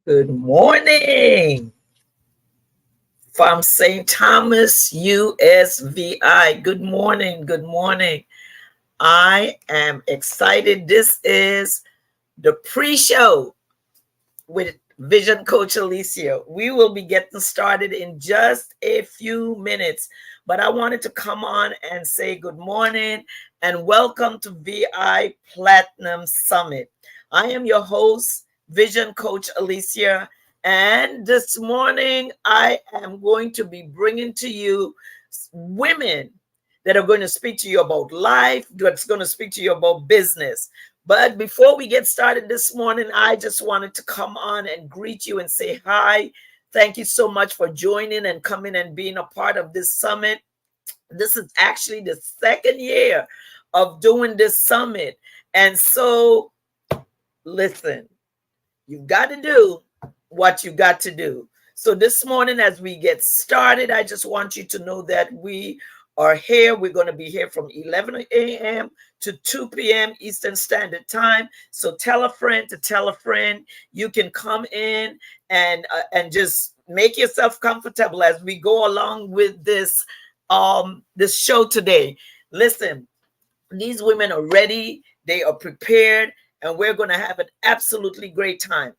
Good morning from St. Thomas, USVI. Good morning. Good morning. I am excited. This is the pre-show with Vision Coach Alicia. We will be getting started in just a few minutes, but I wanted to come on and say good morning and welcome to VI Platinum Summit. I am your host, Vision Coach Alicia, and this morning I am going to be bringing to you women that are going to speak to you about life, that's going to speak to you about business. But before we get started this morning, I just wanted to come on and greet you and say hi. Thank you so much for joining and coming and being a part of this summit. This is actually the second year of doing this summit. And so, listen, you've got to do what you got to do. So this morning, as we get started, I just want you to know that we are here. We're going to be here from 11 a.m. to 2 p.m. Eastern Standard Time. So tell a friend to tell a friend. You can come in and just make yourself comfortable as we go along with this show today. Listen, these women are ready, they are prepared, and we're going to have an absolutely great time.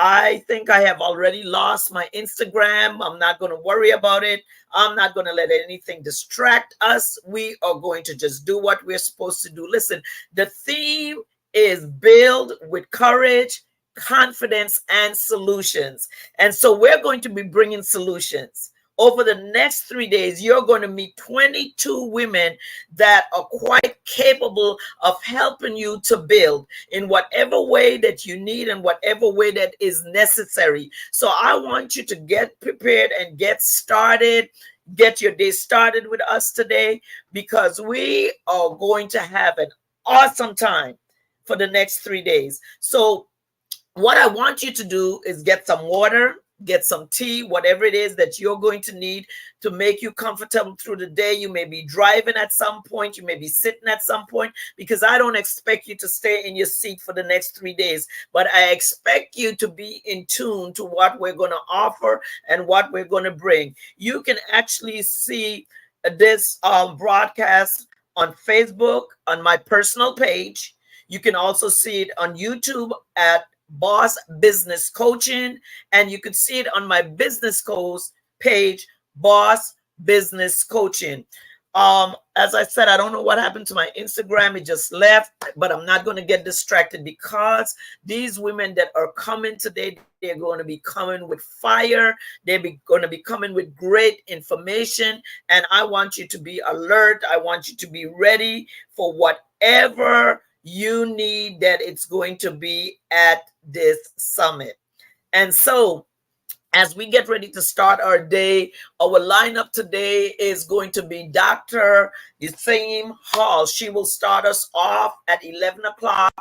I think I have already lost my Instagram. I'm not going to worry about it. I'm not going to let anything distract us. We are going to just do what we're supposed to do. Listen, the theme is build with courage, confidence, and solutions. And so we're going to be bringing solutions. Over the next 3 days, you're going to meet 22 women that are quite capable of helping you to build in whatever way that you need and whatever way that is necessary. So I want you to get prepared and get started. Get your day started with us today, because we are going to have an awesome time for the next 3 days. So what I want you to do is get some water, get some tea, whatever it is that you're going to need to make you comfortable through the day. You may be driving at some point, you may be sitting at some point, because I don't expect you to stay in your seat for the next 3 days, but I expect you to be in tune to what we're going to offer and what we're going to bring. You can actually see this broadcast on Facebook, on my personal page. You can also see it on YouTube at Boss Business Coaching, and you could see it on my business coach page, Boss Business Coaching. As I said, I don't know what happened to my Instagram. It just left, but I'm not going to get distracted, because these women that are coming today, they're going to be coming with fire. They're going to be coming with great information, and I want you to be alert. I want you to be ready for whatever you need that it's going to be at this summit. And so, as we get ready to start our day, our lineup today is going to be Dr. Yusaim Hall. She will start us off at 11 o'clock.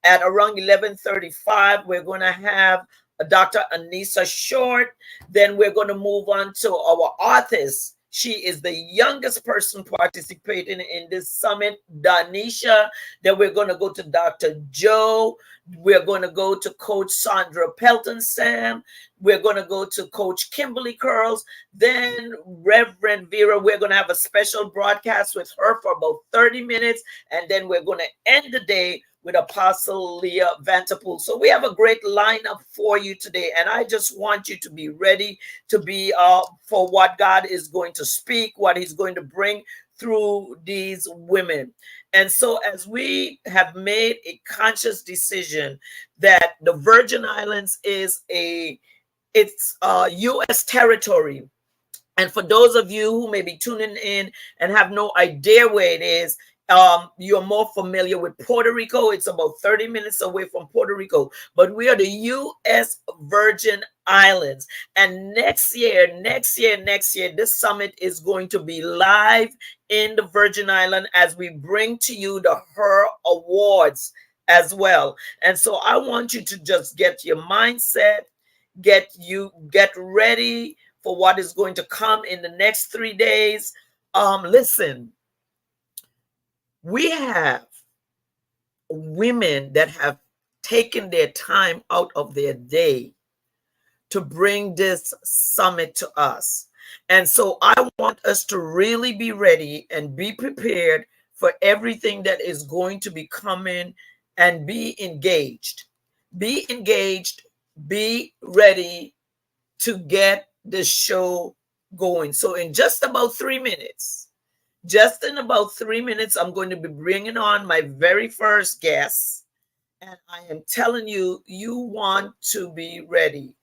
At around 11:35, we're going to have Dr. Anissa Short. Then we're going to move on to our authors. She is the youngest person participating in this summit, Danisha. Then we're going to go to Dr. Joe. We're going to go to Coach Sandra Pelton Sam. We're going to go to Coach Kimberly Curls. Then Reverend Vera, we're going to have a special broadcast with her for about 30 minutes. And then we're going to end the day with Apostle Leah Vanterpool. So we have a great lineup for you today. And I just want you to be ready to be for what God is going to speak, what he's going to bring through these women. And so as we have made a conscious decision that the Virgin Islands is it's U.S. territory. And for those of you who may be tuning in and have no idea where it is, you're more familiar with Puerto Rico. It's about 30 minutes away from Puerto Rico, but we are the U.S. Virgin Islands. And next year, this summit is going to be live in the Virgin Island as we bring to you the Her Awards as well. And so I want you to just get your mindset, get ready for what is going to come in the next 3 days. Listen, we have women that have taken their time out of their day to bring this summit to us. And so I want us to really be ready and be prepared for everything that is going to be coming, and be engaged. Be engaged, be ready to get the show going. So in just about 3 minutes, I'm going to be bringing on my very first guest. And I am telling you, you want to be ready.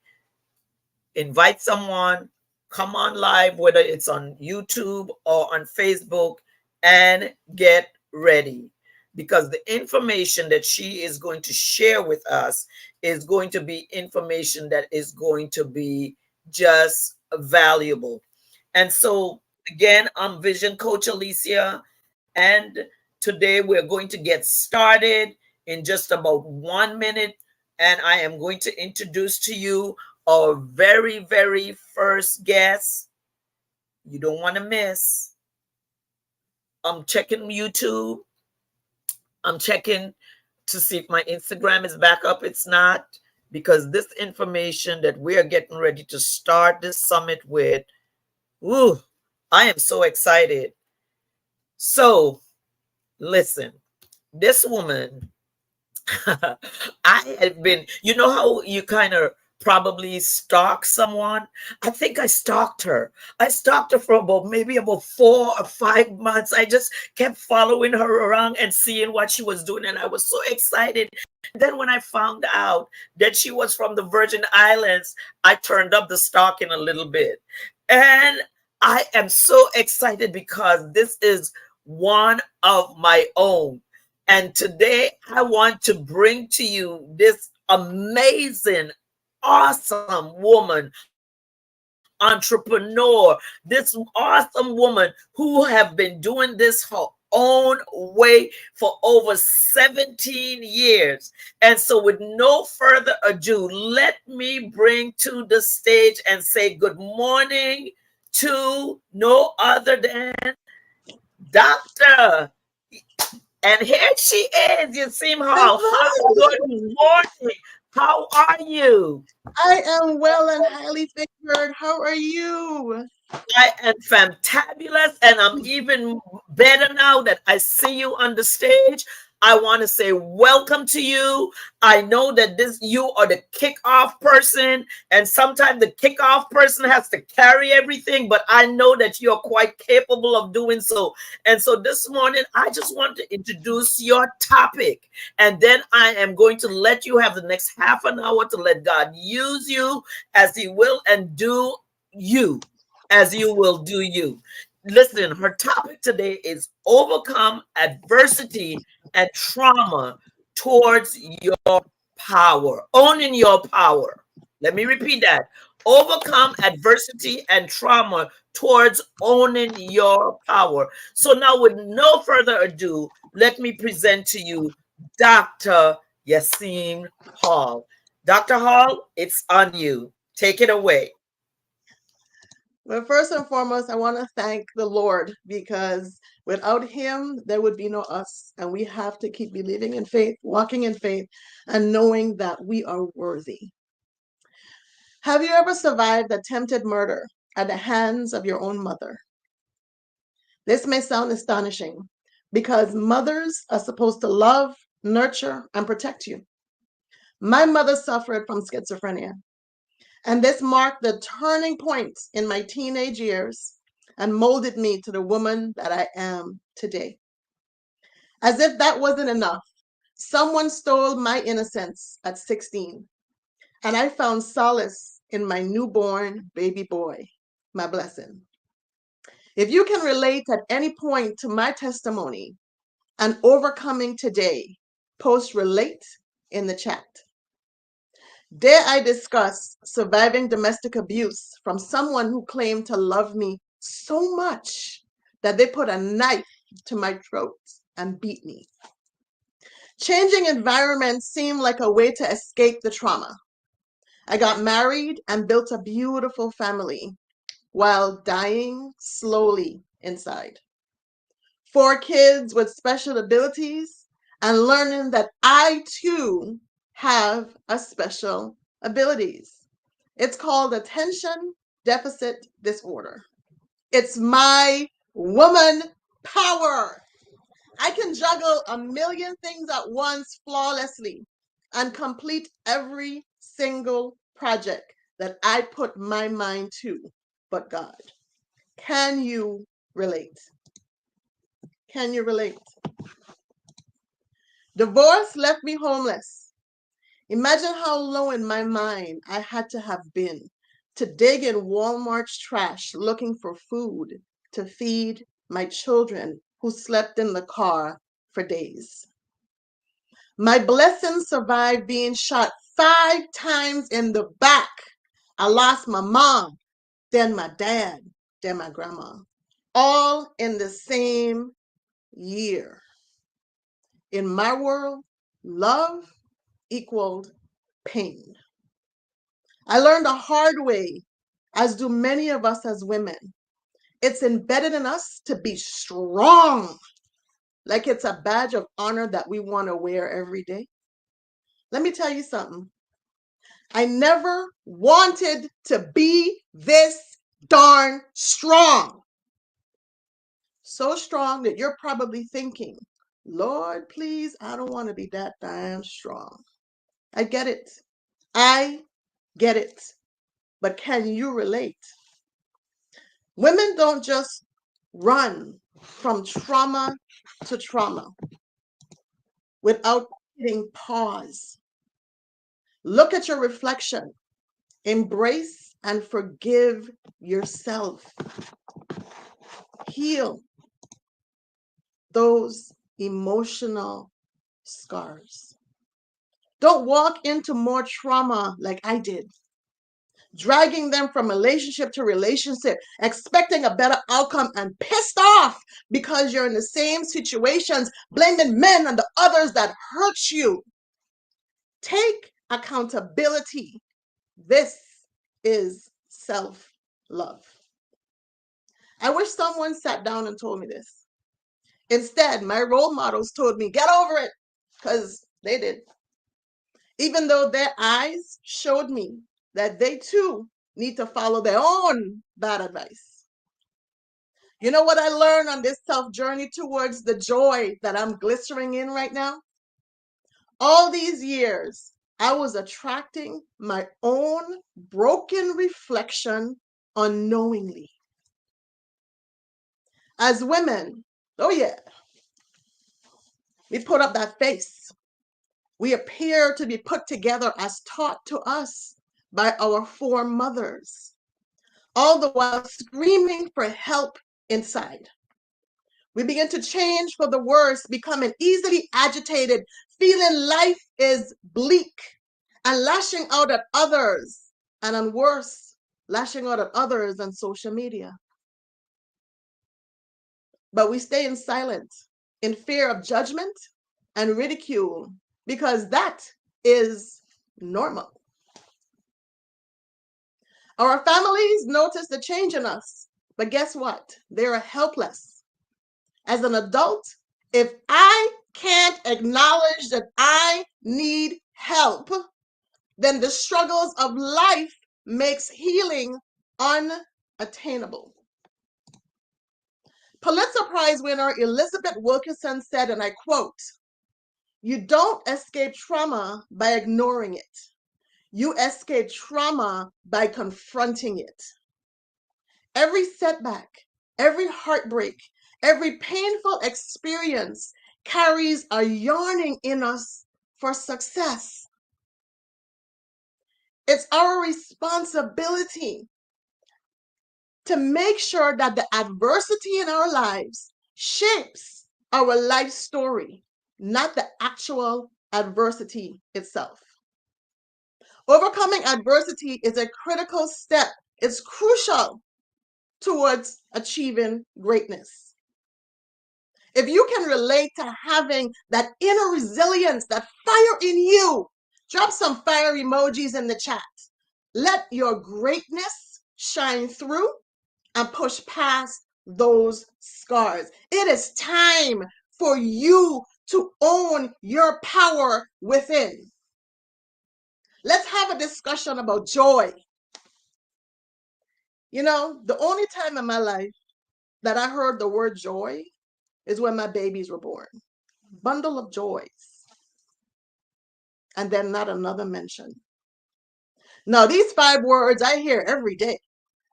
Invite someone, come on live, whether it's on YouTube or on Facebook, and get ready. because the information that she is going to share with us is going to be information that is going to be just valuable. And so, again, I'm Vision Coach Alicia, and today we're going to get started in just about 1 minute. And I am going to introduce to you our very, very first guest. You don't want to miss. I'm checking YouTube. I'm checking to see if my Instagram is back up. It's not, because this information that we are getting ready to start this summit with, ooh, I am so excited. So, listen, this woman, I had been, you know how you kind of probably stalk someone? I think I stalked her. I stalked her for maybe about 4 or 5 months. I just kept following her around and seeing what she was doing. And I was so excited. And then when I found out that she was from the Virgin Islands, I turned up the stalking a little bit. And I am so excited because this is one of my own. And today I want to bring to you this amazing, awesome woman, entrepreneur, this awesome woman who have been doing this her own way for over 17 years. And so with no further ado, let me bring to the stage and say good morning to no other than Dr. And here she is. You see how hot. Good Hello. morning. How are you? I am well and highly favored. How are you? I am fantabulous, and I'm even better now that I see you on the stage. I want to say welcome to you. I know that this you are the kickoff person, and sometimes the kickoff person has to carry everything, but I know that you're quite capable of doing so. And so this morning, I just want to introduce your topic, and then I am going to let you have the next half an hour to let God use you as He will and do you as you will do you. Listen, her topic today is overcome adversity and trauma towards your power, owning your power. Let me repeat that. Overcome adversity and trauma towards owning your power. So now, with no further ado, let me present to you Dr. Yassine Hall. Dr. Hall, it's on you. Take it away. Well, first and foremost, I want to thank the Lord because without Him, there would be no us. And we have to keep believing in faith, walking in faith, and knowing that we are worthy. Have you ever survived attempted murder at the hands of your own mother? This may sound astonishing because mothers are supposed to love, nurture, and protect you. My mother suffered from schizophrenia. And this marked the turning point in my teenage years and molded me to the woman that I am today. As if that wasn't enough, someone stole my innocence at 16, and I found solace in my newborn baby boy, my blessing. If you can relate at any point to my testimony and overcoming today, post relate in the chat. Dare I discuss surviving domestic abuse from someone who claimed to love me so much that they put a knife to my throat and beat me? Changing environments seemed like a way to escape the trauma. I got married and built a beautiful family while dying slowly inside. 4 kids with special abilities and learning that I too have a special abilities. It's called attention deficit disorder. It's my woman power. I can juggle a million things at once flawlessly and complete every single project that I put my mind to, but God. Can you relate? Can you relate? Divorce left me homeless. Imagine how low in my mind I had to have been to dig in Walmart's trash looking for food to feed my children who slept in the car for days. My blessing survived being shot 5 times in the back. I lost my mom, then my dad, then my grandma, all in the same year. In my world, love equaled pain. I learned the hard way, as do many of us as women. It's embedded in us to be strong, like it's a badge of honor that we want to wear every day. Let me tell you something. I never wanted to be this darn strong. So strong that you're probably thinking, Lord, please, I don't want to be that damn strong. I get it. I get it. But can you relate? Women don't just run from trauma to trauma without hitting pause. Look at your reflection. Embrace and forgive yourself. Heal those emotional scars. Don't walk into more trauma like I did, dragging them from relationship to relationship, expecting a better outcome and pissed off because you're in the same situations, blaming men and the others that hurt you. Take accountability. This is self-love. I wish someone sat down and told me this. Instead, my role models told me, get over it, because they did. Even though their eyes showed me that they too need to follow their own bad advice. You know what I learned on this self journey towards the joy that I'm glistering in right now? All these years, I was attracting my own broken reflection unknowingly. As women, oh yeah, we put up that face. We appear to be put together as taught to us by our foremothers, all the while screaming for help inside. We begin to change for the worse, becoming easily agitated, feeling life is bleak, and lashing out at others, and on worse, lashing out at others on social media. But we stay in silence, in fear of judgment and ridicule, because that is normal. Our families notice the change in us, but guess what? They're helpless. As an adult, if I can't acknowledge that I need help, then the struggles of life makes healing unattainable. Pulitzer Prize winner Elizabeth Wilkinson said, and I quote, "You don't escape trauma by ignoring it. You escape trauma by confronting it." Every setback, every heartbreak, every painful experience carries a yearning in us for success. It's our responsibility to make sure that the adversity in our lives shapes our life story, not the actual adversity itself. Overcoming adversity is a critical step. It's crucial towards achieving greatness. If you can relate to having that inner resilience, that fire in you, drop some fire emojis in the chat. Let your greatness shine through and push past those scars. It is time for you to own your power within. Let's have a discussion about joy. You know, the only time in my life that I heard the word joy is when my babies were born. Bundle of joys. And then not another mention. Now, these 5 words I hear every day.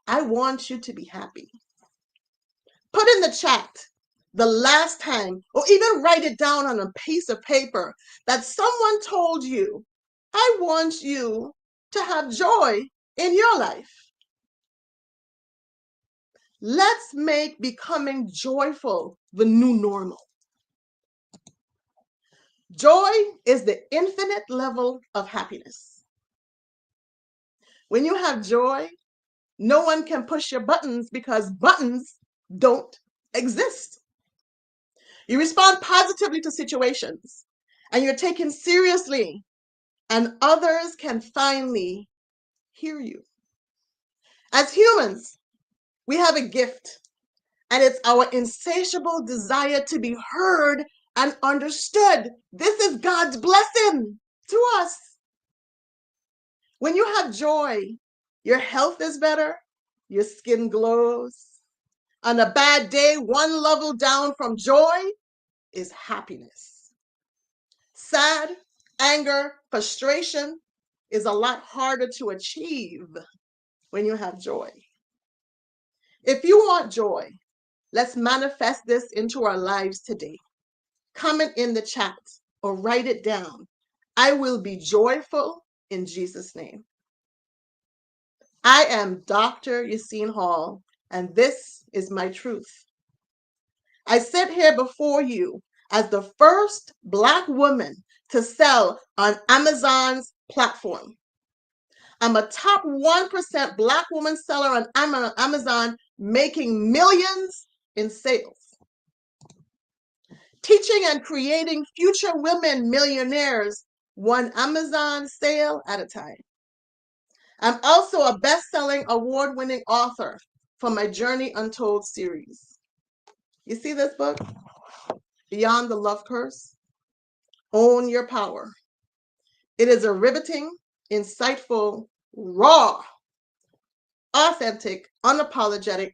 I want you to be happy. Put in the chat the last time, or even write it down on a piece of paper, that someone told you, I want you to have joy in your life. Let's make becoming joyful the new normal. Joy is the infinite level of happiness. When you have joy, no one can push your buttons because buttons don't exist. You respond positively to situations and you're taken seriously, and others can finally hear you. As humans, we have a gift, and it's our insatiable desire to be heard and understood. This is God's blessing to us. When you have joy, your health is better, your skin glows. On a bad day, one level down from joy is happiness. Sad, anger, frustration is a lot harder to achieve when you have joy. If you want joy, let's manifest this into our lives today. Comment in the chat or write it down. I will be joyful in Jesus' name. I am Dr. Yassine Hall, and this is my truth. I sit here before you as the first Black woman to sell on Amazon's platform. I'm a top 1% Black woman seller on Amazon, making millions in sales. Teaching and creating future women millionaires, one Amazon sale at a time. I'm also a best-selling, award-winning author for my Journey Untold series. You see this book? Beyond the Love Curse? Own Your Power. It is a riveting, insightful, raw, authentic, unapologetic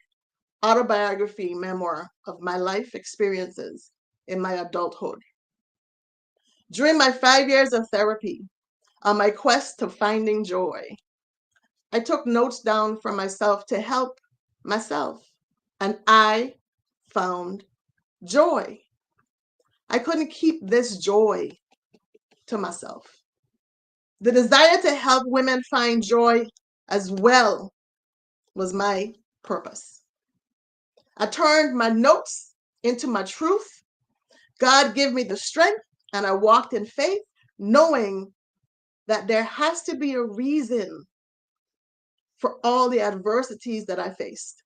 autobiography memoir of my life experiences in my adulthood. During my 5 years of therapy, on my quest to finding joy, I took notes down for myself to help myself, and I found joy. I couldn't keep this joy to myself. The desire to help women find joy as well was my purpose. I turned my notes into my truth. God gave me the strength, and I walked in faith, knowing that there has to be a reason for all the adversities that I faced.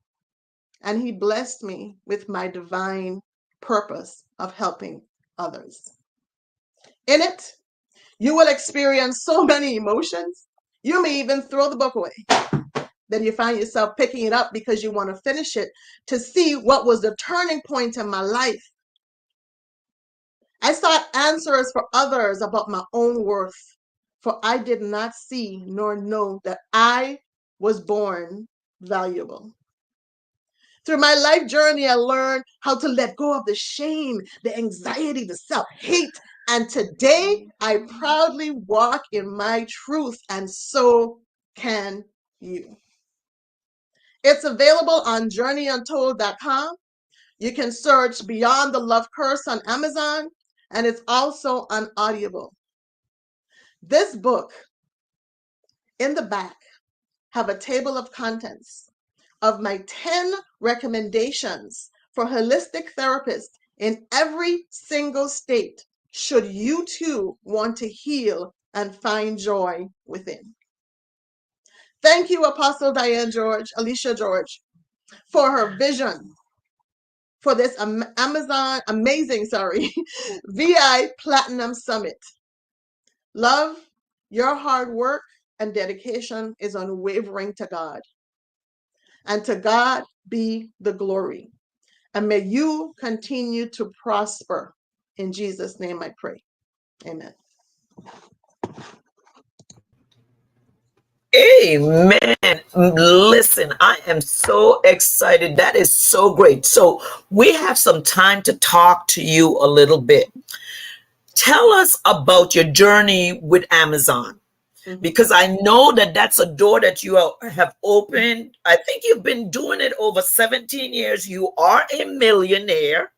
And He blessed me with my divine purpose of helping others. In it, you will experience so many emotions. You may even throw the book away. Then you find yourself picking it up because you want to finish it to see what was the turning point in my life. I sought answers for others about my own worth, for I did not see nor know that I was born valuable. Through my life journey, I learned how to let go of the shame, the anxiety, the self-hate, and today I proudly walk in my truth, and so can you. It's available on journeyuntold.com. You can search Beyond the Love Curse on Amazon, and it's also on Audible. This book, in the back, have a table of contents of my 10 recommendations for holistic therapists in every single state, should you too want to heal and find joy within. Thank you, Apostle Diane George, Alicia George, for her vision for this amazing VI Platinum Summit. Love, your hard work and dedication is unwavering to God. And to God be the glory. And may you continue to prosper. In Jesus' name I pray. Amen. Amen. Listen, I am so excited. That is so great. So, we have some time to talk to you a little bit. Tell us about your journey with Amazon, because I know that that's a door that you have opened. I think you've been doing it over 17 years. You are a millionaire.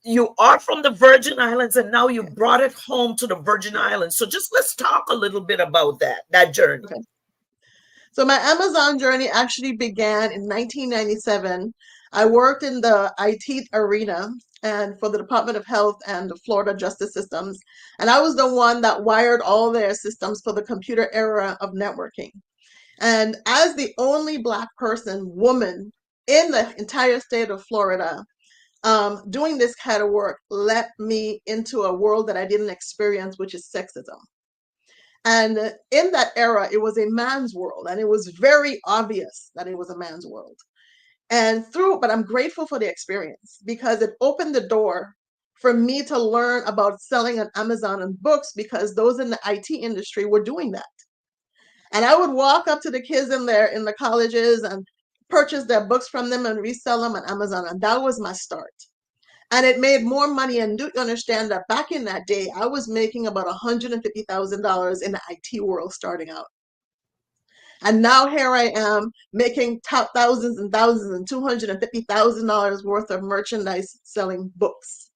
You are from the Virgin Islands, and now you brought it home to the Virgin Islands. So just let's talk a little bit about that journey. Okay. So my Amazon journey actually began in 1997. I worked in the IT arena and for the Department of Health and the Florida Justice Systems. And I was the one that wired all their systems for the computer era of networking. And as the only Black woman in the entire state of Florida, doing this kind of work led me into a world that I didn't experience, which is sexism. And in that era, it was a man's world, and it was very obvious that it was a man's world. But I'm grateful for the experience because it opened the door for me to learn about selling on Amazon and books because those in the IT industry were doing that. And I would walk up to the kids in the colleges and purchase their books from them and resell them on Amazon. And that was my start. And it made more money. And do understand that back in that day, I was making about $150,000 in the IT world starting out. And now here I am making top thousands and thousands and $250,000 worth of merchandise selling books.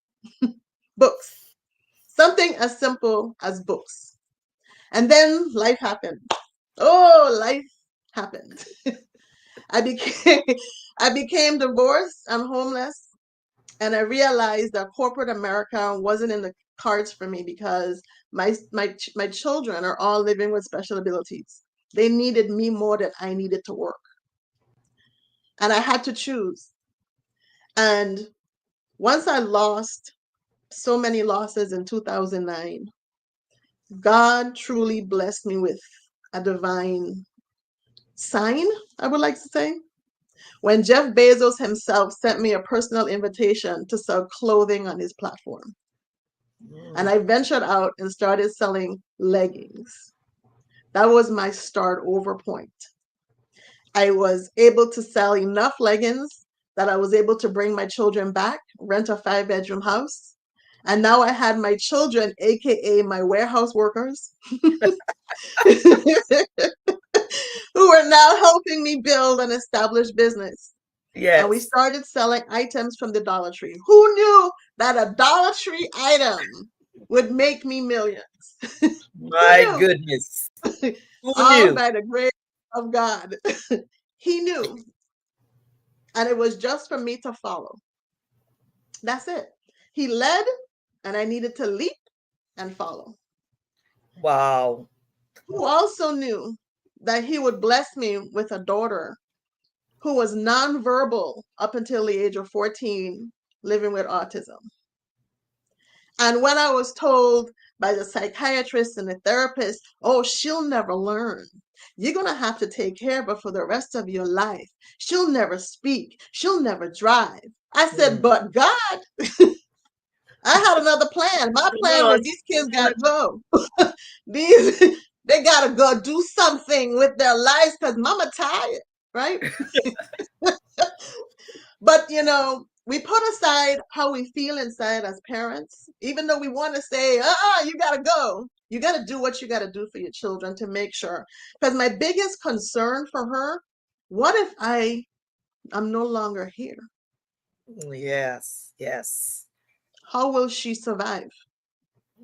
Books. Something as simple as books. And then life happened. Oh, life happened. I became I became divorced and homeless, and I realized that corporate America wasn't in the cards for me because my children are all living with special abilities. They needed me more than I needed to work. And I had to choose. And once I lost so many losses in 2009, God truly blessed me with a divine sign, I would like to say. When Jeff Bezos himself sent me a personal invitation to sell clothing on his platform. And I ventured out and started selling leggings. That was my start over point. I was able to sell enough leggings that I was able to bring my children back, rent a 5-bedroom house. And now I had my children, AKA my warehouse workers, who are now helping me build an established business. And we Yes. started selling items from the Dollar Tree. Who knew that a Dollar Tree item would make me millions? Who My knew? goodness. Who All knew? by the grace of God. He knew. And it was just for me to follow. That's it. He led, and I needed to leap and follow. Wow. Who also knew that he would bless me with a daughter who was nonverbal up until the age of 14, living with autism. And when I was told by the psychiatrist and the therapist, oh, she'll never learn. You're going to have to take care of her for the rest of your life. She'll never speak. She'll never drive. I said, Mm. but God, I had another plan. My Come plan on. was these kids Come got to go. These they got to go do something with their lives because mama tired, right? But we put aside how we feel inside as parents, even though we want to say, you gotta go. You gotta do what you gotta do for your children to make sure. Because my biggest concern for her, what if I'm no longer here? on. Yes. Yes. How will she survive?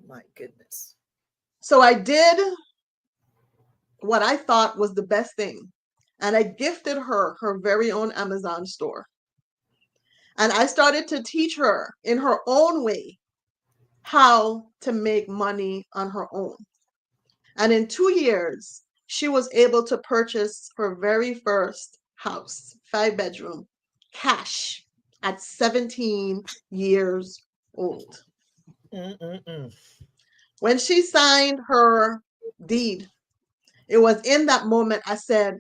My goodness. So I did what I thought was the best thing. And I gifted her her very own Amazon store. And I started to teach her in her own way how to make money on her own. And in 2 years, she was able to purchase her very first house, 5-bedroom, cash at 17 years old. Mm-mm-mm. When she signed her deed, it was in that moment I said,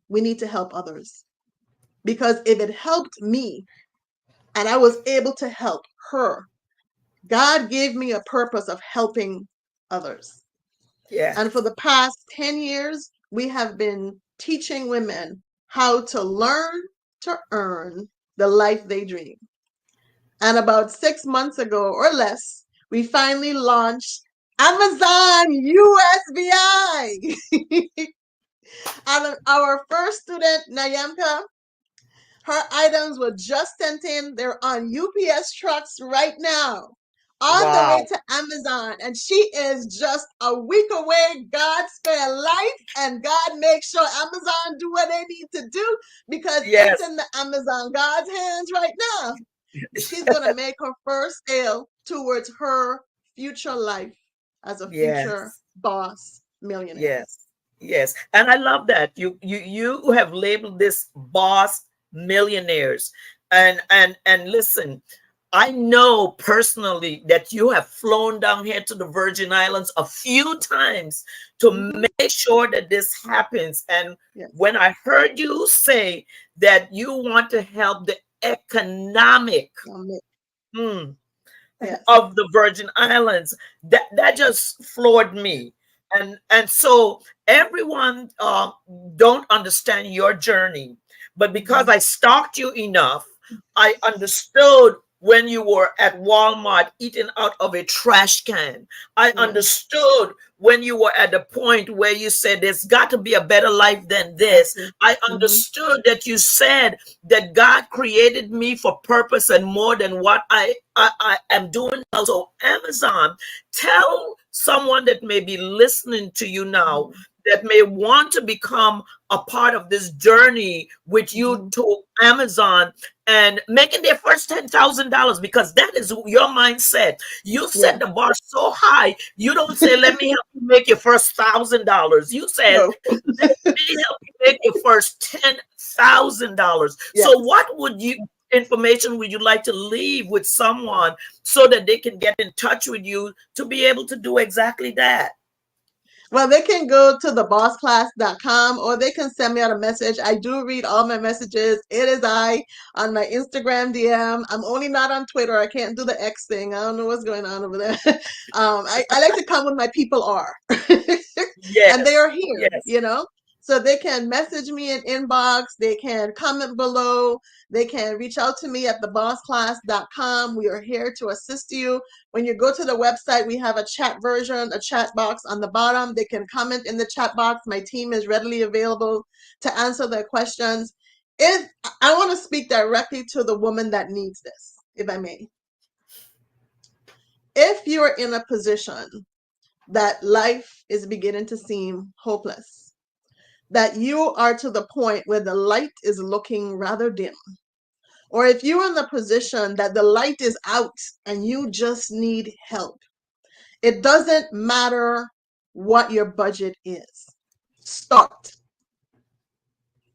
we need to help others. Because if it helped me and I was able to help her, God gave me a purpose of helping others. And for Yes. the past 10 years, we have been teaching women how to learn to earn the life they dream. And about 6 months ago or less, we finally launched Amazon USVI. And our first student, Nayamka, her items were just sent in. They're on UPS trucks right now. on the way Wow. to Amazon, and she is just a week away. God spare life, and God make sure Amazon do what they need to do, because it's Yes. in the Amazon God's hands right now. She's gonna make her first sale towards her future life as a future Yes. boss millionaire. Yes. Yes. And I love that. You have labeled this boss millionaires. And listen, I know personally that you have flown down here to the Virgin Islands a few times to Mm-hmm. make sure that this happens. And Yes. when I heard you say that you want to help the economic, hmm, Yes. of the Virgin Islands, that just floored me. And so everyone don't understand your journey, but because Mm-hmm. I stalked you enough, I understood when you were at Walmart eating out of a trash can. I Yes. understood when you were at the point where you said there's got to be a better life than this. Exactly. I Mm-hmm. understood that you said that God created me for purpose and more than what I am doing now. So, Amazon, tell someone that may be listening to you now Mm-hmm. that may want to become a part of this journey with you Mm-hmm. to Amazon and making their first $10,000, because that is your mindset. You set Yeah. the bar so high. You don't say, "Let me help you make your first $1,000." You said, No. "Let me help you make your first $10,000." So, Yes. what would you information would you like to leave with someone so that they can get in touch with you to be able to do exactly that? Well, they can go to thebossclass.com, or they can send me out a message. I do read all my messages. It is I on my Instagram DM. I'm only not on Twitter. I can't do the X thing. I don't know what's going on over there. I like to come when my people are, and they Yes, are here, yes, So they can message me in inbox. They can comment below. They can reach out to me at thebossclass.com. We are here to assist you. When you go to the website, we have a chat version, a chat box on the bottom. They can comment in the chat box. My team is readily available to answer their questions. If I want to speak directly to the woman that needs this, if I may. If you're in a position that life is beginning to seem hopeless, that you are to the point where the light is looking rather dim, or if you're in the position that the light is out and you just need help, it doesn't matter what your budget is. Start.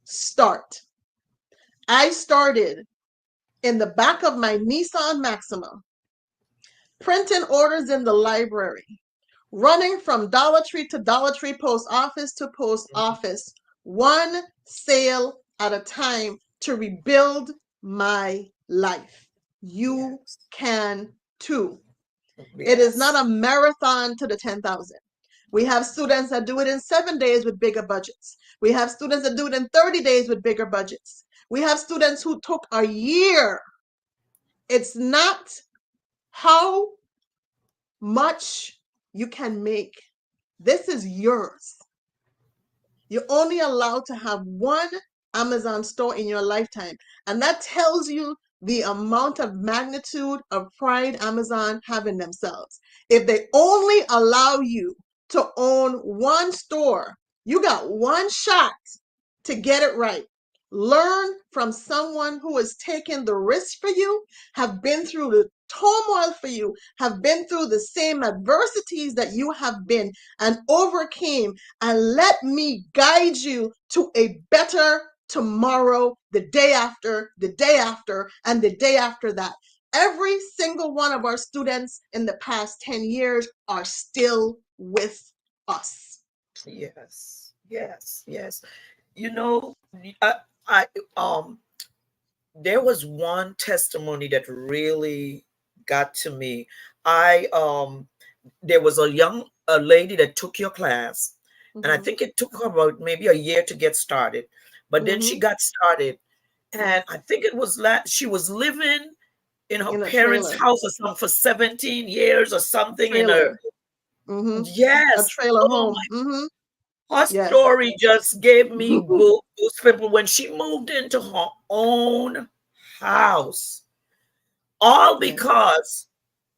Start. I started in the back of my Nissan Maxima, printing orders in the library, running from Dollar Tree to Dollar Tree, post office to post office, one sale at a time to rebuild my life. You yes, can too. It is not yes, a marathon to the 10,000. We have students that do it in 7 days with bigger budgets. We have students that do it in 30 days with bigger budgets. We have students who took a year. It's not how much you can make. This is yours. You're only allowed to have one Amazon store in your lifetime. And that tells you the amount of magnitude of pride Amazon have in themselves. If they only allow you to own one store, you got one shot to get it right. Learn from someone who has taken the risk for you, have been through the turmoil for you, have been through the same adversities that you have been and overcame, and let me guide you to a better tomorrow, the day after, the day after, and the day after that. Every single one of our students in the past 10 years are still with us. yes, yes, yes. You know, I um there was one testimony that really got to me. I There was a lady that took your class, and I Mm-hmm. think it took her about maybe a year to get started, but then she Mm-hmm. got started, and I think it was she was living in her In parents' house or something for 17 years or a something in her. trailer. Mm-hmm. A Yes. trailer Oh, home. Mm-hmm. her Yes. story just gave me goosebumps when she moved into her own house, all Yes. because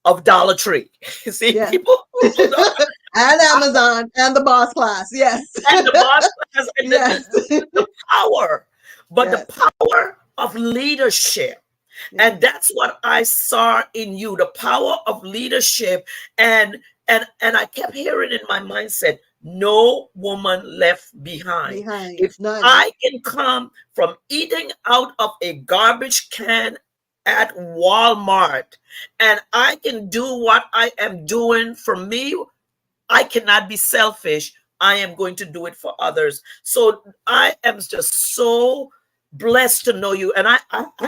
of Dollar Tree. See, Yes. people don't, And Amazon and the boss class. Yes. and the boss has and Yes. the power, but the Yes. power of leadership. Yes. And that's what I saw in you, the power of leadership. And and I kept hearing in my mindset, no woman left behind. Behind. If None. I can come from eating out of a garbage can at Walmart and I can do what I am doing for me, I cannot be selfish. I am going to do it for others. So I am just so blessed to know you. And I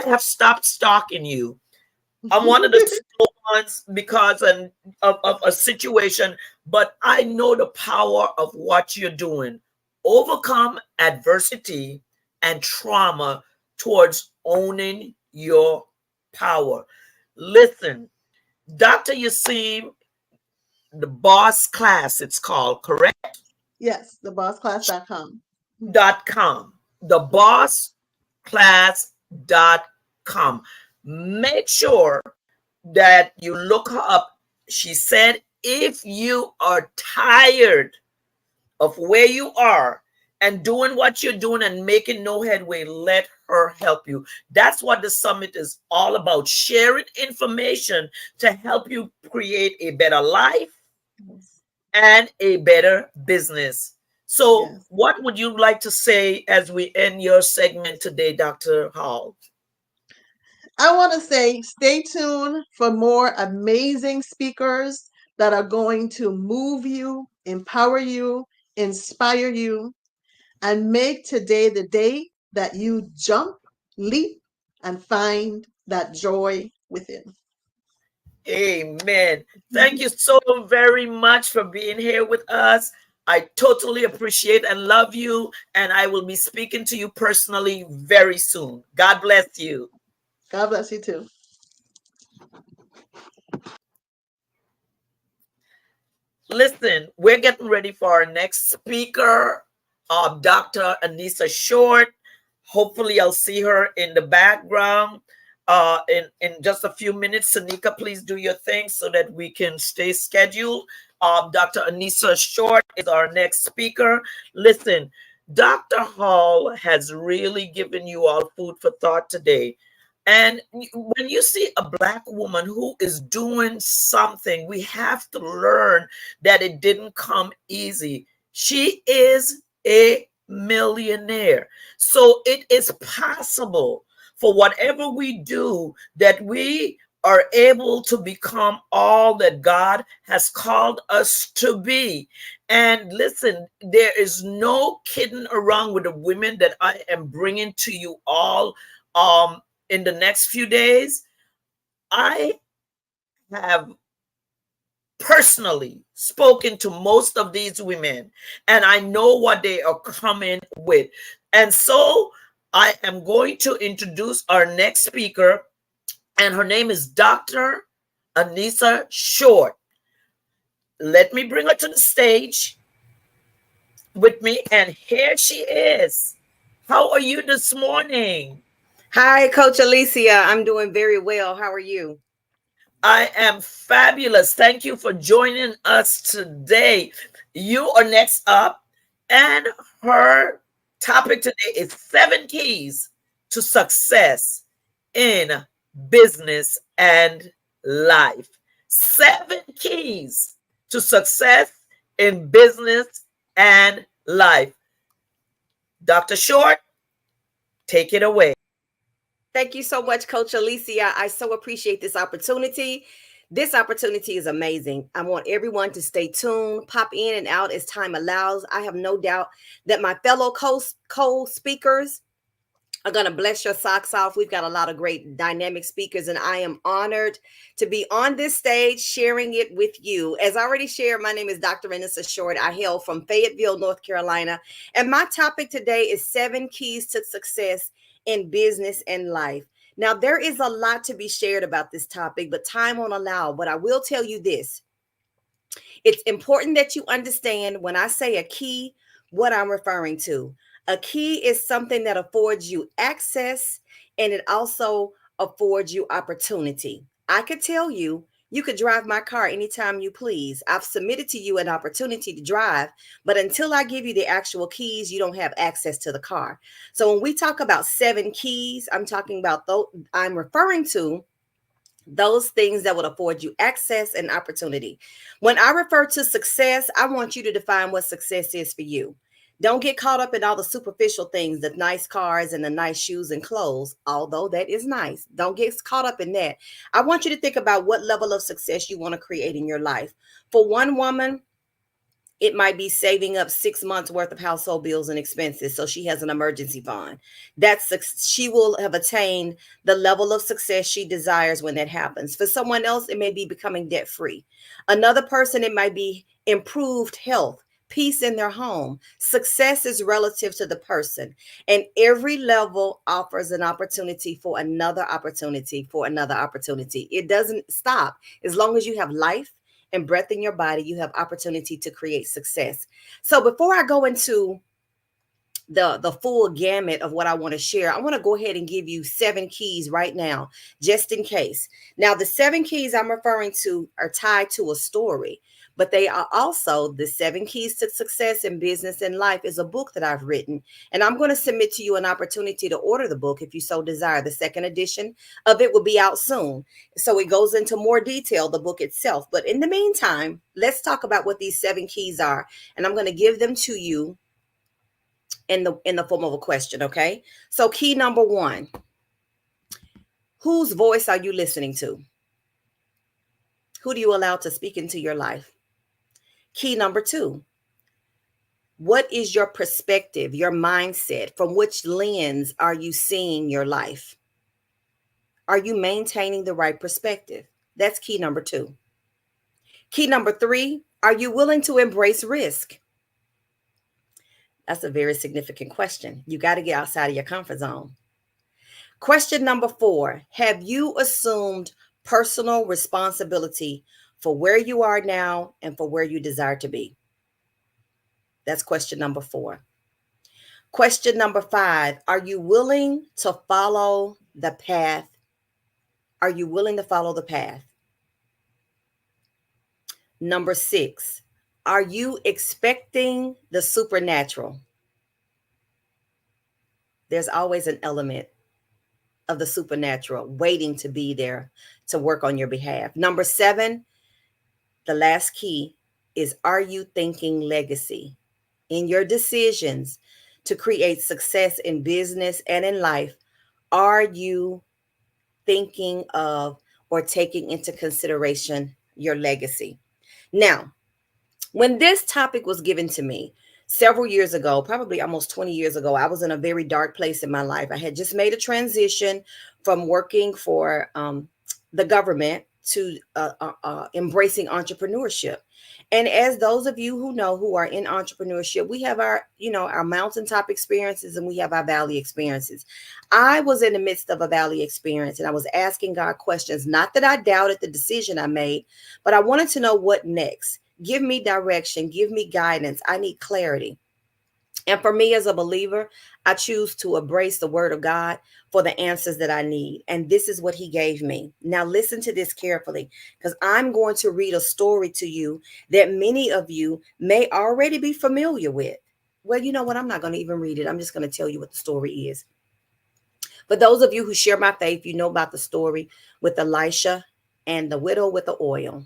have stopped stalking you. I'm one of the slow ones because of a situation, but I know the power of what you're doing. Overcome adversity and trauma towards owning your power. Listen, Dr. Yasim, the boss class, it's called, correct? Yes. Thebossclass.com. .com. The boss class.com. Make sure that you look her up. She said, if you are tired of where you are and doing what you're doing and making no headway, let her help you. That's what the summit is all about, sharing information to help you create a better life Yes. and a better business. So, Yes. what would you like to say as we end your segment today, Dr. Hall? I want to say stay tuned for more amazing speakers that are going to move you, empower you, inspire you, and make today the day that you jump, leap, and find that joy within. Amen. Thank you so very much for being here with us. I totally appreciate and love you, and I will be speaking to you personally very soon. God bless you. God bless you too. Listen, we're getting ready for our next speaker, Dr. Anissa Short. Hopefully, I'll see her in the background in just a few minutes. Sanika, please do your thing so that we can stay scheduled. Dr. Anissa Short is our next speaker. Listen, Dr. Hall has really given you all food for thought today. And when you see a Black woman who is doing something, we have to learn that it didn't come easy. She is a millionaire. So it is possible for whatever we do that we are able to become all that God has called us to be. And listen, there is no kidding around with the women that I am bringing to you all in the next few days. I have personally spoken to most of these women and I know what they are coming with. And so I am going to introduce our next speaker, and her name is Dr. Anissa Short. Let me bring her to the stage with me, and here she is. How are you this morning? Hi, Coach Alicia. I'm doing very well. How are you? I am fabulous. Thank you for joining us today. You are next up, and her topic today is 7 keys to success in business and life. 7 keys to success in business and life. Dr. Short, take it away. Thank you so much, Coach Alicia. I so appreciate this opportunity. This opportunity is amazing. I want everyone to stay tuned, pop in and out as time allows. I have no doubt that my fellow co-speakers are going to bless your socks off. We've got a lot of great dynamic speakers, and I am honored to be on this stage sharing it with you. As I already shared, my name is Dr. Anissa Short. I hail from Fayetteville, North Carolina, and my topic today is 7 keys to success in business and life. Now, there is a lot to be shared about this topic, but time won't allow. But I will tell you this. It's important that you understand when I say a key, what I'm referring to. A key is something that affords you access, and it also affords you opportunity. I could tell you, You could drive my car anytime you please. I've submitted to you an opportunity to drive, but until I give you the actual keys, you don't have access to the car. So when we talk about 7 keys, I'm talking about I'm referring to those things that would afford you access and opportunity. When I refer to success, I want you to define what success is for you. Don't get caught up in all the superficial things, the nice cars and the nice shoes and clothes, although that is nice. Don't get caught up in that. I want you to think about what level of success you want to create in your life. For one woman, it might be saving up 6 months worth of household bills and expenses so she has an emergency fund. She will have attained the level of success she desires when that happens. For someone else, it may be becoming debt free. Another person, it might be improved health, peace in their home. Success is relative to the person, and every level offers an opportunity for another opportunity for another opportunity. It doesn't stop. As long as you have life and breath in your body, you have opportunity to create success. So before I go into the full gamut of what I want to share, I want to go ahead and give you 7 keys right now, just in case. Now, the 7 keys I'm referring to are tied to a story, but they are also the 7 keys to success in business and life is a book that I've written, and I'm going to submit to you an opportunity to order the book if you so desire. The second edition of it will be out soon, so it goes into more detail, the book itself. But in the meantime, let's talk about what these 7 keys are, and I'm going to give them to you in the form of a question. Okay, so key number 1: whose voice are you listening to? Who do you allow to speak into your life? Key number 2: what is your perspective, your mindset? From which lens are you seeing your life? Are you maintaining the right perspective? That's key number 2. Key number 3: are you willing to embrace risk? That's a very significant question. You got to get outside of your comfort zone. Question number 4: have you assumed personal responsibility for where you are now and for where you desire to be? That's question number 4. Question number 5: are you willing to follow the path? Are you willing to follow the path? Number 6: are you expecting the supernatural? There's always an element of the supernatural waiting to be there to work on your behalf. Number 7, the last key is, are you thinking legacy? In your decisions to create success in business and in life, are you thinking of or taking into consideration your legacy? Now, when this topic was given to me several years ago, probably almost 20 years ago, I was in a very dark place in my life. I had just made a transition from working for the government to embracing entrepreneurship. And as those of you who know who are in entrepreneurship, we have our mountaintop experiences and we have our valley experiences. I was in the midst of a valley experience and I was asking God questions, not that I doubted the decision I made, but I wanted to know what next. Give me direction, give me guidance. I need clarity. And for me as a believer, I choose to embrace the word of God for the answers that I need. And this is what he gave me. Now listen to this carefully, because I'm going to read a story to you that many of you may already be familiar with. Well, you know what? I'm not going to even read it. I'm just going to tell you what the story is. For those of you who share my faith, you know about the story with Elisha and the widow with the oil.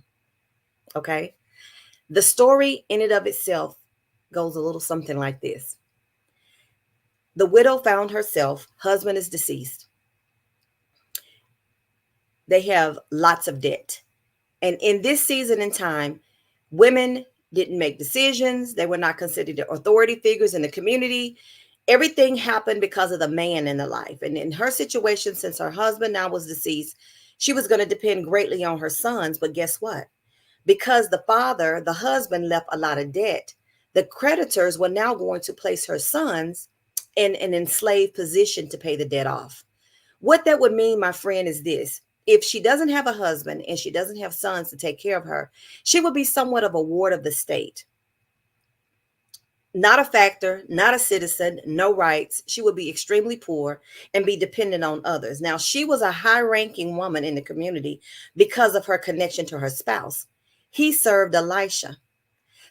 Okay. The story in and of itself goes a little something like this. The widow found herself, husband is deceased. They have lots of debt. And in this season and time, women didn't make decisions. They were not considered authority figures in the community. Everything happened because of the man in the life. And in her situation, since her husband now was deceased, she was going to depend greatly on her sons. But guess what? Because the husband left a lot of debt, the creditors were now going to place her sons in an enslaved position to pay the debt off. What that would mean, my friend, is this. If she doesn't have a husband and she doesn't have sons to take care of her, she would be somewhat of a ward of the state. not a factor, not a citizen, no rights. She would be extremely poor and be dependent on others. Now, she was a high ranking woman in the community because of her connection to her spouse. He served Elisha.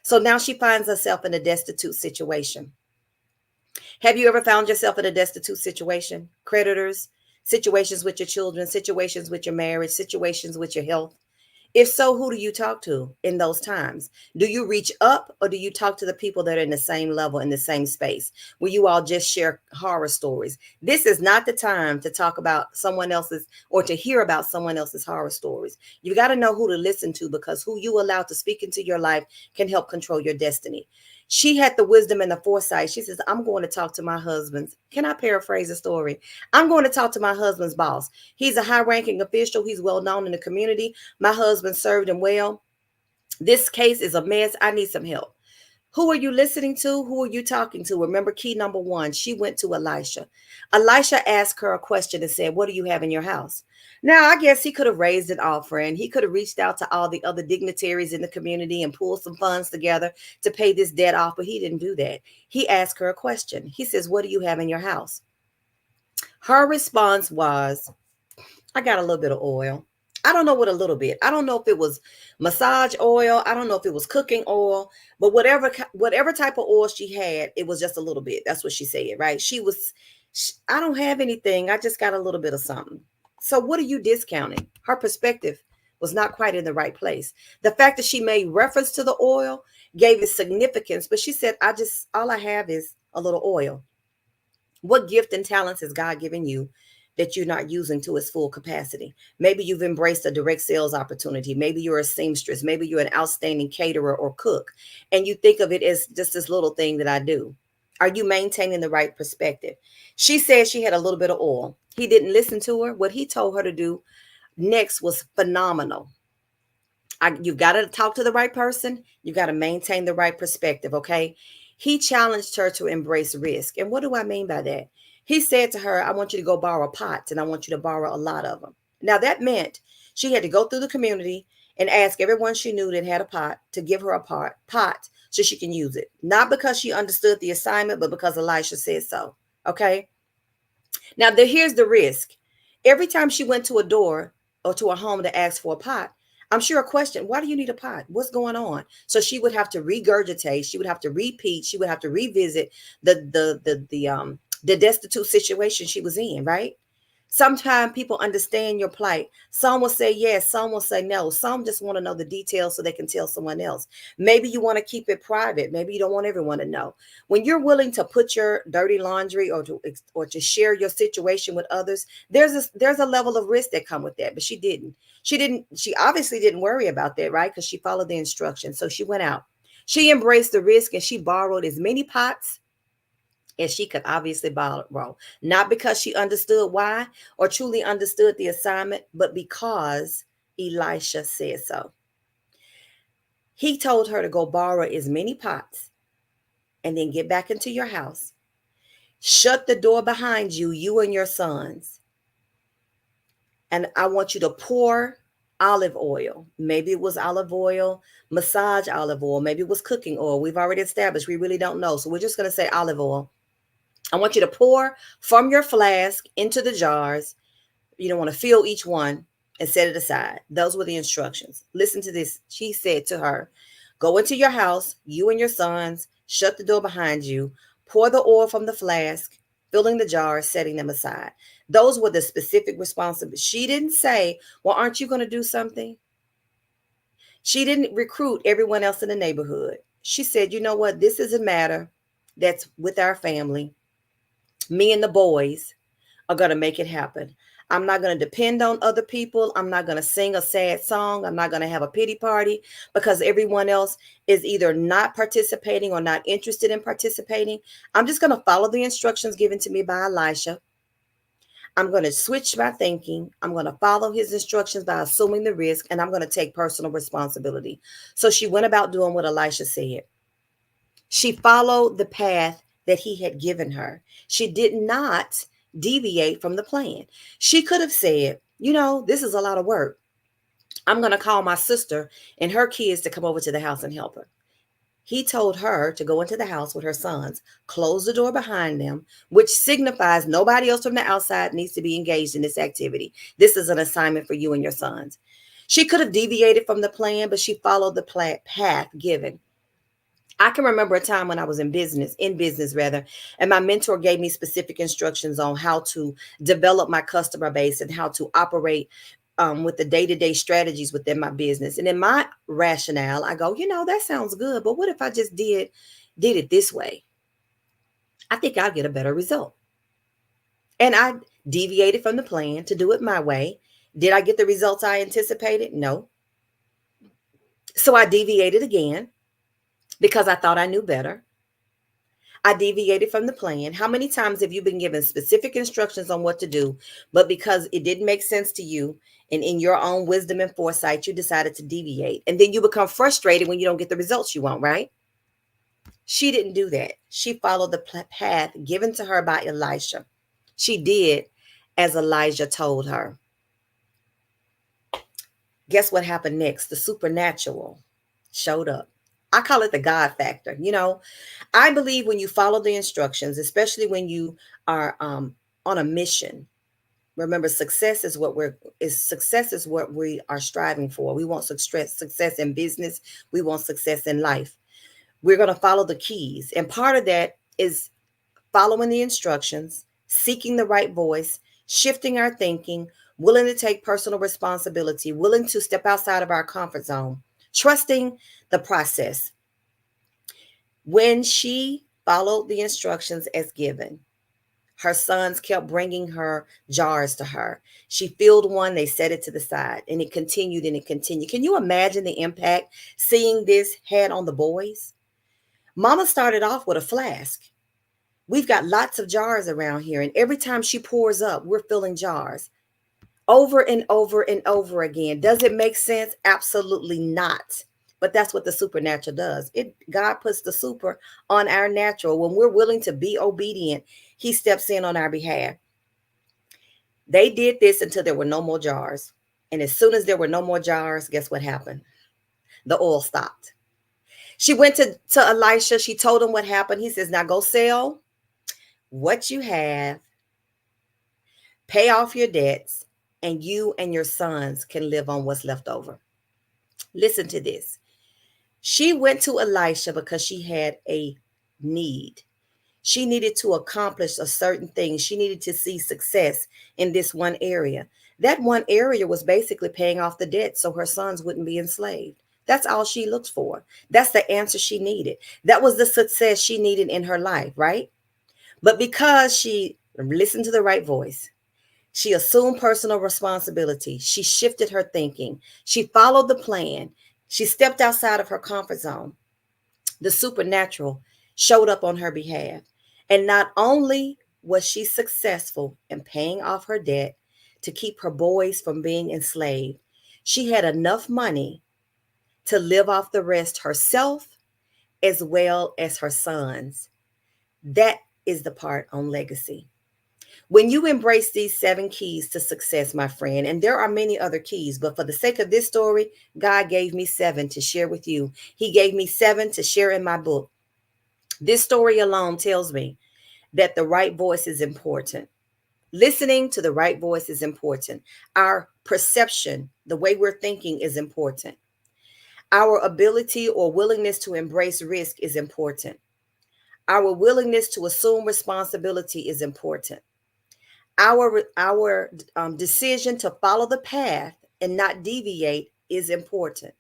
So now she finds herself in a destitute situation. Have you ever found yourself in a destitute situation? Creditors, situations with your children, situations with your marriage, situations with your health? If so, who do you talk to in those times? Do you reach up or do you talk to the people that are in the same level, in the same space, where you all just share horror stories? This is not the time to talk about someone else's or to hear about someone else's horror stories. You got to know who to listen to, because who you allow to speak into your life can help control your destiny. She had the wisdom and the foresight. She says, I'm going to talk to my husband's. Can I paraphrase the story? I'm going to talk to my husband's boss. He's a high ranking official. He's well known in the community. My husband served him well. This case is a mess. I need some help. Who are you listening to? Who are you talking to? Remember, key number one, she went to Elisha. Elisha asked her a question and said, what do you have in your house? Now, I guess he could have raised an offering. He could have reached out to all the other dignitaries in the community and pulled some funds together to pay this debt off, but he didn't do that. He asked her a question. He says, what do you have in your house? Her response was, I got a little bit of oil. I don't know what a little bit. I don't know if it was massage oil. I don't know if it was cooking oil, but whatever type of oil she had, it was just a little bit. That's what she said, right? I don't have anything. I just got a little bit of something. So what are you discounting? Her perspective was not quite in the right place. The fact that she made reference to the oil gave it significance, but she said, all I have is a little oil. What gift and talents has God given you that you're not using to its full capacity? Maybe you've embraced a direct sales opportunity. Maybe you're a seamstress. Maybe you're an outstanding caterer or cook, and you think of it as just this little thing that I do. Are you maintaining the right perspective? She said she had a little bit of oil. He didn't listen to her. What he told her to do next was phenomenal. You've got to talk to the right person. You got to maintain the right perspective. Okay. He challenged her to embrace risk. And what do I mean by that? He said to her, I want you to go borrow pots and I want you to borrow a lot of them. Now that meant she had to go through the community and ask everyone she knew that had a pot to give her a pot so she can use it. Not because she understood the assignment, but because Elisha said so. Okay. Now here's the risk. Every time she went to a door or to a home to ask for a pot, I'm sure a question, why do you need a pot? What's going on? So she would have to regurgitate, she would have to repeat, she would have to revisit the destitute situation she was in, right? Sometimes people understand your plight. Some will say yes, some will say no. Some just want to know the details so they can tell someone else. Maybe you want to keep it private. Maybe you don't want everyone to know. When you're willing to put your dirty laundry or to share your situation with others, there's a level of risk that come with that. But she didn't. She obviously didn't worry about that, right? Because she followed the instructions. So she went out. She embraced the risk and she borrowed as many pots and she could obviously borrow, not because she understood why or truly understood the assignment, but because Elisha said so. He told her to go borrow as many pots and then get back into your house. Shut the door behind you, you and your sons. And I want you to pour olive oil. Maybe it was olive oil, massage olive oil. Maybe it was cooking oil. We've already established we really don't know. So we're just going to say olive oil. I want you to pour from your flask into the jars. You don't want to fill each one and set it aside. Those were the instructions. Listen to this. She said to her, go into your house, you and your sons, shut the door behind you, pour the oil from the flask, filling the jars, setting them aside. Those were the specific responsibilities. She didn't say, well, aren't you going to do something? She didn't recruit everyone else in the neighborhood. She said, you know what? This is a matter that's with our family. Me and the boys are going to make it happen. I'm not going to depend on other people. I'm not going to sing a sad song. I'm not going to have a pity party because everyone else is either not participating or not interested in participating. I'm just going to follow the instructions given to me by Elisha. I'm going to switch my thinking. I'm going to follow his instructions by assuming the risk, and I'm going to take personal responsibility. So she went about doing what Elisha said. She followed the path that he had given her. She did not deviate from the plan. She could have said, you know, this is a lot of work. I'm going to call my sister and her kids to come over to the house and help her. He told her to go into the house with her sons, close the door behind them, which signifies nobody else from the outside needs to be engaged in this activity. This is an assignment for you and your sons. She could have deviated from the plan, but she followed the path given. I can remember a time when I was in business rather, and my mentor gave me specific instructions on how to develop my customer base and how to operate with the day-to-day strategies within my business. And in my rationale, I go, that sounds good, but what if I just did it this way? I think I'll get a better result. And I deviated from the plan to do it my way. Did I get the results I anticipated? No. So I deviated again because I thought I knew better. I deviated from the plan. How many times have you been given specific instructions on what to do, but because it didn't make sense to you and in your own wisdom and foresight, you decided to deviate? And then you become frustrated when you don't get the results you want, right? She didn't do that. She followed the path given to her by Elisha. She did as Elijah told her. Guess what happened next? The supernatural showed up. I call it the God factor. I believe when you follow the instructions, especially when you are on a mission. Remember, success is what we are striving for. We want success in business. We want success in life. We're going to follow the keys, and part of that is following the instructions, seeking the right voice, shifting our thinking, willing to take personal responsibility, willing to step outside of our comfort zone, trusting the process. When she followed the instructions as given, her sons kept bringing her jars to her. She filled one, they set it to the side, and it continued and it continued. Can you imagine the impact seeing this had on the boys? Mama started off with a flask. We've got lots of jars around here, and every time she pours up, we're filling jars over and over and over again. Does it make sense? Absolutely not. But that's what the supernatural does. God puts the super on our natural. When we're willing to be obedient, he steps in on our behalf. They did this until there were no more jars. And as soon as there were no more jars, guess what happened? The oil stopped. She went to Elisha. She told him what happened. He says, now go sell what you have, pay off your debts, and you and your sons can live on what's left over. Listen to this. She went to Elisha because she had a need. She needed to accomplish a certain thing. She needed to see success in this one area. That one area was basically paying off the debt so her sons wouldn't be enslaved. That's all she looked for. That's the answer she needed. That was the success she needed in her life, right? But because she listened to the right voice, she assumed personal responsibility. She shifted her thinking. She followed the plan. She stepped outside of her comfort zone. The supernatural showed up on her behalf. And not only was she successful in paying off her debt to keep her boys from being enslaved, she had enough money to live off the rest herself as well as her sons. That is the part on legacy. When you embrace these 7 keys to success, my friend, and there are many other keys, but for the sake of this story, God gave me 7 to share with you. He gave me 7 to share in my book. This story alone tells me that the right voice is important. Listening to the right voice is important. Our perception, the way we're thinking, is important. Our ability or willingness to embrace risk is important. Our willingness to assume responsibility is important. Our decision to follow the path and not deviate is important.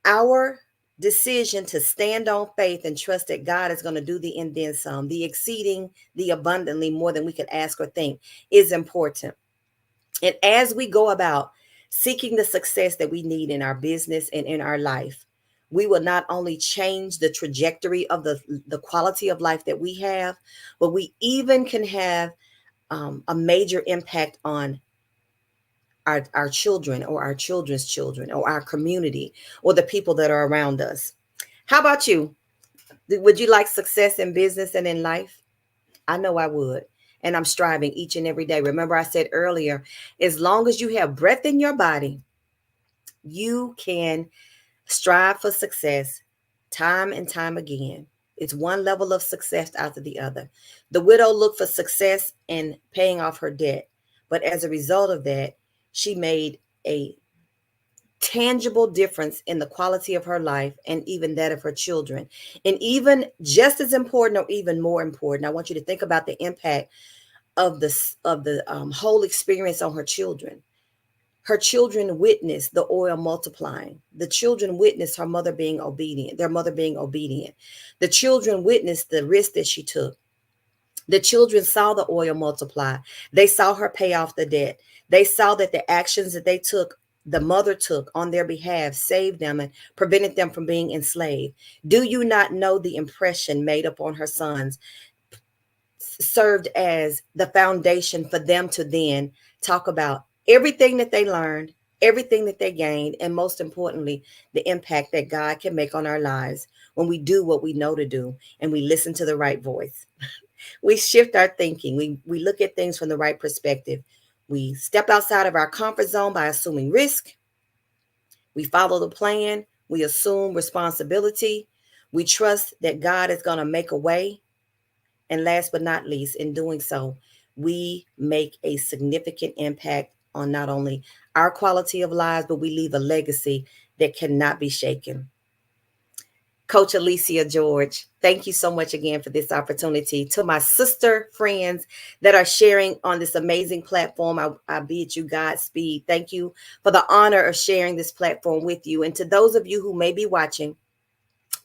Our decision to stand on faith and trust that God is going to do the and then some, the exceeding, the abundantly more than we could ask or think is important. And as we go about seeking the success that we need in our business and in our life, we will not only change the trajectory of the quality of life that we have, but we even can have a major impact on our children or our children's children or our community or the people that are around us. How about you? Would you like success in business and in life? I know I would. And I'm striving each and every day. Remember, I said earlier, as long as you have breath in your body, you can strive for success time and time again. It's one level of success after the other. The widow looked for success in paying off her debt, but as a result of that, she made a tangible difference in the quality of her life and even that of her children. And even just as important or even more important, I want you to think about the impact of the whole experience on her children. Her children witnessed the oil multiplying. The children witnessed her mother being obedient, their mother being obedient. The children witnessed the risk that she took. The children saw the oil multiply. They saw her pay off the debt. They saw that the actions that they took, the mother took on their behalf, saved them and prevented them from being enslaved. Do you not know the impression made upon her sons served as the foundation for them to then talk about everything that they learned, everything that they gained, and most importantly, the impact that God can make on our lives when we do what we know to do and we listen to the right voice. We shift our thinking. We look at things from the right perspective. We step outside of our comfort zone by assuming risk. We follow the plan. We assume responsibility. We trust that God is going to make a way. And last but not least, in doing so, we make a significant impact on not only our quality of lives, but we leave a legacy that cannot be shaken. Coach Alicia George, thank you so much again for this opportunity. To my sister friends that are sharing on this amazing platform, I bid you Godspeed. Thank you for the honor of sharing this platform with you. And to those of you who may be watching,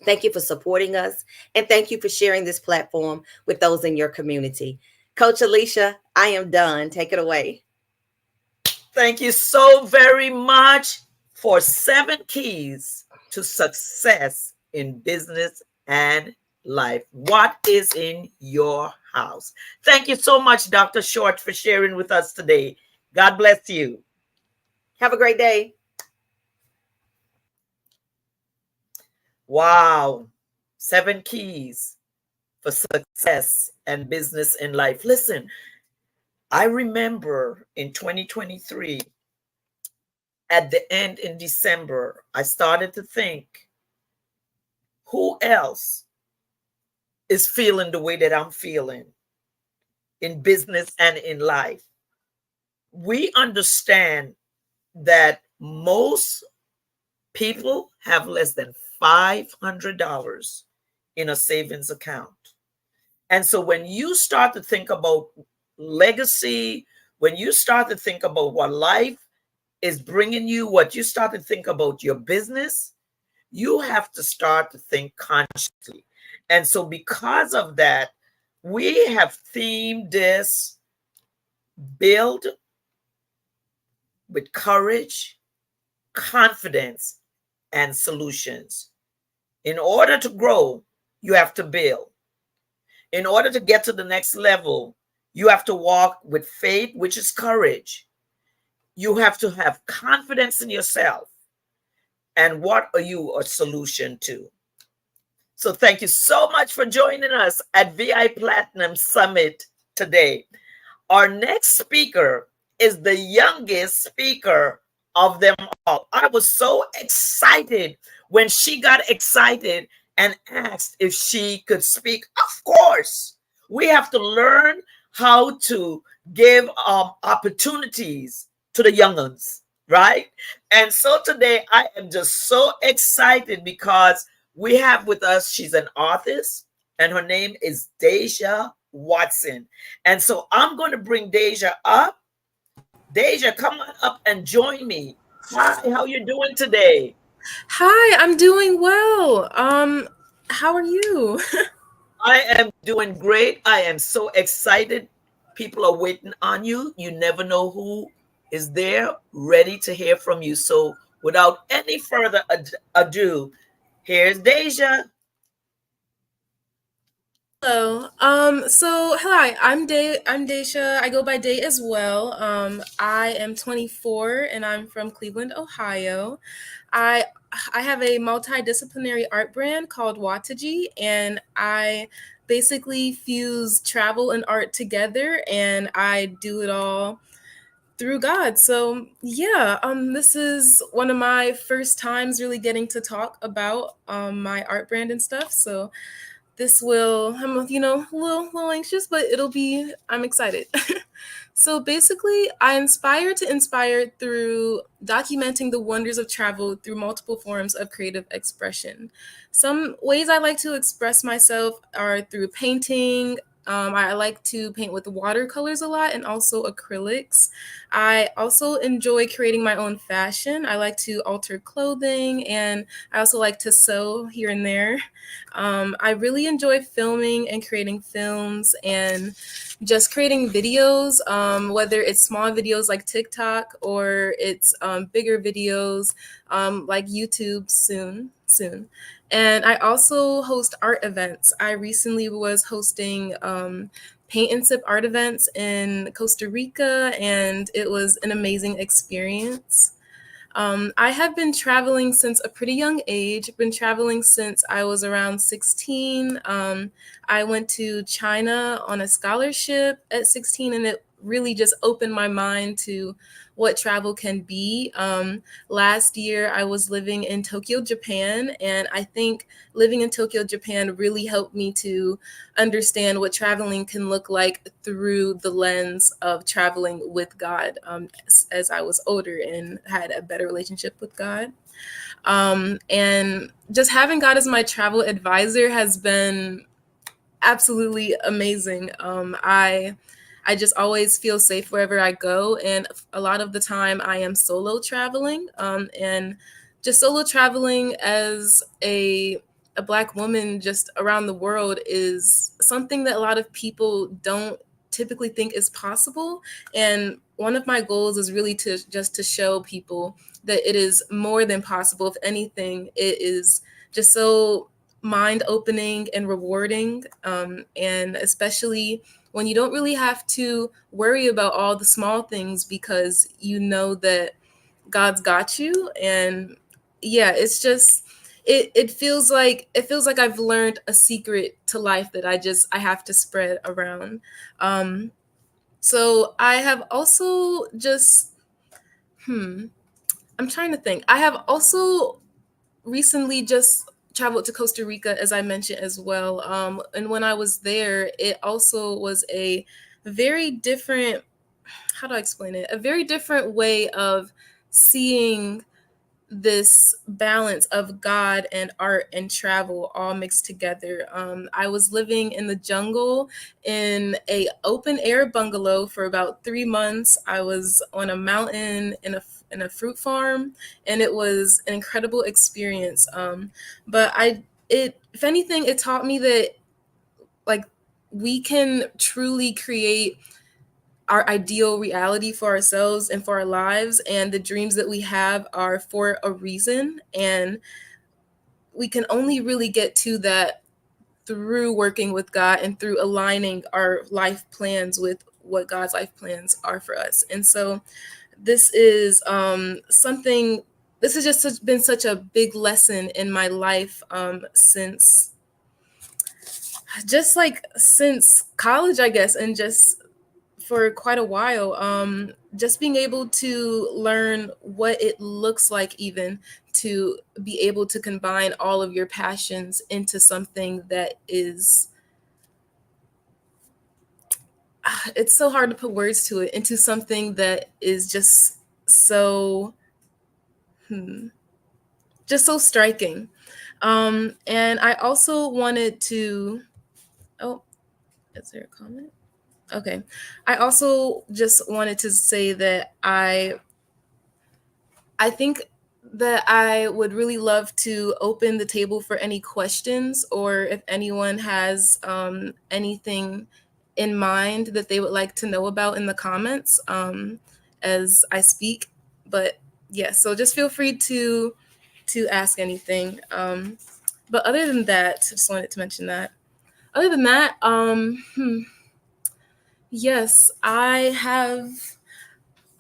thank you for supporting us. And thank you for sharing this platform with those in your community. Coach Alicia, I am done. Take it away. Thank you so very much for 7 keys to success in business and life. What is in your house? Thank you so much, Dr. Short, for sharing with us today. God bless you. Have a great day. Wow. 7 keys for success and business in life. Listen, I remember in 2023, at the end in December, I started to think, who else is feeling the way that I'm feeling in business and in life? We understand that most people have less than $500 in a savings account. And so when you start to think about legacy, when you start to think about what life is bringing you, what you start to think about your business, you have to start to think consciously. And so because of that, we have themed this build with courage, confidence, and solutions. In order to grow, you have to build. In order to get to the next level, you have to walk with faith, which is courage. You have to have confidence in yourself. And what are you a solution to? So thank you so much for joining us at Viplatinum Summit today. Our next speaker is the youngest speaker of them all. I was so excited when she got excited and asked if she could speak. Of course, we have to learn how to give opportunities to the young ones, right? And so today I am just so excited because we have with us, she's an artist, and her name is Deja Watson. And so I'm going to bring Deja up. Deja, come on up and join me. Hi, how you doing today? Hi, I'm doing well. How are you? I am doing great. I am so excited. People are waiting on you. You never know who is there ready to hear from you. So without any further ado, here's Deja. Hello. So hi, I'm Daisha. I go by Day as well. I am 24 and I'm from Cleveland, Ohio. I I have a multidisciplinary art brand called Wataji, and I basically fuse travel and art together, and I do it all through God. So yeah, this is one of my first times really getting to talk about my art brand and stuff. So this will, I'm a little anxious, but I'm excited. So basically, I inspire to inspire through documenting the wonders of travel through multiple forms of creative expression. Some ways I like to express myself are through painting. I like to paint with watercolors a lot and also acrylics. I also enjoy creating my own fashion. I like to alter clothing, and I also like to sew here and there. I really enjoy filming and creating films and just creating videos, whether it's small videos like TikTok or it's bigger videos like YouTube soon. And I also host art events. I recently was hosting paint and sip art events in Costa Rica, and it was an amazing experience. I have been traveling since a pretty young age. I've been traveling since I was around 16. I went to China on a scholarship at 16, and it really just opened my mind to what travel can be. Last year, I was living in Tokyo, Japan, and I think living in Tokyo, Japan really helped me to understand what traveling can look like through the lens of traveling with God, as I was older and had a better relationship with God. And just having God as my travel advisor has been absolutely amazing. I just always feel safe wherever I go, and a lot of the time I am solo traveling, and just solo traveling as a Black woman just around the world is something that a lot of people don't typically think is possible. And one of my goals is really to show people that it is more than possible. If anything, it is just so mind opening and rewarding, and especially when you don't really have to worry about all the small things because you know that God's got you. And yeah, it's just it feels like I've learned a secret to life that I have to spread around. So I have also just I'm trying to think. I have also recently just traveled to Costa Rica, as I mentioned as well. And when I was there, it also was a very different, how do I explain it? A very different way of seeing this balance of God and art and travel all mixed together. I was living in the jungle in a open air bungalow for about 3 months. I was on a mountain in a fruit farm, and it was an incredible experience. But if anything, it taught me that like we can truly create our ideal reality for ourselves and for our lives, and the dreams that we have are for a reason, and we can only really get to that through working with God and through aligning our life plans with what God's life plans are for us. And so this is something this has just been such a big lesson in my life, since college, I guess, and just for quite a while. Just being able to learn what it looks like, even to be able to combine all of your passions into something that is, it's so hard to put words to it, into something that is so, just so striking. And I also wanted to, oh, is there a comment? Okay. I also just wanted to say that I think that I would really love to open the table for any questions, or if anyone has anything in mind that they would like to know about in the comments, as I speak. But yeah, so just feel free to ask anything. But other than that, just wanted to mention that. Other than that, yes, I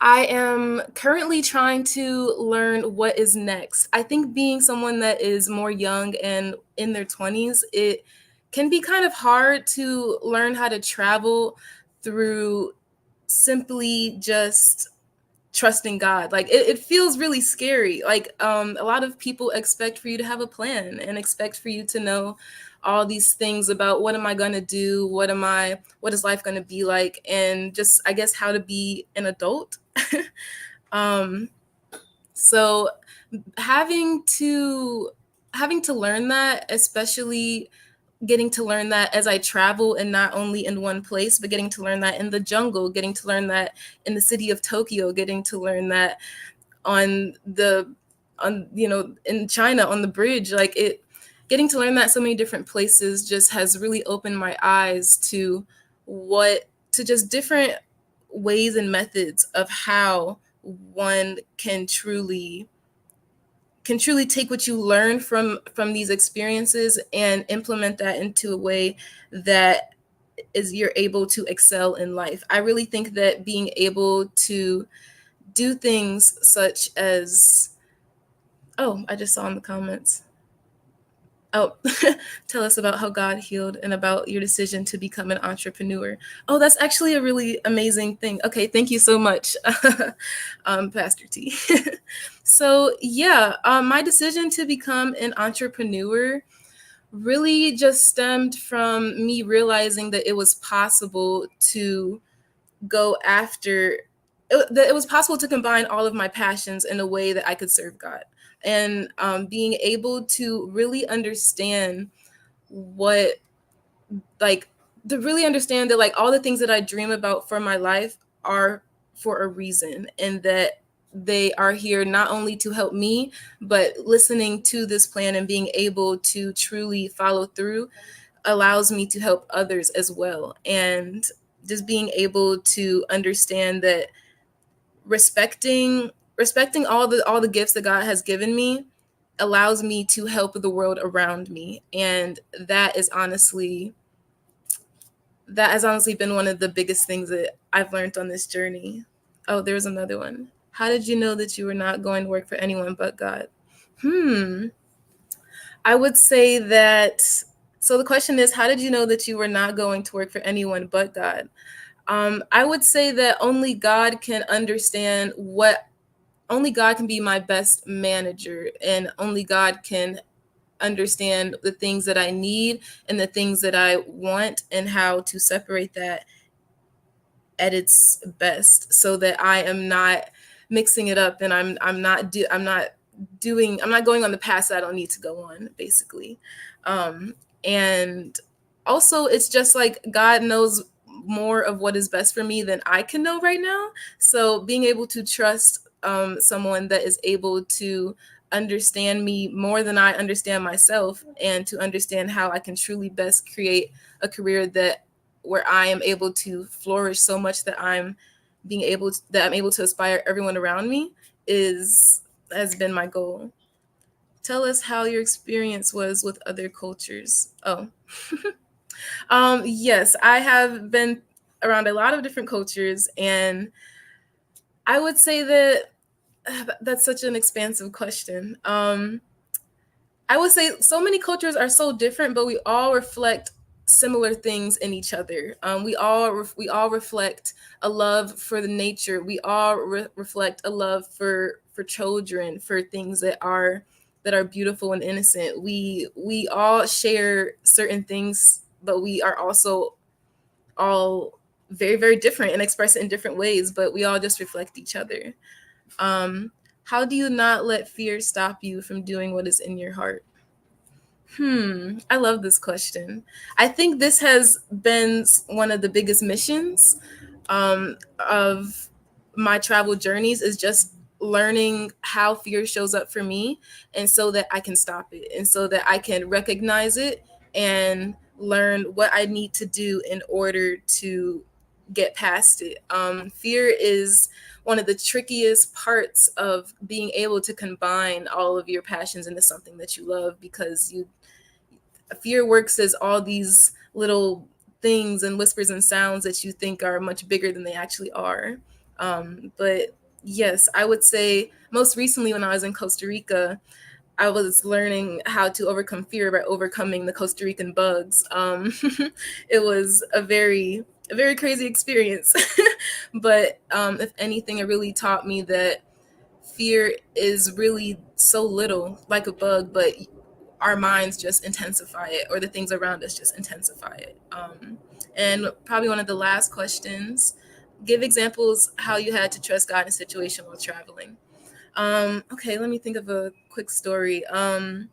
am currently trying to learn what is next. I think being someone that is more young and in their 20s, it can be kind of hard to learn how to travel through simply just trusting God. Like it feels really scary. Like a lot of people expect for you to have a plan and expect for you to know all these things about what am I going to do, what is life going to be like, and just I guess how to be an adult. um so having to learn that, especially getting to learn that as I travel, and not only in one place, but getting to learn that in the jungle, getting to learn that in the city of Tokyo, getting to learn that on in China on the bridge, like it, getting to learn that so many different places just has really opened my eyes to just different ways and methods of how one can truly take what you learn from these experiences and implement that into a way that is you're able to excel in life. I really think that being able to do things such as, oh, I just saw in the comments. Oh, tell us about how God healed and about your decision to become an entrepreneur. Oh, that's actually a really amazing thing. Okay, thank you so much, Pastor T. So yeah, my decision to become an entrepreneur really just stemmed from me realizing that it was possible to go after that it was possible to combine all of my passions in a way that I could serve God, and being able to really understand what, like, to really understand that like all the things that I dream about for my life are for a reason, and that they are here not only to help me, but listening to this plan and being able to truly follow through allows me to help others as well. And just being able to understand that respecting all the gifts that God has given me allows me to help the world around me. And that has honestly been one of the biggest things that I've learned on this journey. Oh, there's another one. How did you know that you were not going to work for anyone but God? I would say that, so the question is, how did you know that you were not going to work for anyone but God? I would say that only God can be my best manager, and only God can understand the things that I need and the things that I want, and how to separate that at its best, so that I am not mixing it up, and I'm not going on the path that I don't need to go on, basically. And also, it's just like God knows more of what is best for me than I can know right now. So being able to trust someone that is able to understand me more than I understand myself, and to understand how I can truly best create a career where I am able to flourish so much that I'm able to inspire everyone around me has been my goal. Tell us how your experience was with other cultures. Oh, yes, I have been around a lot of different cultures, and I would say that that's such an expansive question. I would say so many cultures are so different, but we all reflect similar things in each other. We all reflect a love for the nature. We all reflect a love for children, for things that are beautiful and innocent. We all share certain things, but we are also all very, very different and express it in different ways. But we all just reflect each other. How do you not let fear stop you from doing what is in your heart? I love this question. I think this has been one of the biggest missions of my travel journeys, is just learning how fear shows up for me, and so that I can stop it, and so that I can recognize it and learn what I need to do in order to get past it. Fear is one of the trickiest parts of being able to combine all of your passions into something that you love, because fear works as all these little things and whispers and sounds that you think are much bigger than they actually are. But yes, I would say most recently when I was in Costa Rica, I was learning how to overcome fear by overcoming the Costa Rican bugs. It was a very crazy experience. But if anything, it really taught me that fear is really so little, like a bug, but our minds just intensify it, or the things around us just intensify it. And probably one of the last questions, give examples how you had to trust God in a situation while traveling. Okay, let me think of a quick story. I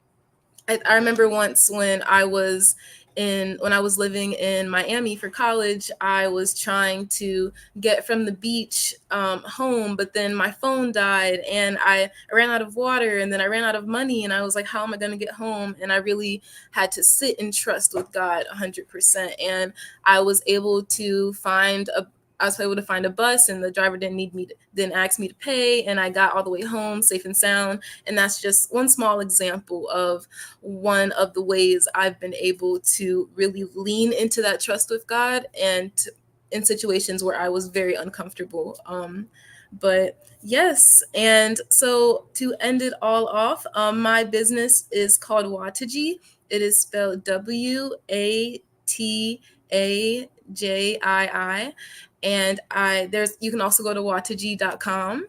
remember once when I was living in Miami for college, I was trying to get from the beach home, but then my phone died and I ran out of water, and then I ran out of money, and I was like, how am I going to get home? And I really had to sit and trust with God 100%. And I was able to find a I was able to find a bus, and the driver didn't ask me to pay, and I got all the way home safe and sound. And that's just one small example of one of the ways I've been able to really lean into that trust with God, and in situations where I was very uncomfortable. But yes, and so to end it all off, my business is called Wataji. It is spelled WATAJII. And you can also go to wataji.com.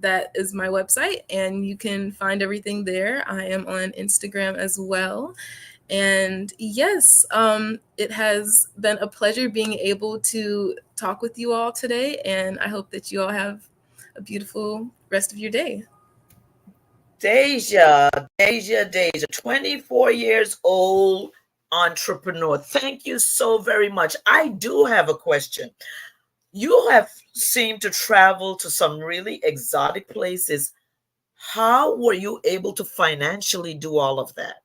That is my website, and you can find everything there. I am on Instagram as well. And yes, it has been a pleasure being able to talk with you all today, and I hope that you all have a beautiful rest of your day. Deja, 24 years old entrepreneur. Thank you so very much. I do have a question. You have seemed to travel to some really exotic places. How were you able to financially do all of that?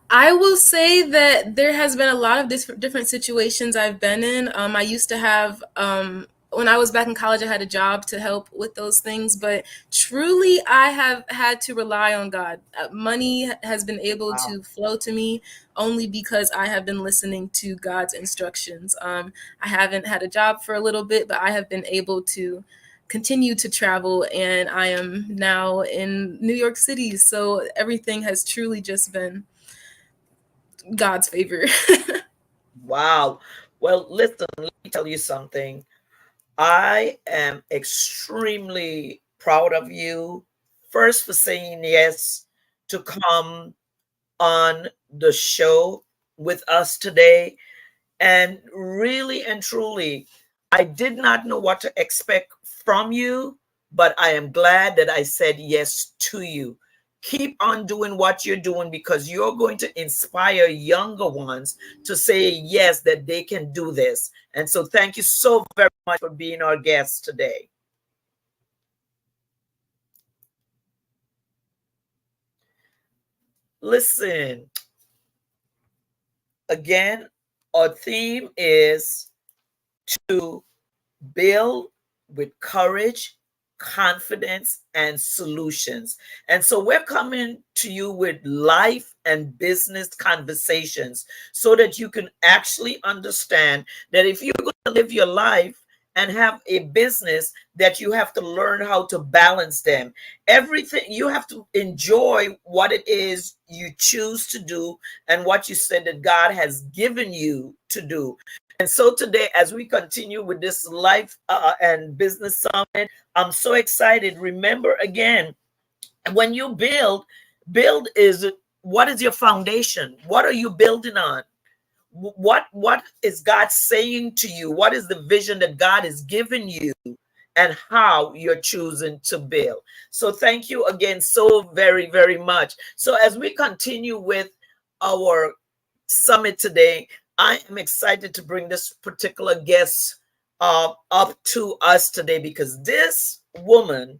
I will say that there has been a lot of different situations I've been in. I used to have, when I was back in college, I had a job to help with those things, but truly I have had to rely on God. Money has been able Wow. to flow to me only because I have been listening to God's instructions. I haven't had a job for a little bit, but I have been able to continue to travel, and I am now in New York City. So everything has truly just been God's favor. Wow. Well, listen, let me tell you something. I am extremely proud of you, first for saying yes to come on the show with us today. And really and truly, I did not know what to expect from you, but I am glad that I said yes to you. Keep on doing what you're doing, because you're going to inspire younger ones to say yes, that they can do this. And so thank you so very much for being our guest today. Listen, again, our theme is to build with courage, confidence, and solutions. And so we're coming to you with life and business conversations so that you can actually understand that if you're going to live your life and have a business, that you have to learn how to balance them. Everything, you have to enjoy what it is you choose to do and what you said that God has given you to do. And so today, as we continue with this life and business summit, I'm so excited. Remember again, when you build is, what is your foundation? What are you building on? What is God saying to you? What is the vision that God has given you? And how you're choosing to build. So thank you again so very, very much. So as we continue with our summit today, I am excited to bring this particular guest up to us today, because this woman,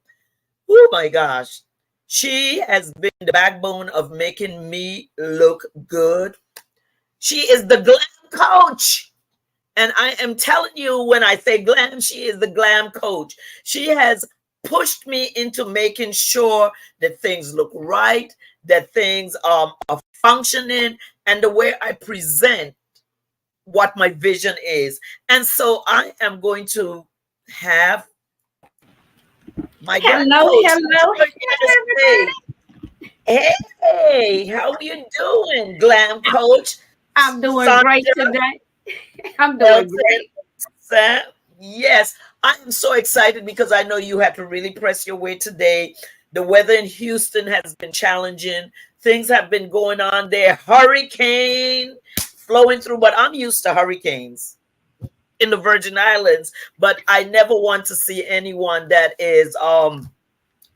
oh my gosh, she has been the backbone of making me look good. She is the glam coach. And I am telling you, when I say glam, she is the glam coach. She has pushed me into making sure that things look right, that things are functioning, and the way I present what my vision is. And so I am going to have my glam Hello, coach. hello, Yes, hey, how are you doing, glam coach? I'm doing Sandra, great today. I'm doing Elton, great. Sam. Yes, I am so excited because I know you had to really press your way today. The weather in Houston has been challenging. Things have been going on there. Hurricane flowing through, but I'm used to hurricanes in the Virgin Islands, but I never want to see anyone that is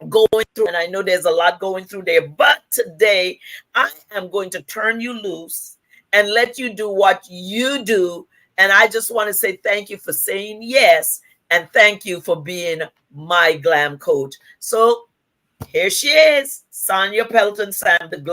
going through, and I know there's a lot going through there. But today I am going to turn you loose and let you do what you do. And I just want to say thank you for saying yes, and thank you for being my glam coach. So here she is, Sonia Pelton Sam, the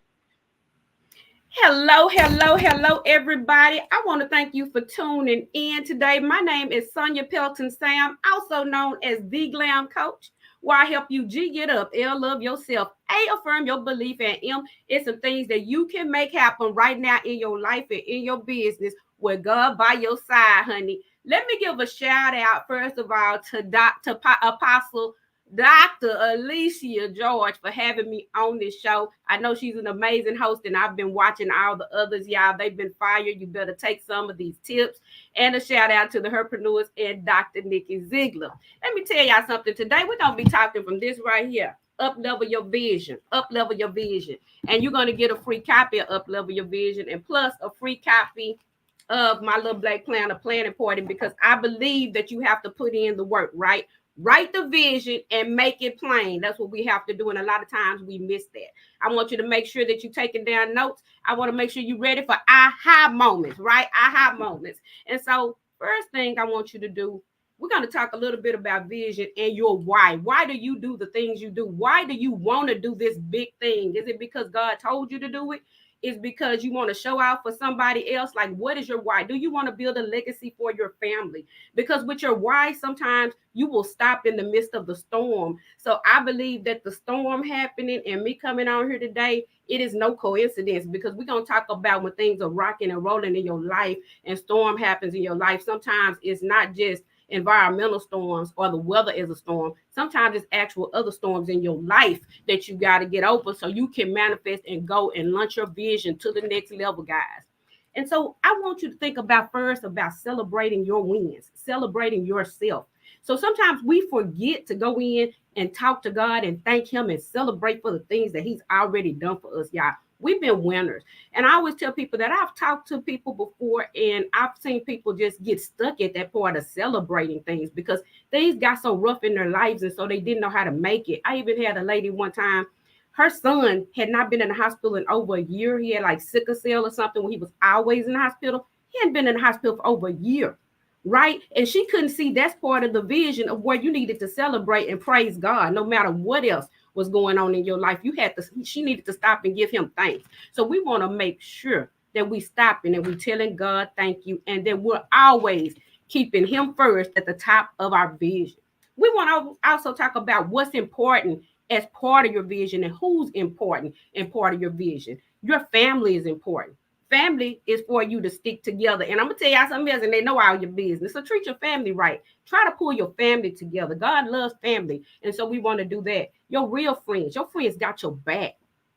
Hello, hello, hello, everybody. I want to thank you for tuning in today. My name is Sonia Pelton Sam, also known as the Glam Coach, where I help you G get up, L love yourself, A affirm your belief, and M it's some things that you can make happen right now in your life and in your business with God by your side, honey. Let me give a shout out first of all to Apostle Dr. Alicia George for having me on this show. I know she's an amazing host, and I've been watching all the others. Y'all, they've been fired. You better take some of these tips. And a shout out to the herpreneurs and Dr. Nikki Ziegler. Let me tell y'all something. Today, we're going to be talking from this right here. Up level your vision. Up level your vision. And you're going to get a free copy of Up Level Your Vision, and plus a free copy of my little black planner planning party, because I believe that you have to put in the work, right? Write the vision and make it plain. That's what we have to do. And a lot of times we miss that. I want you to make sure that you're taking down notes. I want to make sure you're ready for aha moments, right? Aha moments. And so, first thing I want you to do, we're going to talk a little bit about vision and your why. Why do you do the things you do? Why do you want to do this big thing? Is it because God told you to do it? Is because you want to show out for somebody else? Like, what is your why? Do you want to build a legacy for your family? Because with your why, sometimes you will stop in the midst of the storm. So I believe that the storm happening and me coming on here today, it is no coincidence, because we're going to talk about when things are rocking and rolling in your life and storm happens in your life. Sometimes it's not just environmental storms or the weather is a storm. Sometimes it's actual other storms in your life that you got to get over so you can manifest and go and launch your vision to the next level, guys. And so I want you to think about first about celebrating your wins, celebrating yourself. So sometimes we forget to go in and talk to God and thank Him and celebrate for the things that He's already done for us, y'all. We've been winners. And I always tell people that I've talked to people before and I've seen people just get stuck at that part of celebrating things because things got so rough in their lives and so they didn't know how to make it. I even had a lady one time, her son had not been in the hospital in over a year. He had like sickle cell or something when he was always in the hospital. He hadn't been in the hospital for over a year, right? And she couldn't see that's part of the vision of where you needed to celebrate and praise God no matter what else was going on in your life. She needed to stop and give Him thanks. So we want to make sure that we stopping and we telling God thank you, and that we're always keeping Him first at the top of our vision. We want to also talk about what's important as part of your vision and who's important in part of your vision. Your family is important. Family is for you to stick together. And I'm going to tell y'all something else, and they know all your business. So treat your family right. Try to pull your family together. God loves family. And so we want to do that. Your real friends, your friends got your back.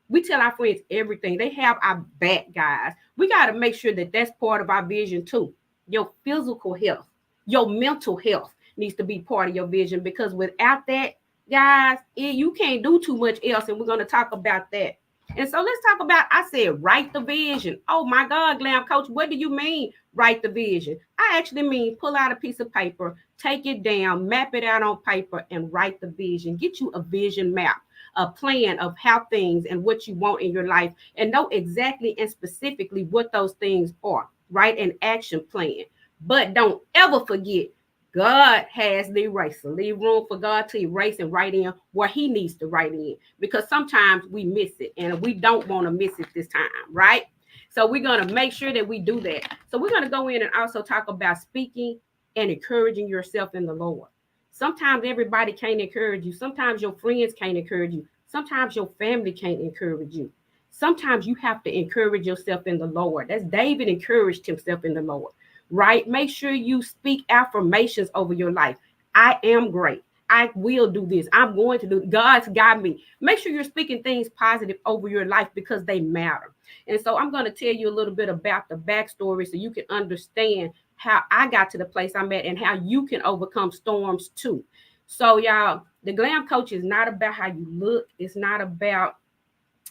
We tell our friends everything. They have our back, guys. We got to make sure that that's part of our vision too. Your physical health, your mental health needs to be part of your vision, because without that, guys, you can't do too much else. And we're going to talk about that. And so let's talk about, I said, write the vision. Oh my God, Glam Coach, what do you mean write the vision? I actually mean pull out a piece of paper, take it down, map it out on paper, and write the vision. Get you a vision map, a plan of how things and what you want in your life, and know exactly and specifically what those things are. Write an action plan. But don't ever forget, God has the eraser. Leave room for God to erase and write in where He needs to write in, because sometimes we miss it and we don't want to miss it this time, right? So we're going to make sure that we do that. So we're going to go in and also talk about speaking and encouraging yourself in the Lord. Sometimes everybody can't encourage you. Sometimes your friends can't encourage you. Sometimes your family can't encourage you. Sometimes you have to encourage yourself in the Lord. That's David encouraged himself in the Lord, right? Make sure you speak affirmations over your life. I am great. I will do this. I'm going to do it. God's got me. Make sure you're speaking things positive over your life because they matter. And so I'm going to tell you a little bit about the backstory so you can understand how I got to the place I'm at and how you can overcome storms too. So, y'all, the glam coach is not about how you look, it's not about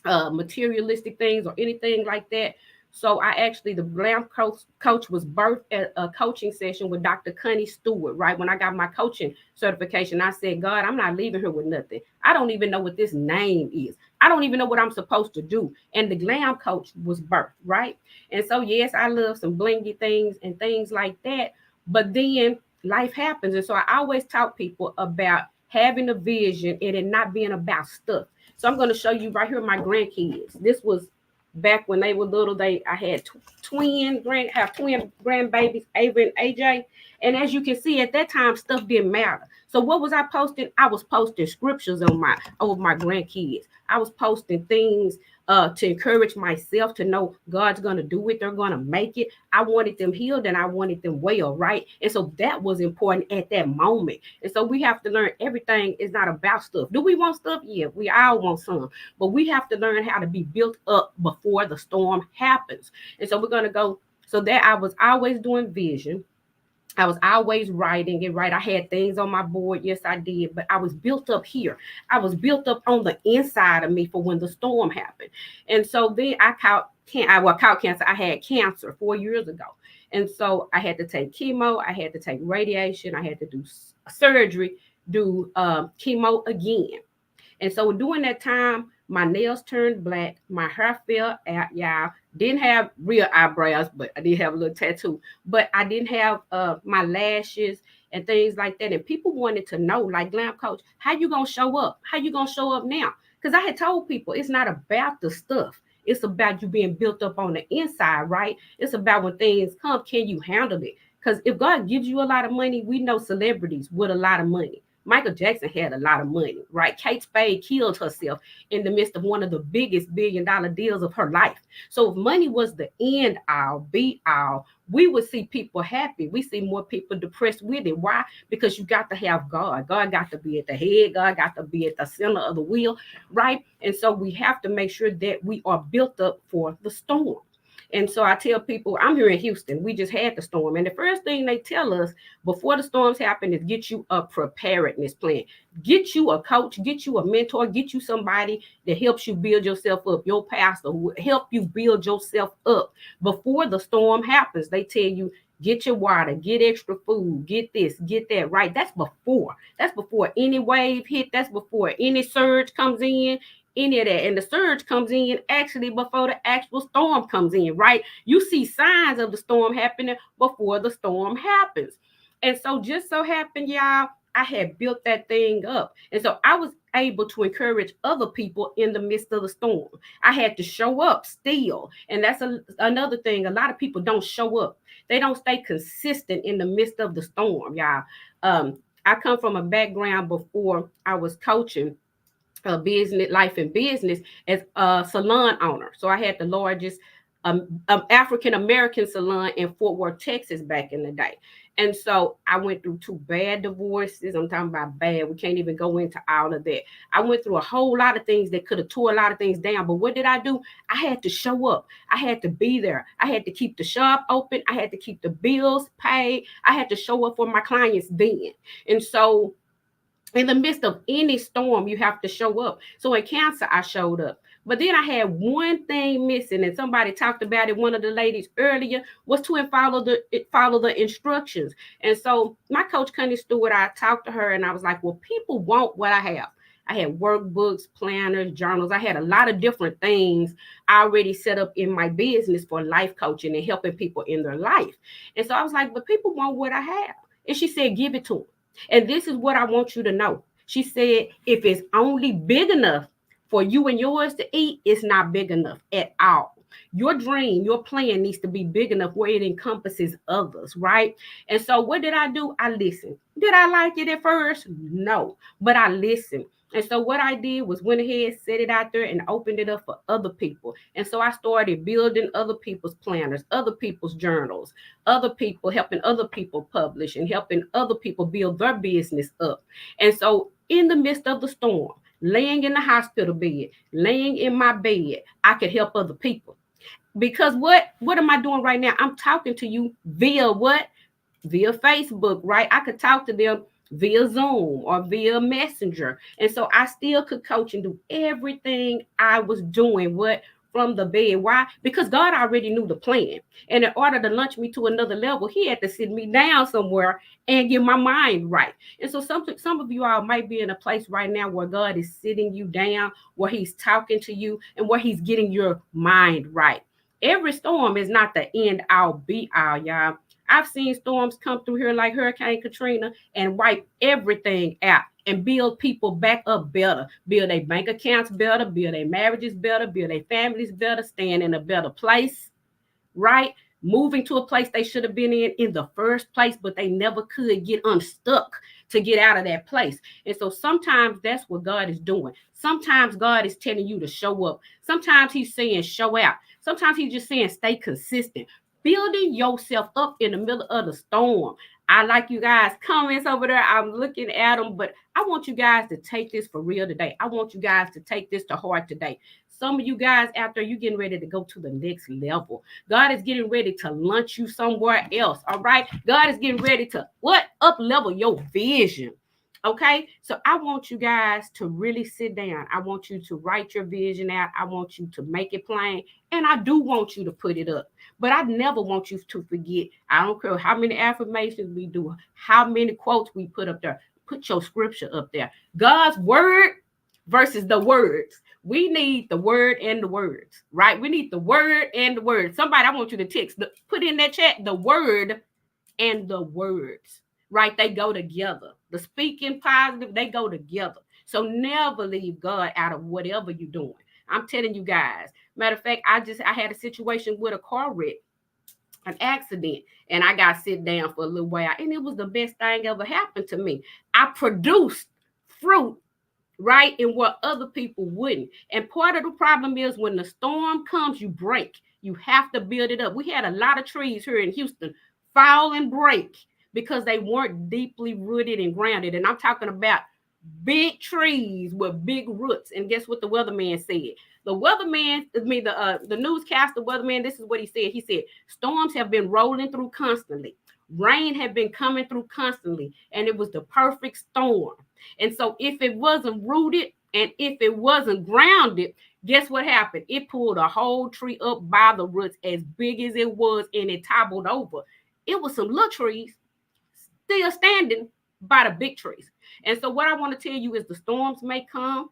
materialistic things or anything like that. So I actually, the glam coach was birthed at a coaching session with Dr. Connie Stewart. Right when I got my coaching certification, I said, God, I'm not leaving here with nothing. I don't even know what this name is. I don't even know what I'm supposed to do. And the glam coach was birthed, right? And so yes, I love some blingy things and things like that. But then life happens, and so I always talk people about having a vision and it not being about stuff. So I'm going to show you right here my grandkids. This was back when they were little. I had twin grandbabies, Ava and AJ. And as you can see, at that time, stuff didn't matter. So what was I posting? I was posting scriptures on my grandkids. I was posting things to encourage myself to know God's going to do it. They're going to make it. I wanted them healed and I wanted them well, right? And so that was important at that moment. And so we have to learn everything is not about stuff. Do we want stuff? Yeah, we all want some. But we have to learn how to be built up before the storm happens. And so we're going to go. So that I was always doing vision. I was always writing it, right? I had things on my board. Yes, I did. But I was built up here. I was built up on the inside of me for when the storm happened. And so then I caught cancer. I had cancer 4 years ago. And so I had to take chemo. I had to take radiation. I had to do surgery, do chemo again. And so during that time, my nails turned black, my hair fell out, y'all. Didn't have real eyebrows, but I did have a little tattoo. But I didn't have my lashes and things like that. And people wanted to know, like, glam coach, how you gonna show up? How you gonna show up now? Because I had told people it's not about the stuff. It's about you being built up on the inside, right? It's about when things come, can you handle it? Because if God gives you a lot of money, we know celebrities with a lot of money. Michael Jackson had a lot of money, right? Kate Spade killed herself in the midst of one of the biggest $1 billion deals of her life. So if money was the end all, be all, we would see people happy. We see more people depressed with it. Why? Because you got to have God. God got to be at the head. God got to be at the center of the wheel, right? And so we have to make sure that we are built up for the storm. And so I tell people, I'm here in Houston. We just had the storm. And the first thing they tell us before the storms happen is get you a preparedness plan. Get you a coach, get you a mentor, get you somebody that helps you build yourself up, your pastor who help you build yourself up before the storm happens. They tell you, get your water, get extra food, get this, get that, right? That's before. That's before any wave hit. That's before any surge comes in, any of that. And the surge comes in actually before the actual storm comes in, right? You see signs of the storm happening before the storm happens. And so just so happened, y'all, I had built that thing up. And so I was able to encourage other people in the midst of the storm. I had to show up still. And that's another thing. A lot of people don't show up. They don't stay consistent in the midst of the storm, y'all. I come from a background before I was coaching business, life and business as a salon owner. So I had the largest African American salon in Fort Worth, Texas back in the day. And so I went through 2 bad divorces. I'm talking about bad. We can't even go into all of that. I went through a whole lot of things that could have tore a lot of things down. But what did I do? I had to show up. I had to be there. I had to keep the shop open. I had to keep the bills paid. I had to show up for my clients then. And so in the midst of any storm, you have to show up. So in cancer, I showed up. But then I had one thing missing, and somebody talked about it. One of the ladies earlier was to follow the instructions. And so my coach, Connie Stewart, I talked to her, and I was like, "Well, people want what I have." I had workbooks, planners, journals. I had a lot of different things already set up in my business for life coaching and helping people in their life. And so I was like, "But people want what I have." And she said, "Give it to them." And this is what I want you to know. She said, if it's only big enough for you and yours to eat, it's not big enough at all. Your dream, your plan needs to be big enough where it encompasses others, right? And so what did I do? I listened. Did I like it at first? No, but I listened. And so what I did was went ahead, set it out there and opened it up for other people. And so I started building other people's planners, other people's journals, other people, helping other people publish and helping other people build their business up. And so in the midst of the storm, laying in the hospital bed, laying in my bed, I could help other people. Because what am I doing right now? I'm talking to you via what? via Facebook, right? I could talk to them via Zoom or via Messenger. And so I still could coach and do everything I was doing. What? From the bed. Why? Because God already knew the plan. And in order to launch me to another level, He had to sit me down somewhere and get my mind right. And so some of you all might be in a place right now where God is sitting you down, where He's talking to you, and where He's getting your mind right. Every storm is not the end all be all, y'all. I've seen storms come through here like Hurricane Katrina and wipe everything out and build people back up better, build their bank accounts better, build their marriages better, build their families better, staying in a better place, right? Moving to a place they should have been in the first place, but they never could get unstuck to get out of that place. And so sometimes that's what God is doing. Sometimes God is telling you to show up. Sometimes He's saying show out. Sometimes He's just saying stay consistent, building yourself up in the middle of the storm. I like you guys' comments over there. I'm looking at them, but I want you guys to take this for real today. I want you guys to take this to heart today. Some of you guys out there, you're getting ready to go to the next level. God is getting ready to launch you somewhere else. All right. God is getting ready to what? Up level your vision. Okay. So I want you guys to really sit down. I want you to write your vision out. I want you to make it plain. And I do want you to put it up. But I never want you to forget. I don't care how many affirmations we do, how many quotes we put up there. Put your scripture up there. God's word versus the words. We need the word and the words, right? We need the word and the words. Somebody, I want you to text, put in that chat, the word and the words, right? They go together. The speaking positive, they go together. So never leave God out of whatever you're doing. I'm telling you guys. Matter of fact, I had a situation with a car wreck, an accident, and I got sit down for a little while, and it was the best thing ever happened to me. I produced fruit, right? And what other people wouldn't. And part of the problem is when the storm comes, you break. You have to build it up. We had a lot of trees here in Houston fall and break because they weren't deeply rooted and grounded. And I'm talking about big trees with big roots. And guess what the weatherman said? The weatherman, the newscaster weatherman, this is what he said. He said, storms have been rolling through constantly. Rain had been coming through constantly, and it was the perfect storm. And so if it wasn't rooted and if it wasn't grounded, guess what happened? It pulled a whole tree up by the roots as big as it was, and it toppled over. It was some little trees still standing by the big trees. And so what I want to tell you is the storms may come,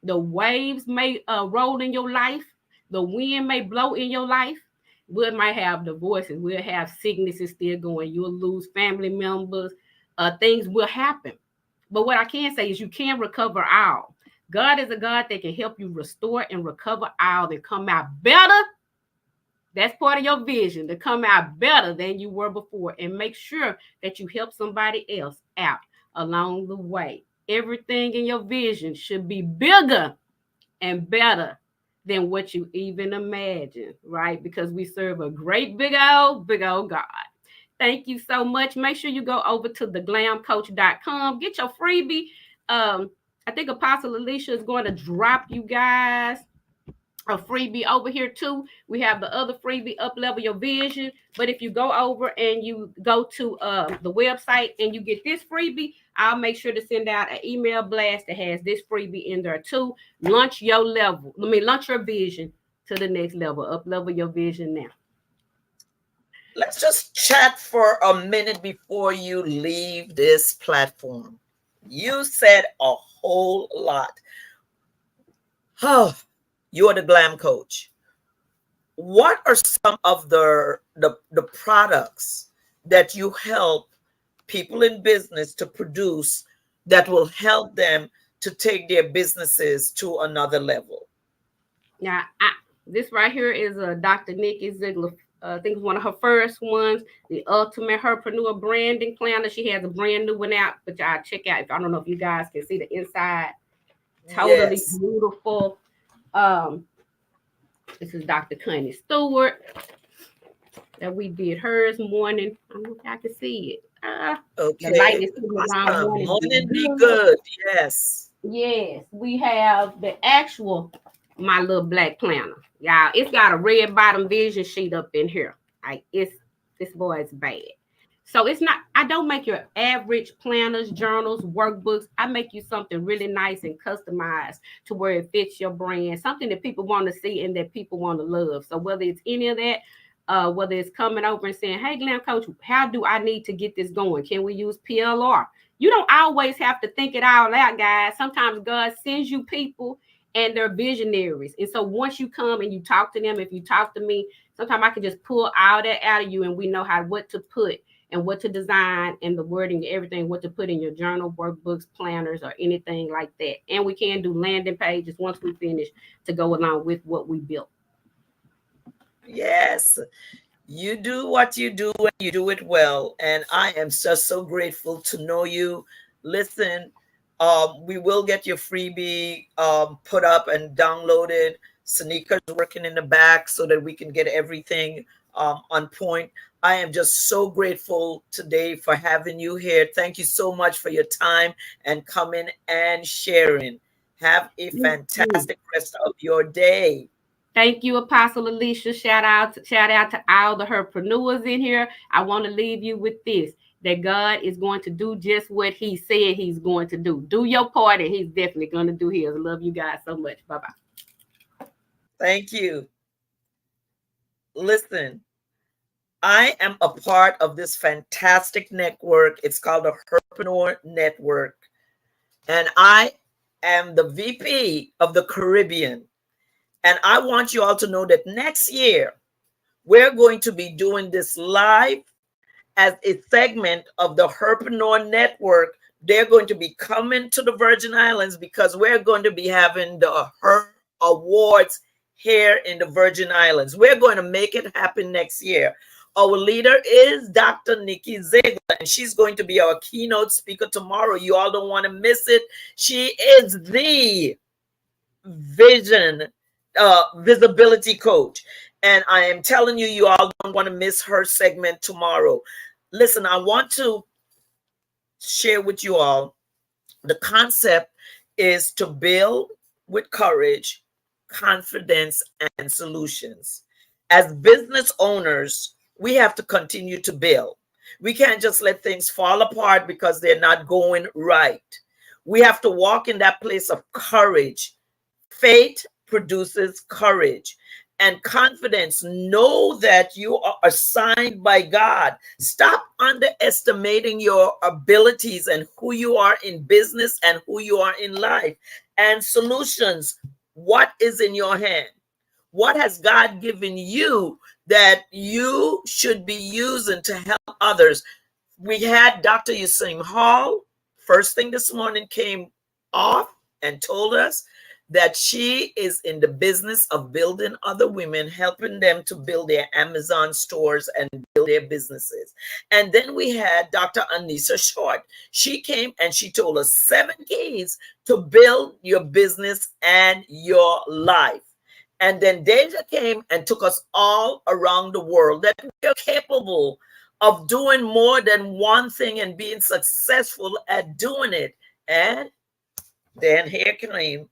the waves may roll in your life, the wind may blow in your life. We might have divorces, we'll have sicknesses still going, you'll lose family members, things will happen. But what I can say is you can recover all. God is a God that can help you restore and recover all and come out better. That's part of your vision, to come out better than you were before, and make sure that you help somebody else out along the way. Everything in your vision should be bigger and better than what you even imagine, right? Because we serve a great big old God. Thank you so much. Make sure you go over to theglamcoach.com. Get your freebie. I think Apostle Alicia is going to drop you guys a freebie over here too. We have the other freebie, Up Level Your Vision. But if you go over and you go to the website and you get this freebie, I'll make sure to send out an email blast that has this freebie in there too. Launch your vision to the next level. Up Level Your Vision now. Let's just chat for a minute before you leave this platform. You said a whole lot. Oh, you're the Glam Coach. What are some of the products that you help people in business to produce that will help them to take their businesses to another level? Now, this right here is Dr. Nikki Ziegler. I think it's one of her first ones, the Ultimate Herpreneur Branding Planner. She has a brand new one out, but y'all check out. I don't know if you guys can see the inside. Totally yes. Beautiful. This is Dr. Connie Stewart that we did hers morning. I don't know if I can see it. Okay. The light is awesome. Morning be good. Yes. Yes. We have the actual My Little Black Planner. Y'all, it's got a red bottom vision sheet up in here. Like this boy is bad. So it's not, I don't make your average planners, journals, workbooks. I make you something really nice and customized to where it fits your brand, something that people want to see and that people want to love. So whether it's any of that, whether it's coming over and saying, hey, Glam Coach, how do I need to get this going? Can we use PLR? You don't always have to think it all out, guys. Sometimes God sends you people and they're visionaries. And so once you come and you talk to them, if you talk to me, sometimes I can just pull all that out of you and we know what to put and what to design and the wording, everything, what to put in your journal, workbooks, planners, or anything like that. And we can do landing pages once we finish to go along with what we built. Yes. You do what you do and you do it well. And I am just so grateful to know you. Listen, we will get your freebie put up and downloaded. Sanika's working in the back so that we can get everything on point. I am just so grateful today for having you here. Thank you so much for your time and coming and sharing. Have a fantastic rest of your day. Thank you, Apostle Alicia. Shout out to all the herpreneurs in here. I want to leave you with this, that God is going to do just what he said he's going to do. Do your part, and he's definitely going to do his. Love you guys so much. Bye-bye. Thank you. Listen, I am a part of this fantastic network. It's called the Herpreneur Network. And I am the VP of the Caribbean. And I want you all to know that next year, we're going to be doing this live as a segment of the Herpreneur Network. They're going to be coming to the Virgin Islands because we're going to be having the Her Awards here in the Virgin Islands. We're going to make it happen next year. Our leader is Dr. Nikki Ziegler, and she's going to be our keynote speaker tomorrow. You all don't want to miss it. She is the visibility coach. And I am telling you, you all don't want to miss her segment tomorrow. Listen, I want to share with you all the concept is to build with courage, confidence, and solutions. As business owners, we have to continue to build. We can't just let things fall apart because they're not going right. We have to walk in that place of courage. Faith produces courage and confidence. Know that you are assigned by God. Stop underestimating your abilities and who you are in business and who you are in life. And solutions. What is in your hand? What has God given you that you should be using to help others? We had Dr. Yusim Hall first thing this morning came off and told us that she is in the business of building other women, helping them to build their Amazon stores and build their businesses. And then we had Dr. Anissa Short. She came and she told us 7 keys to build your business and your life. And then Deja came and took us all around the world that we are capable of doing more than one thing and being successful at doing it. And then here came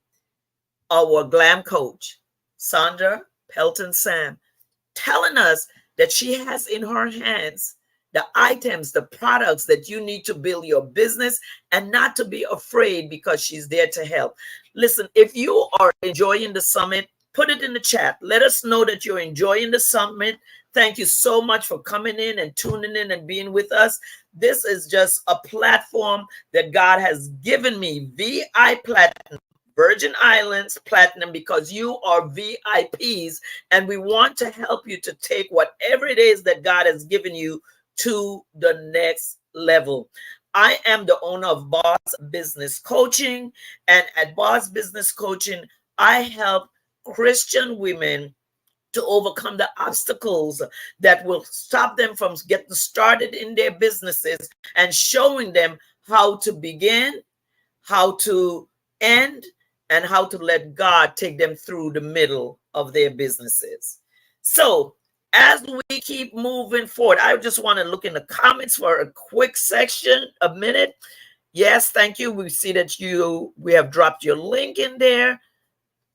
our glam coach, Sandra Pelton Sam, telling us that she has in her hands the items, the products that you need to build your business and not to be afraid because she's there to help. Listen, if you are enjoying the summit, put it in the chat. Let us know that you're enjoying the summit. Thank you so much for coming in and tuning in and being with us. This is just a platform that God has given me, VI Platinum. Virgin Islands Platinum, because you are VIPs and we want to help you to take whatever it is that God has given you to the next level. I am the owner of Boss Business Coaching, and at Boss Business Coaching, I help Christian women to overcome the obstacles that will stop them from getting started in their businesses and showing them how to begin, how to end, and how to let God take them through the middle of their businesses. So as we keep moving forward, I just want to look in the comments for a quick section, a minute. Yes, thank you. We see that we have dropped your link in there.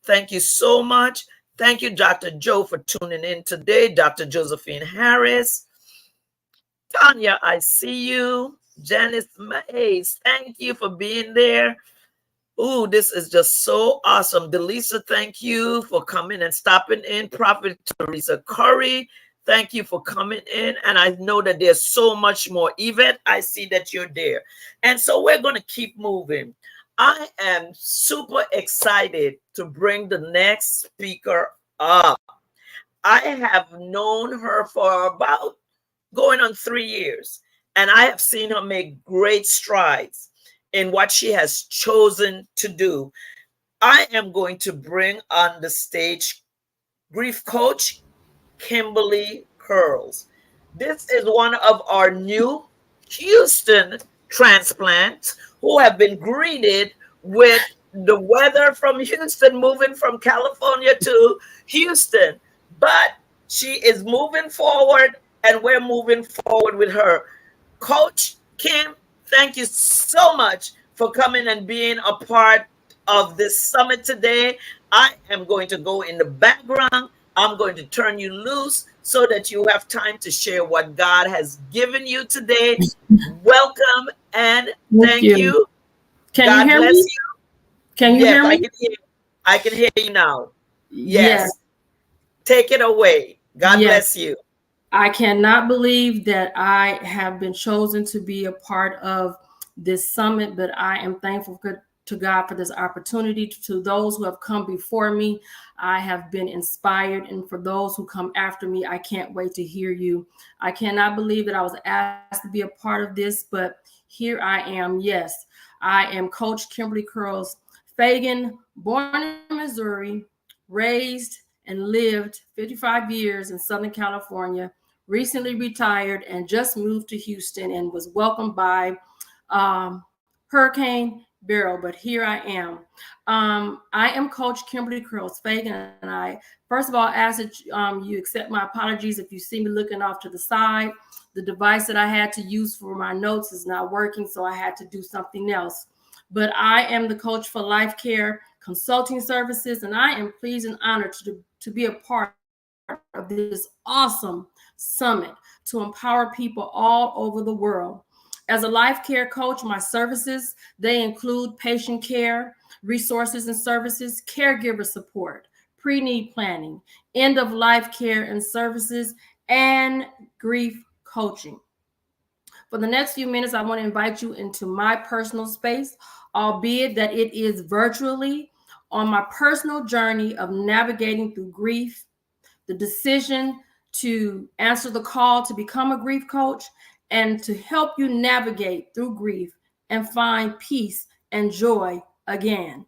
Thank you so much. Thank you, Dr. Joe, for tuning in today. Dr. Josephine Harris. Tanya, I see you. Janice Mays, thank you for being there. Ooh, this is just so awesome. Delisa, thank you for coming and stopping in. Prophet Teresa Curry, thank you for coming in. And I know that there's so much more. Yvette, I see that you're there. And so we're going to keep moving. I am super excited to bring the next speaker up. I have known her for about going on 3 years, and I have seen her make great strides in what she has chosen to do. I am going to bring on the stage grief coach Kimberly Curls. This is one of our new Houston transplants who have been greeted with the weather from Houston, moving from California to Houston. But she is moving forward, and we're moving forward with her. Coach Kim, thank you so much for coming and being a part of this summit today. I am going to go in the background. I'm going to turn you loose so that you have time to share what God has given you today. Welcome and thank you. Can you God hear bless me? you. Can you Yes, hear I me? can hear you. I can hear you now. Yes. Yes. Take it away. God Yes. bless you. I cannot believe that I have been chosen to be a part of this summit, but I am thankful to God for this opportunity. To those who have come before me, I have been inspired. And for those who come after me, I can't wait to hear you. I cannot believe that I was asked to be a part of this, but here I am. Yes, I am Coach Kimberly Curls Fagan, born in Missouri, raised and lived 55 years in Southern California, recently retired and just moved to Houston and was welcomed by Hurricane Beryl, but here I am. I am Coach Kimberly Curls Fagan, and I first of all ask that you accept my apologies if you see me looking off to the side. The device that I had to use for my notes is not working, so I had to do something else. But I am the coach for Life Care Consulting Services, and I am pleased and honored to be a part of this awesome summit to empower people all over the world. As a life care coach, my services, they include patient care, resources and services, caregiver support, pre-need planning, end of life care and services, and grief coaching. For the next few minutes, I want to invite you into my personal space, albeit that it is virtually, on my personal journey of navigating through grief, the decision to answer the call to become a grief coach, and to help you navigate through grief and find peace and joy again.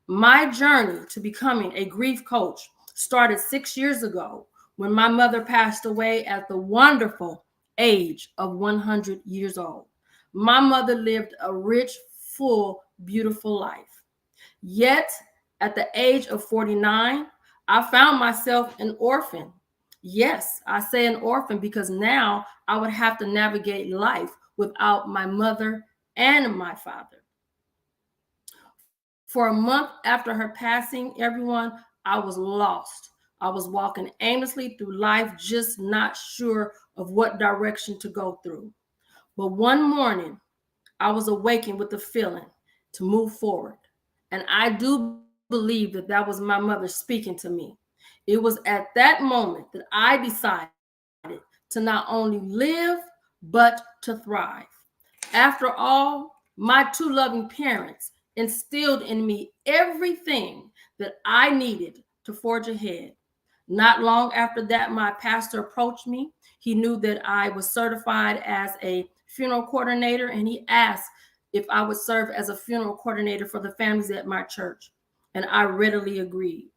My journey to becoming a grief coach started 6 years ago when my mother passed away at the wonderful age of 100 years old. My mother lived a rich, full, beautiful life. Yet, at the age of 49, I found myself an orphan. Yes, I say an orphan because now I would have to navigate life without my mother and my father. For a month after her passing, everyone, I was lost. I was walking aimlessly through life, just not sure of what direction to go through. But one morning, I was awakened with the feeling to move forward. And I do believe that that was my mother speaking to me. It was at that moment that I decided to not only live, but to thrive. After all, my two loving parents instilled in me everything that I needed to forge ahead. Not long after that, my pastor approached me. He knew that I was certified as a funeral coordinator, and he asked if I would serve as a funeral coordinator for the families at my church. And I readily agreed.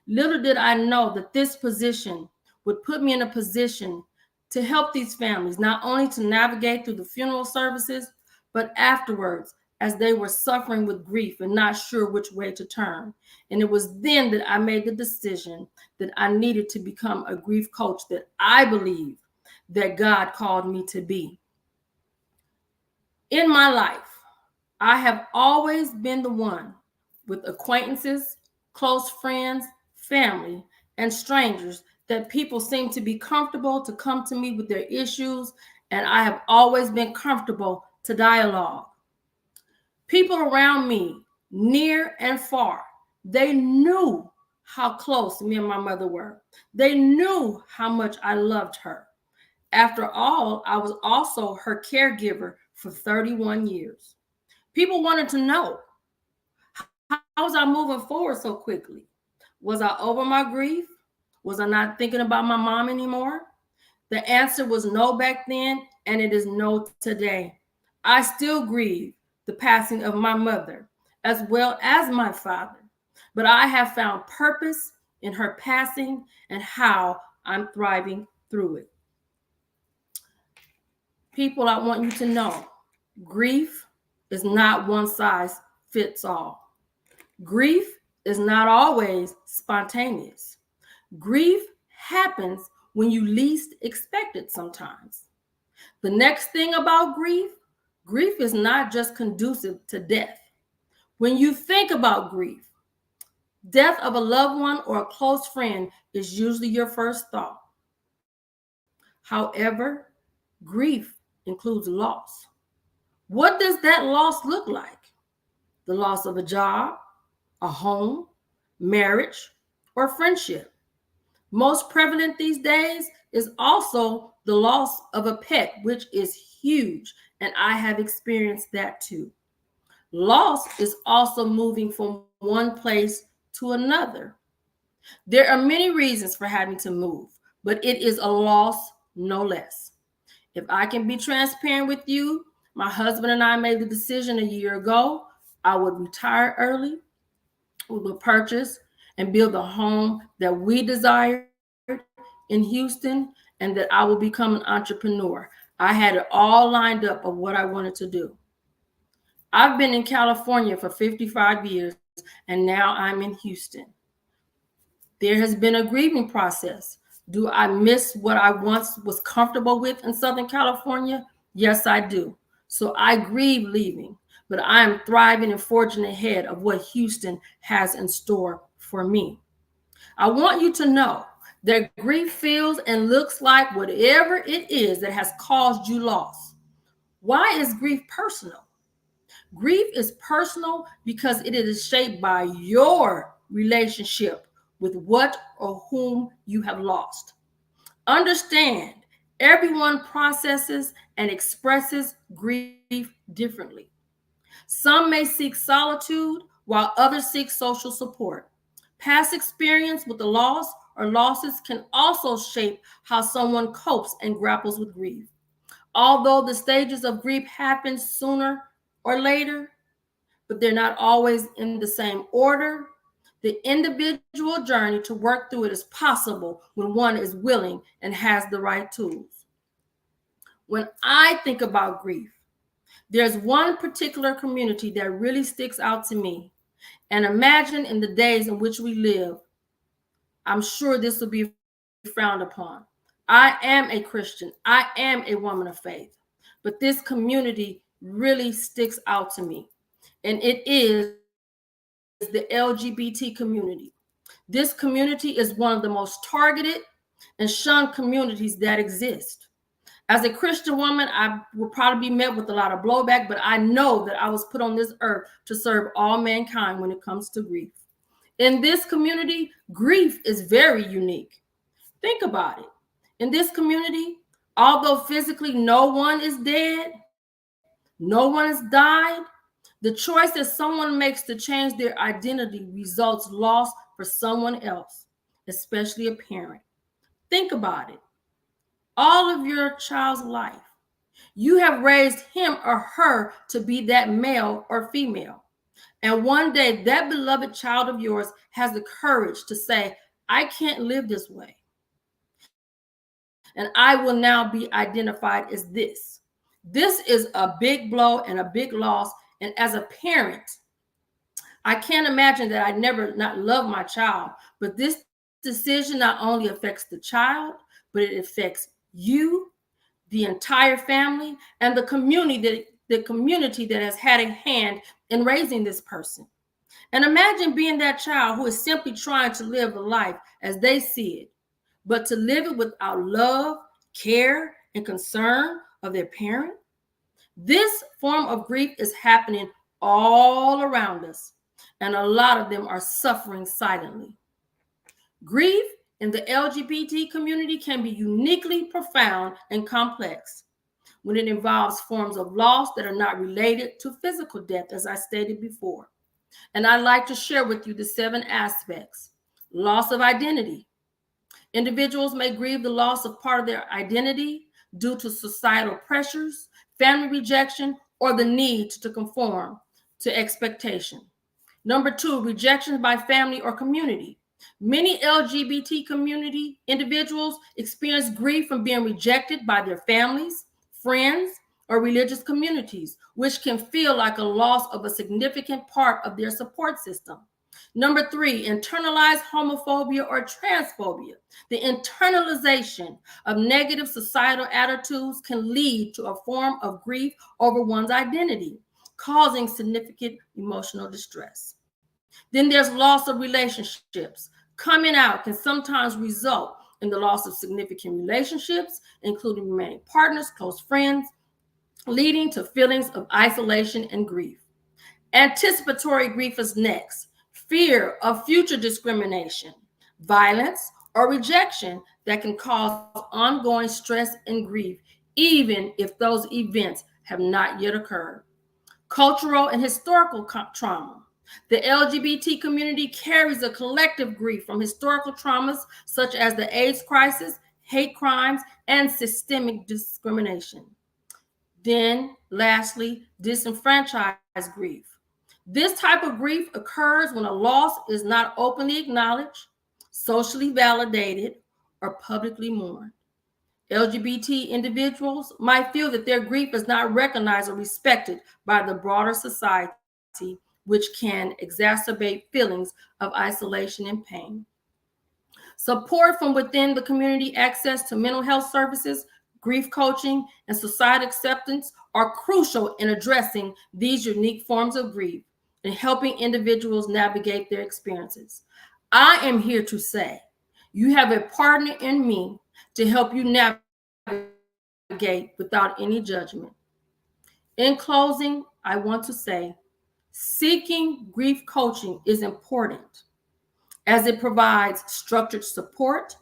Little did I know that this position would put me in a position to help these families, not only to navigate through the funeral services, but afterwards, as they were suffering with grief and not sure which way to turn. And it was then that I made the decision that I needed to become a grief coach that I believe that God called me to be. In my life, I have always been the one with acquaintances, close friends, family, and strangers that people seem to be comfortable to come to me with their issues and I have always been comfortable to dialogue. People around me, near and far, they knew how close me and my mother were. They knew how much I loved her. After all, I was also her caregiver for 31 years. People wanted to know, how was I moving forward so quickly? Was I over my grief? Was I not thinking about my mom anymore? The answer was no back then, and it is no today. I still grieve the passing of my mother, as well as my father, but I have found purpose in her passing and how I'm thriving through it. People, I want you to know, grief is not one size fits all. Grief is not always spontaneous. Grief happens when you least expect it sometimes. The next thing about grief is not just conducive to death. When you think about grief, death of a loved one or a close friend is usually your first thought. However, grief includes loss. What does that loss look like? The loss of a job, a home, marriage, or friendship. Most prevalent these days is also the loss of a pet, which is huge, and I have experienced that too. Loss is also moving from one place to another. There are many reasons for having to move, but it is a loss no less. If I can be transparent with you, my husband and I made the decision a year ago. I would retire early. We would purchase and build the home that we desired in Houston, and that I will become an entrepreneur. I had it all lined up of what I wanted to do. I've been in California for 55 years, and now I'm in Houston. There has been a grieving process. Do I miss what I once was comfortable with in Southern California? Yes, I do. So I grieve leaving, but I am thriving and forging ahead of what Houston has in store for me. I want you to know that grief feels and looks like whatever it is that has caused you loss. Why is grief personal? Grief is personal because it is shaped by your relationship with what or whom you have lost. Understand, everyone processes and expresses grief differently. Some may seek solitude while others seek social support. Past experience with the loss or losses can also shape how someone copes and grapples with grief. Although the stages of grief happen sooner or later, but they're not always in the same order, the individual journey to work through it is possible when one is willing and has the right tools. When I think about grief, there's one particular community that really sticks out to me. And imagine in the days in which we live, I'm sure this will be frowned upon. I am a Christian. I am a woman of faith. But this community really sticks out to me. And it is the LGBT community. This community is one of the most targeted and shunned communities that exist. As a Christian woman, I will probably be met with a lot of blowback, but I know that I was put on this earth to serve all mankind when it comes to grief. In this community, grief is very unique. Think about it. In this community, although physically no one is dead, no one has died, the choice that someone makes to change their identity results loss for someone else, especially a parent. Think about it. All of your child's life, you have raised him or her to be that male or female. And one day that beloved child of yours has the courage to say, I can't live this way. And I will now be identified as this. This is a big blow and a big loss. And as a parent, I can't imagine that I never not love my child, but this decision not only affects the child, but it affects you, the entire family, and the community that has had a hand in raising this person. And imagine being that child who is simply trying to live a life as they see it, but to live it without love, care, and concern of their parent. This form of grief is happening all around us, and a lot of them are suffering silently. Grief in the LGBT community can be uniquely profound and complex when it involves forms of loss that are not related to physical death, as I stated before. And I'd like to share with you the 7 aspects. Loss of identity. Individuals may grieve the loss of part of their identity due to societal pressures, family rejection, or the need to conform to expectation. Number 2, rejection by family or community. Many LGBT community individuals experience grief from being rejected by their families, friends, or religious communities, which can feel like a loss of a significant part of their support system. Number 3, internalized homophobia or transphobia. The internalization of negative societal attitudes can lead to a form of grief over one's identity, causing significant emotional distress. Then there's loss of relationships. Coming out can sometimes result in the loss of significant relationships, including remaining partners, close friends, leading to feelings of isolation and grief. Anticipatory grief is next. Fear of future discrimination, violence, or rejection that can cause ongoing stress and grief, even if those events have not yet occurred. Cultural and historical trauma. The LGBT community carries a collective grief from historical traumas such as the AIDS crisis, hate crimes, and systemic discrimination. Then, lastly, disenfranchised grief. This type of grief occurs when a loss is not openly acknowledged, socially validated, or publicly mourned. LGBT individuals might feel that their grief is not recognized or respected by the broader society, which can exacerbate feelings of isolation and pain. Support from within the community, access to mental health services, grief coaching, and societal acceptance are crucial in addressing these unique forms of grief and helping individuals navigate their experiences. I am here to say, you have a partner in me to help you navigate without any judgment. In closing, I want to say, seeking grief coaching is important as it provides structured support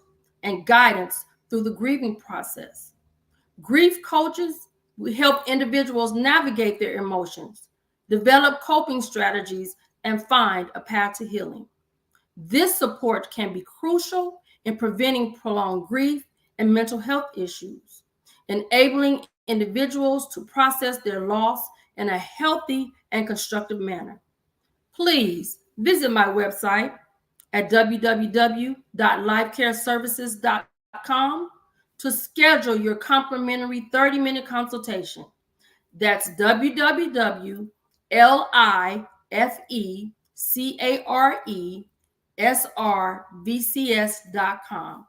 and guidance through the grieving process. Grief coaches will help individuals navigate their emotions, develop coping strategies, and find a path to healing. This support can be crucial in preventing prolonged grief and mental health issues, enabling individuals to process their loss in a healthy and constructive manner. Please visit my website at www.lifecareservices.com to schedule your complimentary 30-minute consultation. That's www.lifecaresrvcs.com.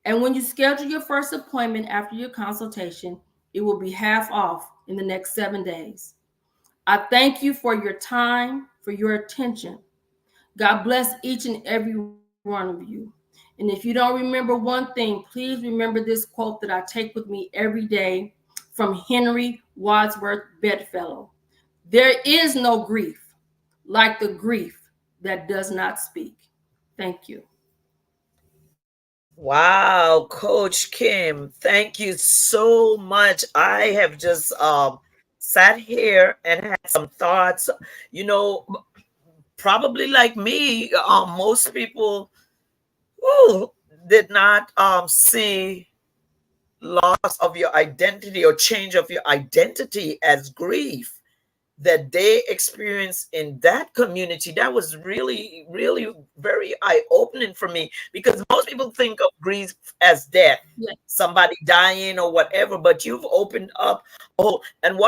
And when you schedule your first appointment after your consultation, it will be half off in the next 7 days. I thank you for your time, for your attention. God bless each and every one of you. And if you don't remember one thing, please remember this quote that I take with me every day from Henry Wadsworth Bedfellow. There is no grief like the grief that does not speak. Thank you. Wow, Coach Kim, thank you so much. I have just sat here and had some thoughts. You know, probably like me, most people who did not see loss of your identity or change of your identity as grief that they experienced in that community. That was really, really very eye-opening for me, because most people think of grief as death, Yes. somebody dying or whatever, but you've opened up and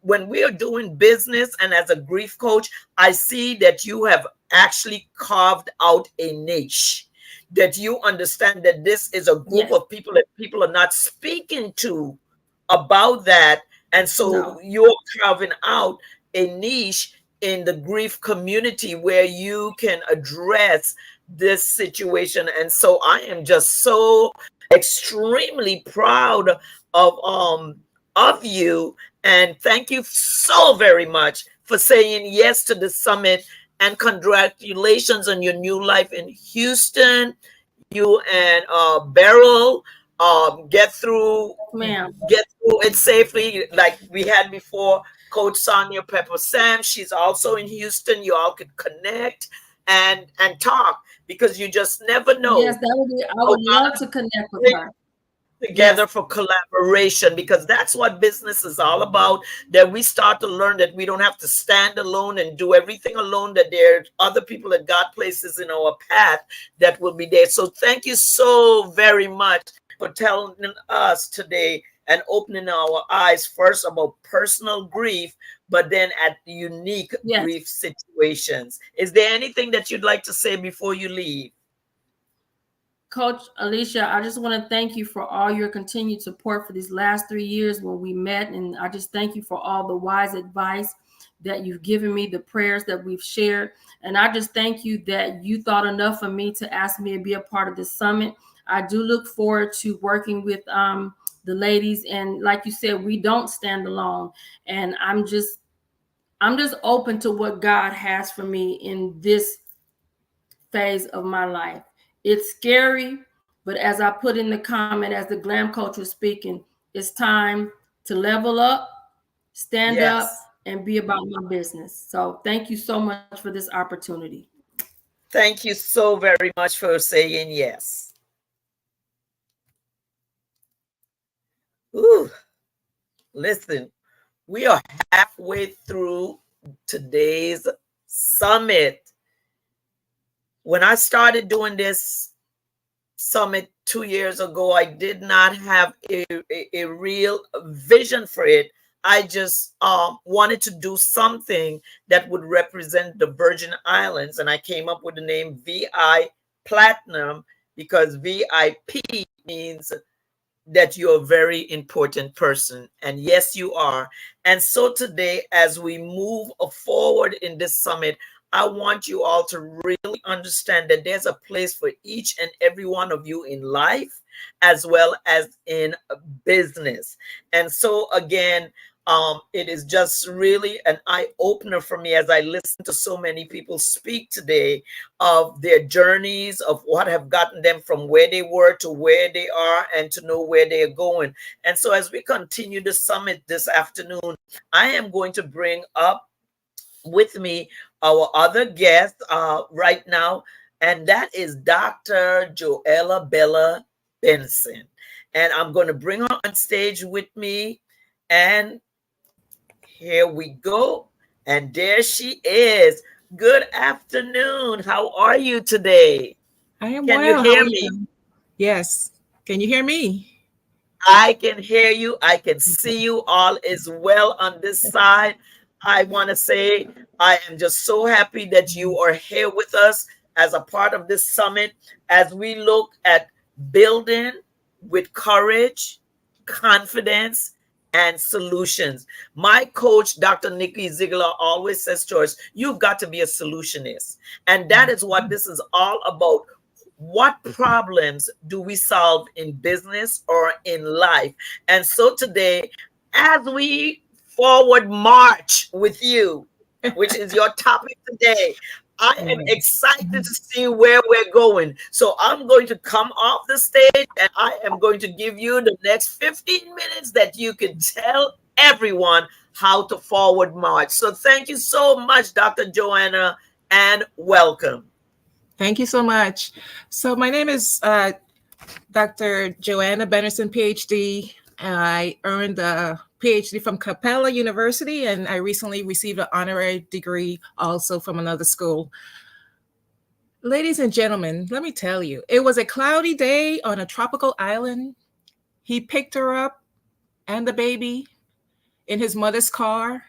when we are doing business and as a grief coach, I see that you have actually carved out a niche, that you understand that this is a group Yes. of people that people are not speaking to about that. And so No. you're carving out a niche in the grief community where you can address this situation. And so I am just so extremely proud of you, and thank you so very much for saying yes to the summit, and congratulations on your new life in Houston. You and Beryl Ma'am. get through it safely, like we had before. Coach Sonia Pepper Sam, she's also in Houston. You all could connect and talk, because you just never Yes, know. that would be. I A would lot love of to connect with things her. together Yes. for collaboration, because that's what business is all about. That we start to learn that we don't have to stand alone and do everything alone, that there are other people that God places in our path that will be there. So thank you so very much for telling us today and opening our eyes first about personal grief, but then at unique Yes. grief situations. Is there anything that you'd like to say before you leave? Coach Alicia, I just want to thank you for all your continued support for these last 3 years when we met. And I just thank you for all the wise advice that you've given me, the prayers that we've shared. And I just thank you that you thought enough of me to ask me to be a part of this summit. I do look forward to working with the ladies. And like you said, we don't stand alone. And I'm just open to what God has for me in this phase of my life. It's scary, but as I put in the comment, as the glam coach was speaking, it's time to level up, stand up, Yes. and be about my business. So thank you so much for this opportunity. Thank you so very much for saying yes. Ooh, listen, we are halfway through today's summit. When I started doing this summit 2 years ago, I did not have a real vision for it. I just wanted to do something that would represent the Virgin Islands, and I came up with the name VI Platinum, because VIP means that you're a very important person. And yes, you are. And so today, as we move forward in this summit, I want you all to really understand that there's a place for each and every one of you in life, as well as in business. And so again, it is just really an eye opener for me as I listen to so many people speak today of their journeys, of what have gotten them from where they were to where they are, and to know where they are going. And so as we continue the summit this afternoon, I am going to bring up with me our other guest right now, and that is Dr. Joella Bella Benson. And I'm going to bring her on stage with me. And here we go. And there she is. Good afternoon. How are you today? I am Can you well. How hear are me? you? Yes. Can you hear me? I can hear you. I can see you. All is well on this side. I want to say I am just so happy that you are here with us as a part of this summit as we look at building with courage, confidence, and solutions. My coach, Dr. Nikki Ziegler, always says to us, you've got to be a solutionist. And that is what this is all about. What problems do we solve in business or in life? And so today, as we forward march with you, which is your topic today, I am excited to see where we're going. So I'm going to come off the stage and I am going to give you the next 15 minutes that you can tell everyone how to forward march. So thank you so much, Dr. Joanna, and welcome. Thank you so much. So my name is Dr. Joanna Bennerson, PhD. I earned a PhD from Capella University, and I recently received an honorary degree also from another school. Ladies and gentlemen, let me tell you, it was a cloudy day on a tropical island. He picked her up and the baby in his mother's car,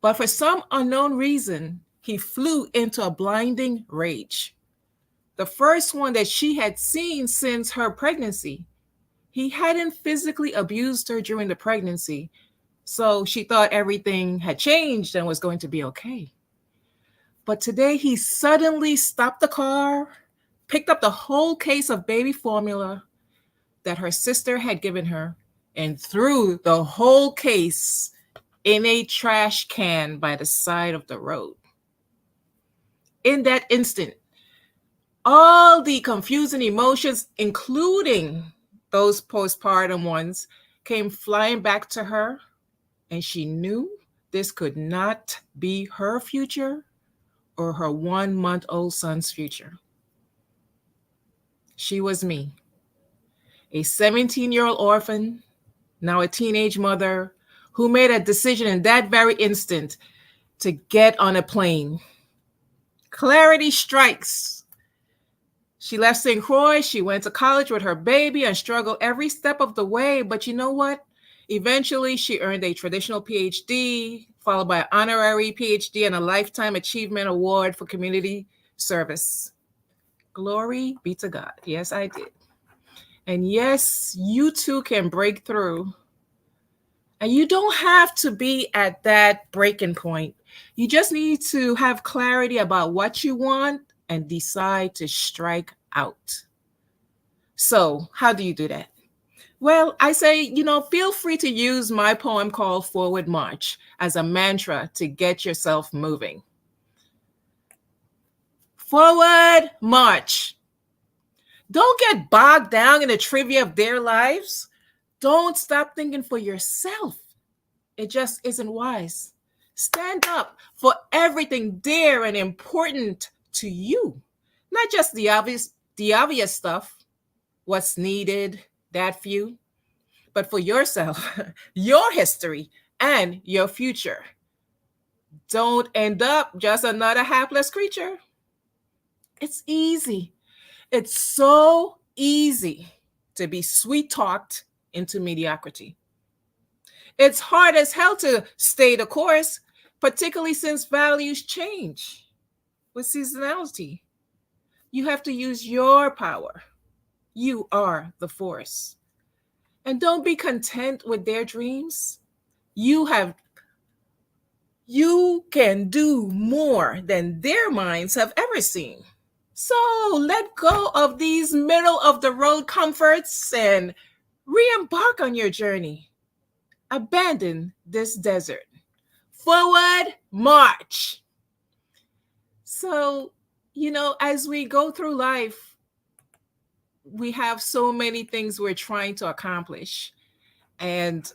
but for some unknown reason, he flew into a blinding rage. The first one that she had seen since her pregnancy. He hadn't physically abused her during the pregnancy, so she thought everything had changed and was going to be okay. But today he suddenly stopped the car, picked up the whole case of baby formula that her sister had given her, and threw the whole case in a trash can by the side of the road. In that instant, all the confusing emotions, including those postpartum ones, came flying back to her, and she knew this could not be her future or her 1-month-old son's future. She was me, a 17-year-old orphan, now a teenage mother, who made a decision in that very instant to get on a plane. Clarity strikes. She left St. Croix. She went to college with her baby and struggled every step of the way. But you know what? Eventually, she earned a traditional PhD, followed by an honorary PhD and a Lifetime Achievement Award for community service. Glory be to God. Yes, I did. And yes, you too can break through. And you don't have to be at that breaking point. You just need to have clarity about what you want and decide to strike out. So, how do you do that? Well, I say, feel free to use my poem called Forward March as a mantra to get yourself moving. Forward march. Don't get bogged down in the trivia of their lives. Don't stop thinking for yourself. It just isn't wise. Stand up for everything dear and important to you. Not just the obvious stuff, what's needed, that few, but for yourself, your history, and your future. Don't end up just another hapless creature. It's easy. It's so easy to be sweet-talked into mediocrity. It's hard as hell to stay the course, particularly since values change with seasonality. You have to use your power. You are the force. And don't be content with their dreams. You can do more than their minds have ever seen. So let go of these middle of the road comforts and re-embark on your journey. Abandon this desert. Forward march. So, as we go through life, we have so many things we're trying to accomplish. And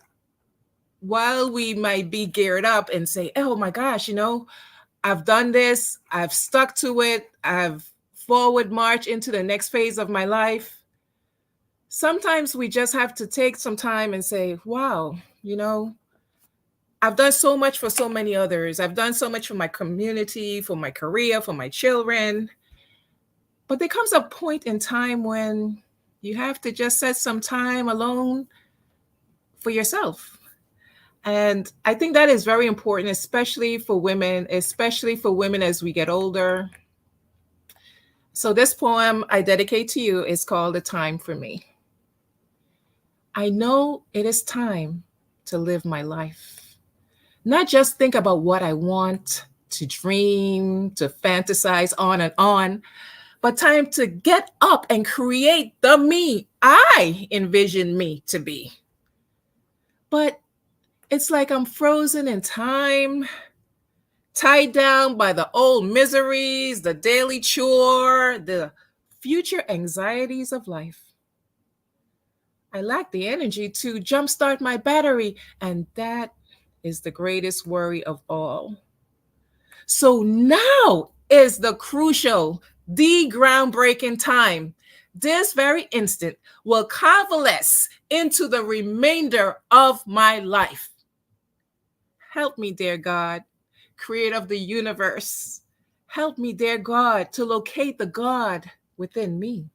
while we might be geared up and say, oh my gosh, I've done this, I've stuck to it, I've forward march into the next phase of my life. Sometimes we just have to take some time and say, wow, I've done so much for so many others. I've done so much for my community, for my career, for my children. But there comes a point in time when you have to just set some time alone for yourself. And I think that is very important, especially for women as we get older. So this poem I dedicate to you is called A Time for Me. I know it is time to live my life. Not just think about what I want, to dream, to fantasize on and on, but time to get up and create the me I envision me to be. But it's like I'm frozen in time, tied down by the old miseries, the daily chore, the future anxieties of life. I lack the energy to jumpstart my battery, and that is the greatest worry of all. So now is the crucial, the groundbreaking time. This very instant will coalesce into the remainder of my life. Help me, dear God, creator of the universe. Help me, dear God, to locate the God within me.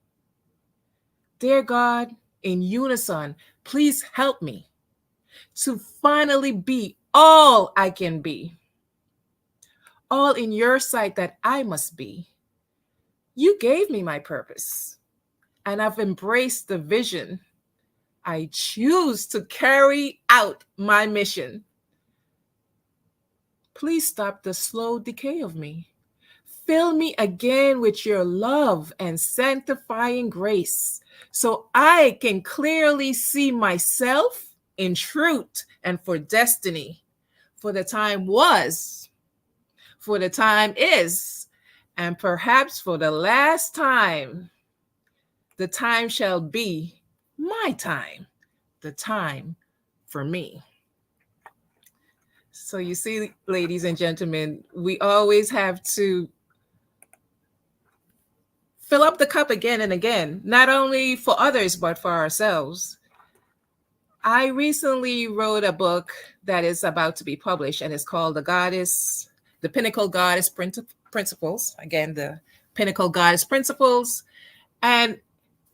Dear God, in unison, please help me to finally be all I can be. All in your sight that I must be. You gave me my purpose, and I've embraced the vision. I choose to carry out my mission. Please stop the slow decay of me. Fill me again with your love and sanctifying grace so I can clearly see myself in truth and for destiny. For the time was, for the time is, and perhaps for the last time, the time shall be my time, the time for me. So you see, ladies and gentlemen, we always have to fill up the cup again and again, not only for others, but for ourselves. I recently wrote a book that is about to be published, and it's called The Pinnacle Goddess Principles. Again, the Pinnacle Goddess Principles. And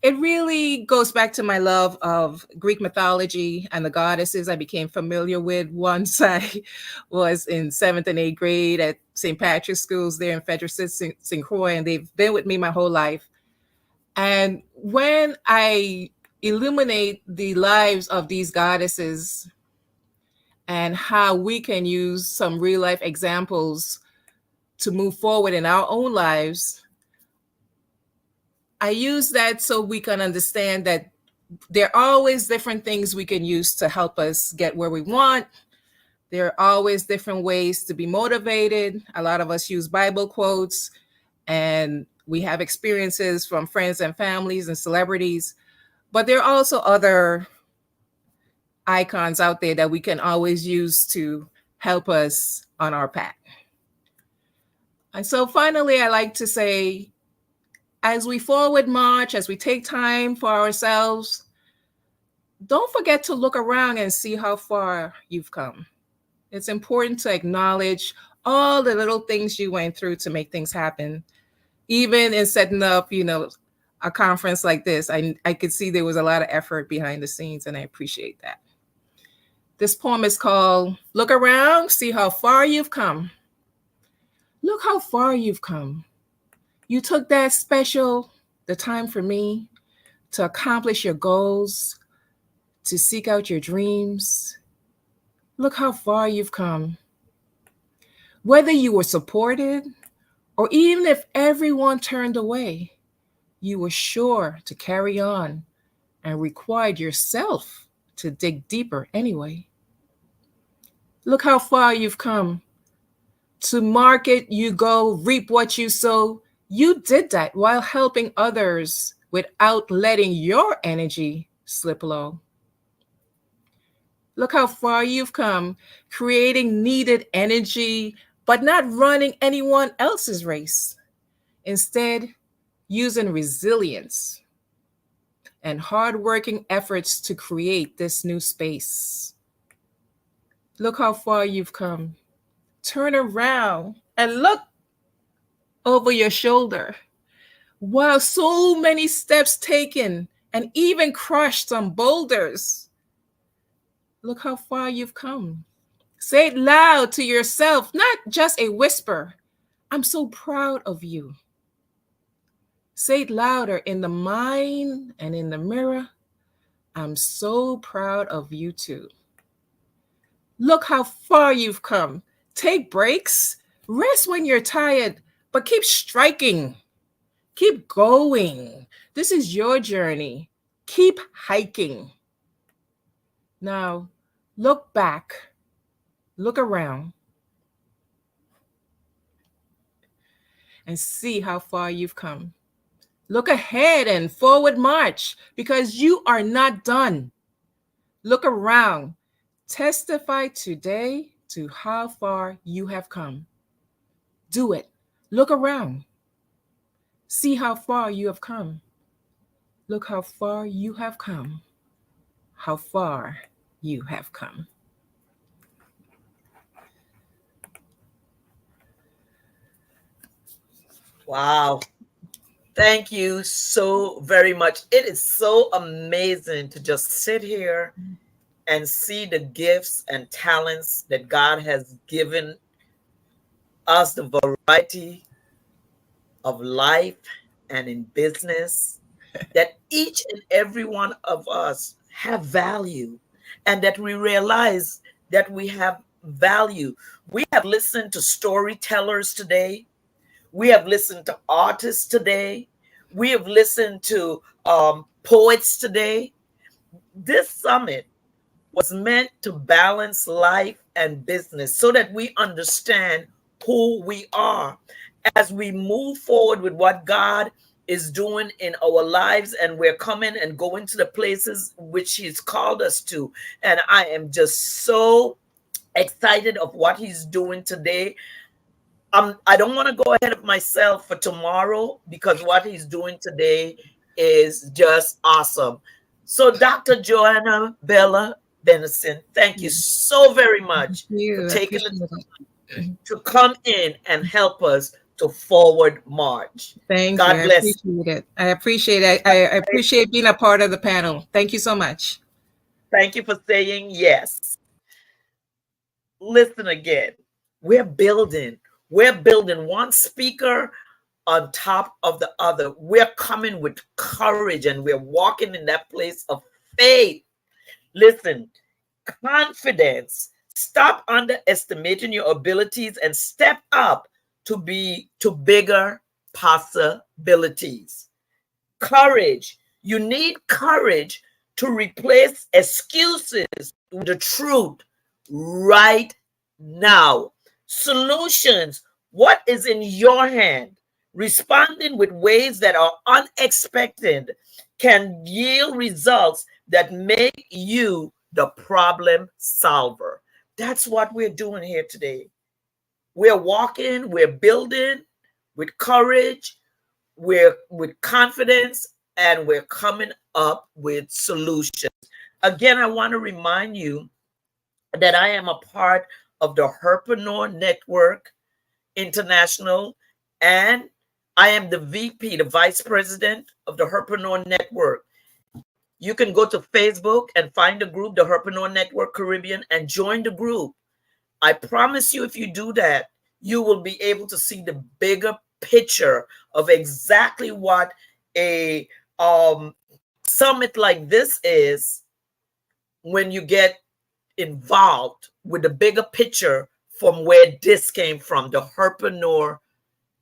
it really goes back to my love of Greek mythology and the goddesses I became familiar with once I was in 7th and 8th grade at St. Patrick's schools there in Frederick, St. Croix, and they've been with me my whole life. And when I illuminate the lives of these goddesses and how we can use some real life examples to move forward in our own lives, I use that so we can understand that there are always different things we can use to help us get where we want. There are always different ways to be motivated. A lot of us use Bible quotes, and we have experiences from friends and families and celebrities. But there are also other icons out there that we can always use to help us on our path. And so finally, I like to say, as we forward march, as we take time for ourselves, don't forget to look around and see how far you've come. It's important to acknowledge all the little things you went through to make things happen. Even in setting up, a conference like this, I could see there was a lot of effort behind the scenes, and I appreciate that. This poem is called Look Around, See How Far You've Come. Look how far you've come. You took the time for me to accomplish your goals, to seek out your dreams. Look how far you've come. Whether you were supported or even if everyone turned away, you were sure to carry on and required yourself to dig deeper anyway. Look how far you've come. To market you go, reap what you sow. You did that while helping others without letting your energy slip low. Look how far you've come, creating needed energy, but not running anyone else's race. Instead, using resilience and hardworking efforts to create this new space. Look how far you've come. Turn around and look over your shoulder. Wow, so many steps taken and even crushed some boulders. Look how far you've come. Say it loud to yourself, not just a whisper. I'm so proud of you. Say it louder in the mind and in the mirror. I'm so proud of you too. Look how far you've come. Take breaks, rest when you're tired, but keep striking. Keep going. This is your journey. Keep hiking. Now, look back, look around, and see how far you've come. Look ahead and forward march because you are not done. Look around. Testify today to how far you have come. Do it. Look around. See how far you have come. Look how far you have come. How far you have come. Wow. Thank you so very much. It is so amazing to just sit here and see the gifts and talents that God has given us, the variety of life and in business, that each and every one of us have value, and that we realize that we have value. We have listened to storytellers today. We have listened to artists today. We have listened to poets today. This summit was meant to balance life and business so that we understand who we are as we move forward with what God is doing in our lives, and we're coming and going to the places which He's called us to. And I am just so excited of what He's doing today. I don't want to go ahead of myself for tomorrow because what He's doing today is just awesome. So, Dr. Joanna Bella Benison, thank you so very much for You, I taking the appreciate it. time to come in and help us to forward march. Thank you. God I bless appreciate it. I appreciate it. I you. appreciate being a part of the panel. Thank you so much. Thank you for saying yes. Listen again. We're building. We're building one speaker on top of the other. We're coming with courage and we're walking in that place of faith. Listen, confidence. Stop underestimating your abilities and step up to bigger possibilities. Courage. You need courage to replace excuses with the truth right now. Solutions. What is in your hand? Responding with ways that are unexpected can yield results that make you the problem solver. That's what we're doing here today. We're walking, we're building with courage, we're with confidence, and we're coming up with solutions. Again, I want to remind you that I am a part of the Herpreneur Network International, and I am the VP, the Vice President of the Herpreneur Network. You can go to Facebook and find the group, the Herpreneur Network Caribbean, and join the group. I promise you, if you do that, you will be able to see the bigger picture of exactly what a summit like this is when you get involved with the bigger picture from where this came from, the Herpreneur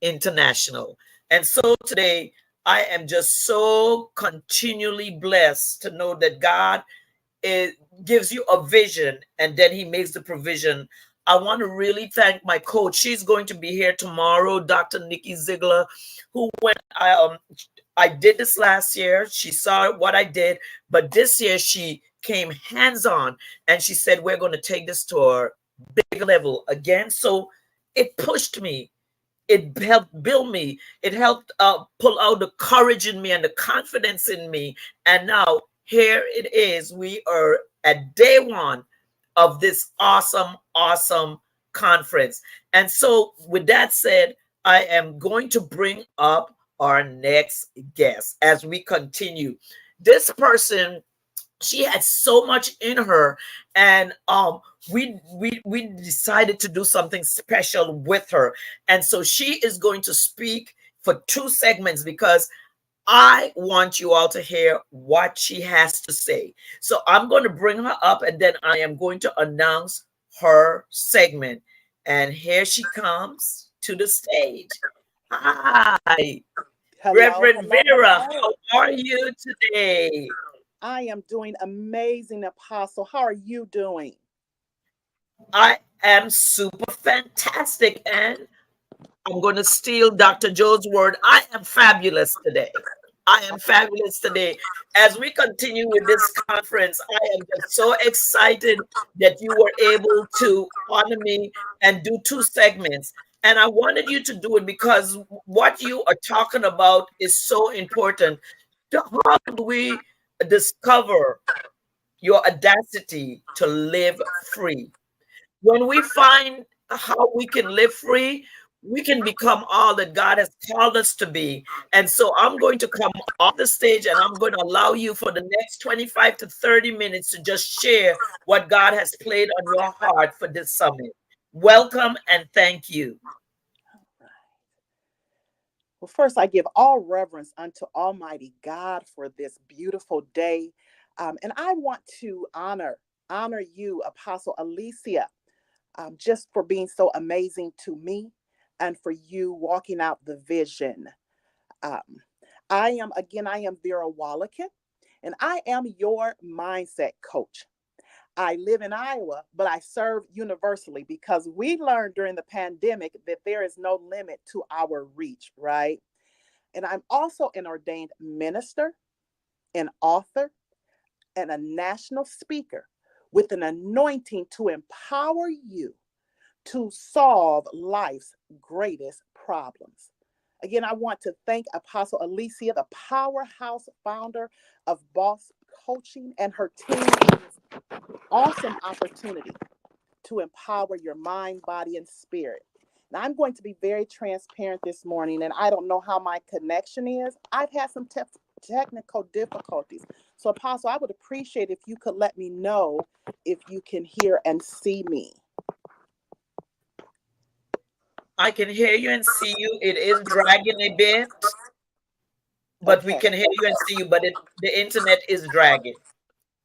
International. And so today, I am just so continually blessed to know that God it gives you a vision and then He makes the provision. I want to really thank my coach. She's going to be here tomorrow, Dr. Nikki Ziegler, who when I did this last year, she saw what I did, but this year she came hands-on and she said, we're going to take this to a big level again. So it pushed me. It helped build me. It helped pull out the courage in me and the confidence in me. And now here it is. We are at day one of this awesome, awesome conference. And so with that said, I am going to bring up our next guest as we continue. This person, she had so much in her, and we decided to do something special with her, and so she is going to speak for 2 segments because I want you all to hear what she has to say. So I'm going to bring her up and then I am going to announce her segment. And here she comes to the stage. Hi, Reverend Vera. Hello. How are you today? I am doing amazing, Apostle. How are you doing? I am super fantastic. And I'm going to steal Dr. Joe's word. I am fabulous today. I am fabulous today. As we continue with this conference, I am just so excited that you were able to honor me and do 2 segments. And I wanted you to do it because what you are talking about is so important. How do we discover your audacity to live free? When we find how we can live free, we can become all that God has called us to be. And so I'm going to come off the stage and I'm going to allow you for the next 25 to 30 minutes to just share what God has played on your heart for this summit. Welcome and thank you. Well, first, I give all reverence unto Almighty God for this beautiful day. And I want to honor you, Apostle Alicia, just for being so amazing to me and for you walking out the vision. Um, I am Vera Wallakin, and I am your mindset coach. I live in Iowa, but I serve universally because we learned during the pandemic that there is no limit to our reach, right? And I'm also an ordained minister, an author, and a national speaker with an anointing to empower you to solve life's greatest problems. Again, I want to thank Apostle Alicia, the powerhouse founder of Boss Coaching, and her team for this awesome opportunity to empower your mind, body, and spirit. Now, I'm going to be very transparent this morning, and I don't know how my connection is. I've had some technical difficulties. So, Apostle, I would appreciate if you could let me know if you can hear and see me. I can hear you and see you. It is dragging a bit, but we Okay. can hear you and see you, but the internet is dragging.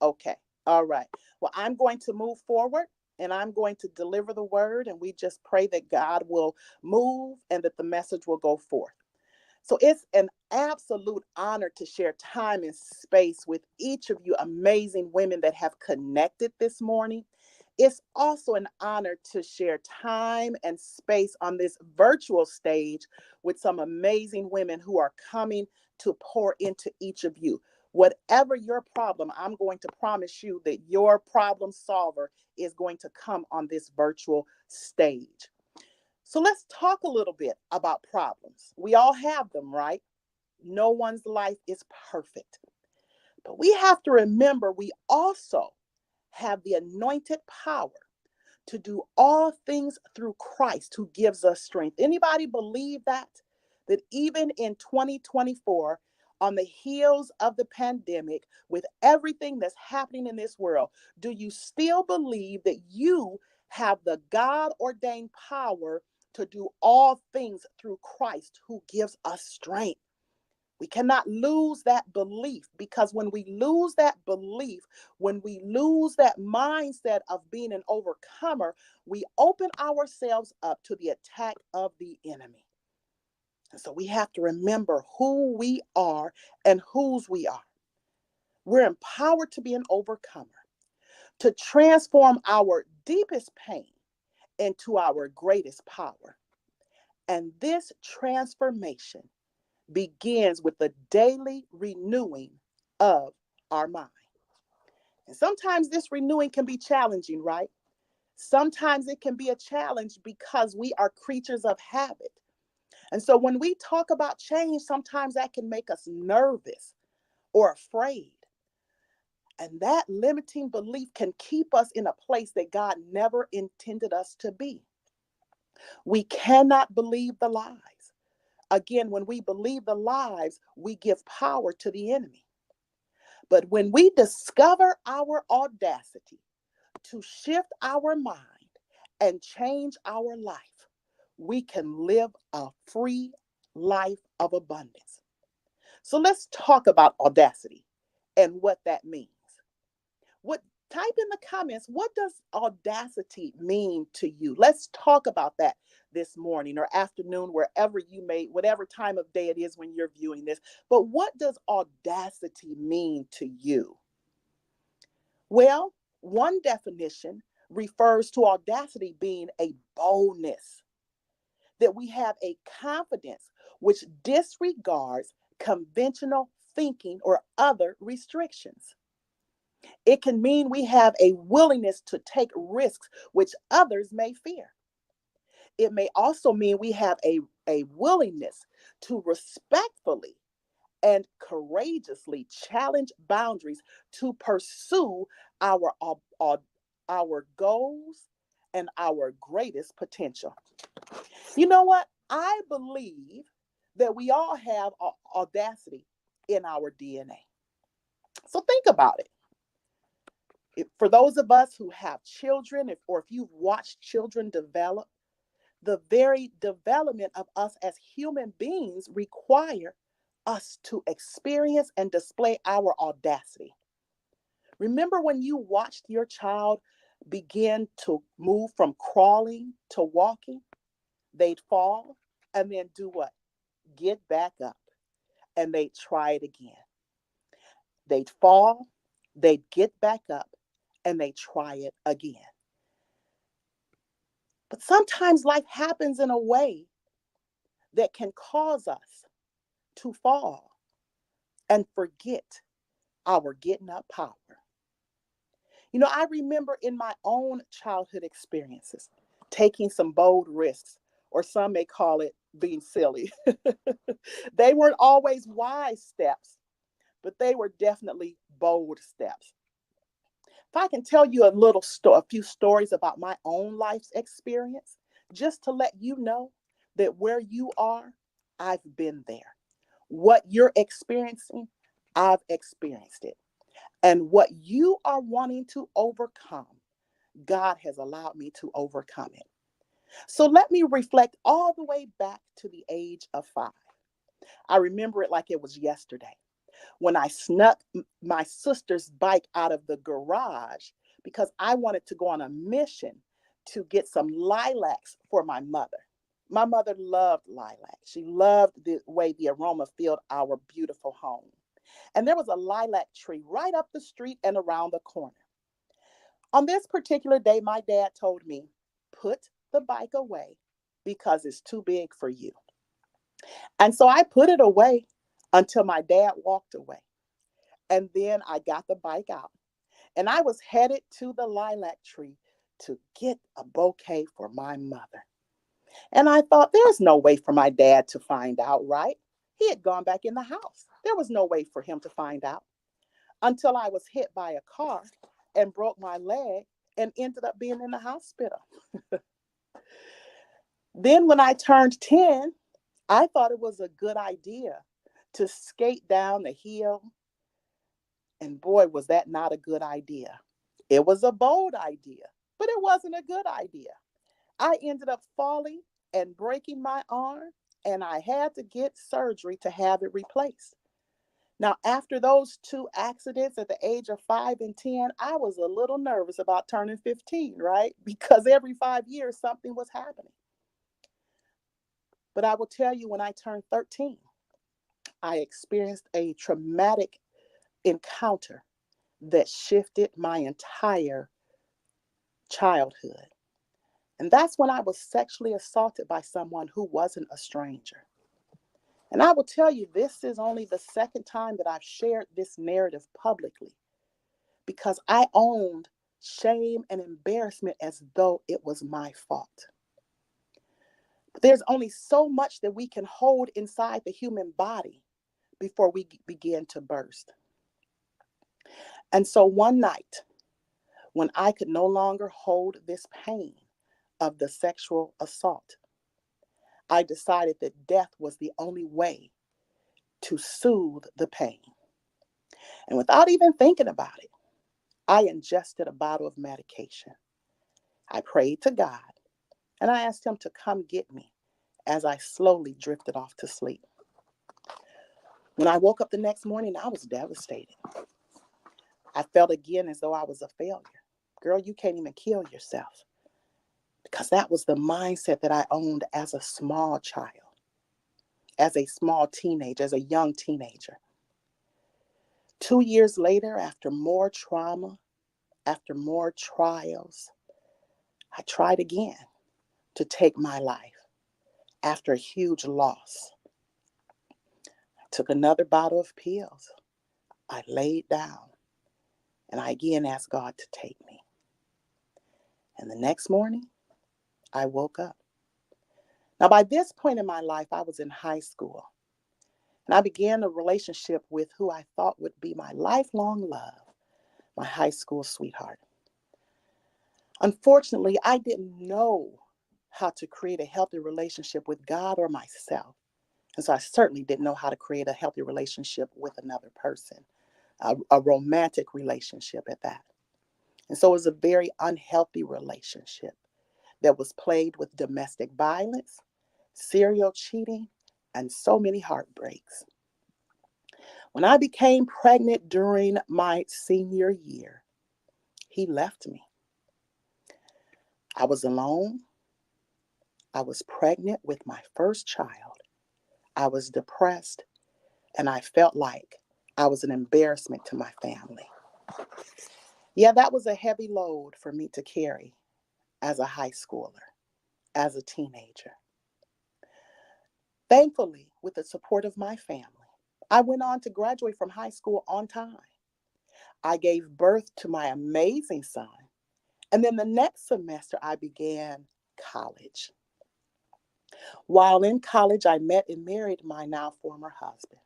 Okay. All right. Well, I'm going to move forward and I'm going to deliver the word, and we just pray that God will move and that the message will go forth. So it's an absolute honor to share time and space with each of you amazing women that have connected this morning. It's also an honor to share time and space on this virtual stage with some amazing women who are coming to pour into each of you. Whatever your problem, I'm going to promise you that your problem solver is going to come on this virtual stage. So let's talk a little bit about problems. We all have them, right? No one's life is perfect. But we have to remember we also have the anointed power to do all things through Christ who gives us strength. Anybody believe that? That even in 2024, on the heels of the pandemic, with everything that's happening in this world, do you still believe that you have the God-ordained power to do all things through Christ who gives us strength? We cannot lose that belief, because when we lose that belief, when we lose that mindset of being an overcomer, we open ourselves up to the attack of the enemy. And so we have to remember who we are and whose we are. We're empowered to be an overcomer, to transform our deepest pain into our greatest power. And this transformation begins with the daily renewing of our mind. And sometimes this renewing can be challenging, right? Sometimes it can be a challenge because we are creatures of habit. And so when we talk about change, sometimes that can make us nervous or afraid. And that limiting belief can keep us in a place that God never intended us to be. We cannot believe the lies. Again, when we believe the lies, we give power to the enemy. But when we discover our audacity to shift our mind and change our life, we can live a free life of abundance. So let's talk about audacity and what that means. Type in the comments, what does audacity mean to you? Let's talk about that this morning or afternoon, wherever you may, whatever time of day it is when you're viewing this. But what does audacity mean to you? Well, one definition refers to audacity being a boldness, that we have a confidence which disregards conventional thinking or other restrictions. It can mean we have a willingness to take risks which others may fear. It may also mean we have a willingness to respectfully and courageously challenge boundaries to pursue our goals and our greatest potential. You know what? I believe that we all have audacity in our DNA. So think about it. For those of us who have children, or if you've watched children develop, the very development of us as human beings require us to experience and display our audacity. Remember when you watched your child begin to move from crawling to walking? They'd fall and then do what? Get back up, and they'd try it again. They'd fall, they'd get back up, and they try it again. But sometimes life happens in a way that can cause us to fall and forget our getting up power. You know, I remember in my own childhood experiences taking some bold risks, or some may call it being silly. They weren't always wise steps, but they were definitely bold steps. If I can tell you a few stories about my own life's experience, just to let you know that where you are, I've been there. What you're experiencing, I've experienced it. And what you are wanting to overcome, God has allowed me to overcome it. So let me reflect all the way back to the age of 5. I remember it like it was yesterday when I snuck my sister's bike out of the garage because I wanted to go on a mission to get some lilacs for my mother. My mother loved lilacs. She loved the way the aroma filled our beautiful home. And there was a lilac tree right up the street and around the corner. On this particular day, my dad told me, put the bike away because it's too big for you. And so I put it away until my dad walked away. And then I got the bike out and I was headed to the lilac tree to get a bouquet for my mother. And I thought, there's no way for my dad to find out, right? He had gone back in the house. There was no way for him to find out until I was hit by a car and broke my leg and ended up being in the hospital. Then when I turned 10, I thought it was a good idea to skate down the hill. And boy, was that not a good idea. It was a bold idea, but it wasn't a good idea. I ended up falling and breaking my arm, and I had to get surgery to have it replaced. Now, after those 2 accidents at the age of 5 and 10, I was a little nervous about turning 15, right? Because every 5 years, something was happening. But I will tell you, when I turned 13, I experienced a traumatic encounter that shifted my entire childhood. And that's when I was sexually assaulted by someone who wasn't a stranger. And I will tell you, this is only the second time that I've shared this narrative publicly because I owned shame and embarrassment as though it was my fault. But there's only so much that we can hold inside the human body before we begin to burst. And so one night, when I could no longer hold this pain of the sexual assault, I decided that death was the only way to soothe the pain. And without even thinking about it, I ingested a bottle of medication. I prayed to God and I asked him to come get me as I slowly drifted off to sleep. When I woke up the next morning, I was devastated. I felt again as though I was a failure. Girl, you can't even kill yourself. Because that was the mindset that I owned as a small child, as a small teenager, as a young teenager. 2 years later, after more trauma, after more trials, I tried again to take my life after a huge loss. I took another bottle of pills. I laid down and I again asked God to take me. And the next morning, I woke up. Now, by this point in my life, I was in high school. And I began a relationship with who I thought would be my lifelong love, my high school sweetheart. Unfortunately, I didn't know how to create a healthy relationship with God or myself. And so I certainly didn't know how to create a healthy relationship with another person, a romantic relationship at that. And so it was a very unhealthy relationship that was plagued with domestic violence, serial cheating, and so many heartbreaks. When I became pregnant during my senior year, he left me. I was alone. I was pregnant with my first child. I was depressed, and I felt like I was an embarrassment to my family. Yeah, that was a heavy load for me to carry as a high schooler, as a teenager. Thankfully, with the support of my family, I went on to graduate from high school on time. I gave birth to my amazing son, and then the next semester I began college. While in college, I met and married my now former husband.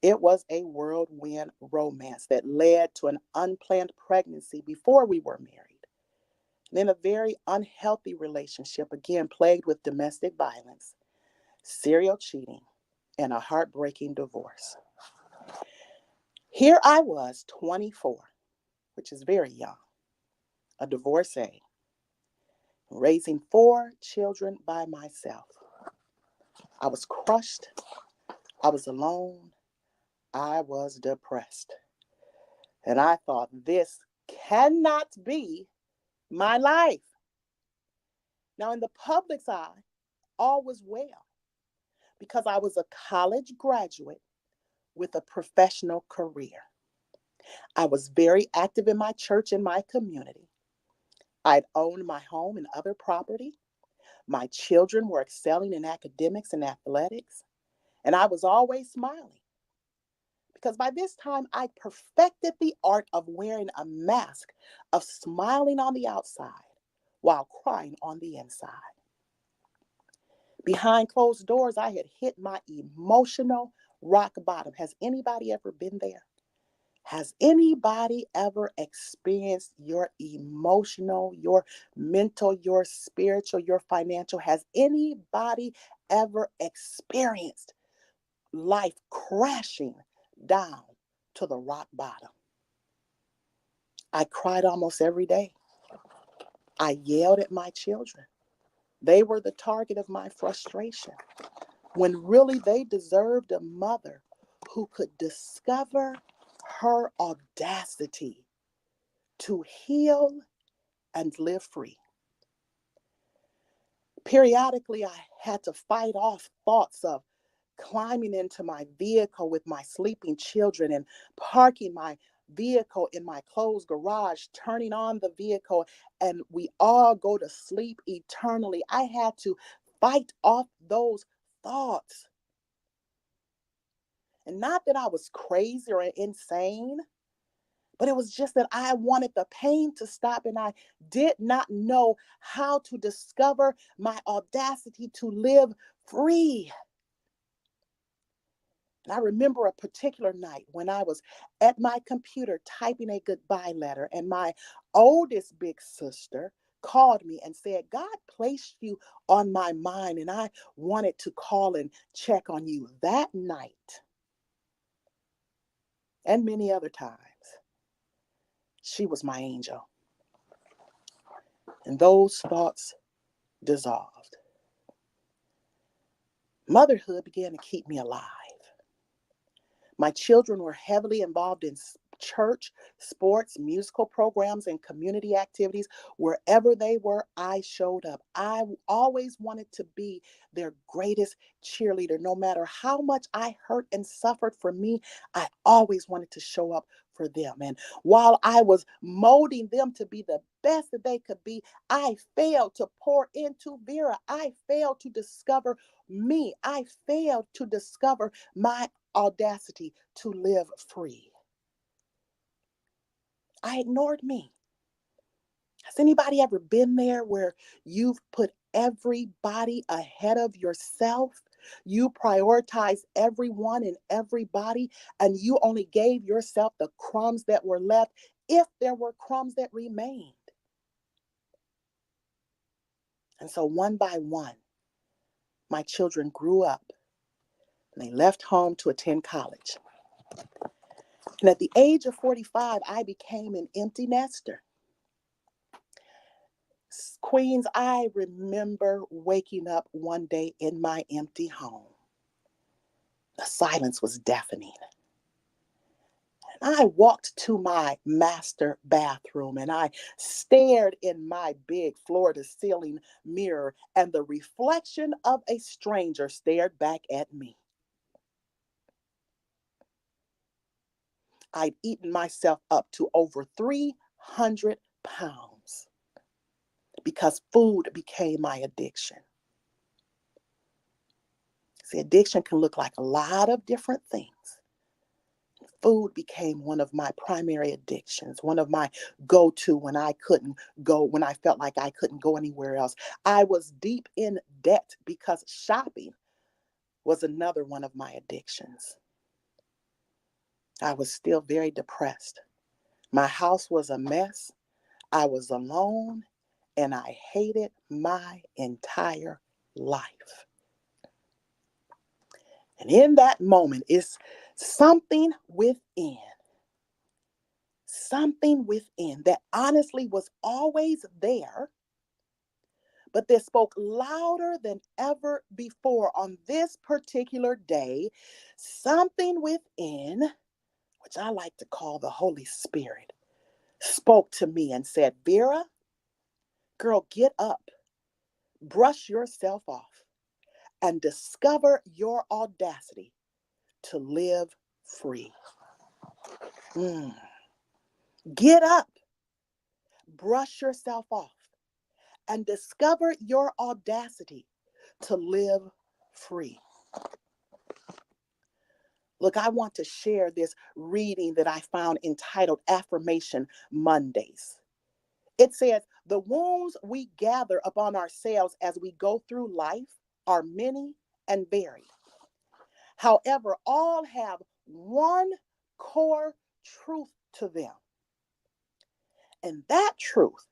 It was a whirlwind romance that led to an unplanned pregnancy before we were married. Then a very unhealthy relationship, again plagued with domestic violence, serial cheating, and a heartbreaking divorce. Here I was, 24, which is very young, a divorcee, raising 4 children by myself. I was crushed. I was alone. I was depressed. And I thought, this cannot be my life. Now, in the public's eye, all was well because I was a college graduate with a professional career. I was very active in my church and my community. I'd owned my home and other property. My children were excelling in academics and athletics, and I was always smiling because by this time I perfected the art of wearing a mask, of smiling on the outside while crying on the inside. Behind closed doors, I had hit my emotional rock bottom. Has anybody ever been there? Has anybody ever experienced your emotional, your mental, your spiritual, your financial? Has anybody ever experienced life crashing down to the rock bottom? I cried almost every day. I yelled at my children. They were the target of my frustration, when really they deserved a mother who could discover her audacity to heal and live free. Periodically, I had to fight off thoughts of climbing into my vehicle with my sleeping children and parking my vehicle in my closed garage, turning on the vehicle, and we all go to sleep eternally. I had to fight off those thoughts. And not that I was crazy or insane, but it was just that I wanted the pain to stop, and I did not know how to discover my audacity to live free. And I remember a particular night when I was at my computer typing a goodbye letter, and my oldest big sister called me and said, God placed you on my mind, and I wanted to call and check on you. That night, and many other times, she was my angel. And those thoughts dissolved. Motherhood began to keep me alive. My children were heavily involved in church, sports, musical programs, and community activities. Wherever they were, I showed up. I always wanted to be their greatest cheerleader. No matter how much I hurt and suffered for me, I always wanted to show up for them. And while I was molding them to be the best that they could be, I failed to pour into Vera. I failed to discover me. I failed to discover my audacity to live free. I ignored me. Has anybody ever been there where you've put everybody ahead of yourself? You prioritize everyone and everybody, and you only gave yourself the crumbs that were left, if there were crumbs that remained. And so one by one, my children grew up and they left home to attend college. And at the age of 45, I became an empty nester. Queens, I remember waking up one day in my empty home. The silence was deafening. And I walked to my master bathroom and I stared in my big floor-to-ceiling mirror, and the reflection of a stranger stared back at me. I'd eaten myself up to over 3 100 pounds because food became my addiction. See, addiction can look like a lot of different things. Food became one of my primary addictions, one of my go-to when I couldn't go, when I felt like I couldn't go anywhere else. I was deep in debt because shopping was another one of my addictions. I was still very depressed. My house was a mess. I was alone, and I hated my entire life. And in that moment is something within that honestly was always there, but that spoke louder than ever before on this particular day. Something within, which I like to call the Holy Spirit, spoke to me and said, Vera, girl, get up, brush yourself off, and discover your audacity to live free. Get up, brush yourself off, and discover your audacity to live free. Look, I want to share this reading that I found entitled Affirmation Mondays. It says, the wounds we gather upon ourselves as we go through life are many and varied. However, all have one core truth to them. And that truth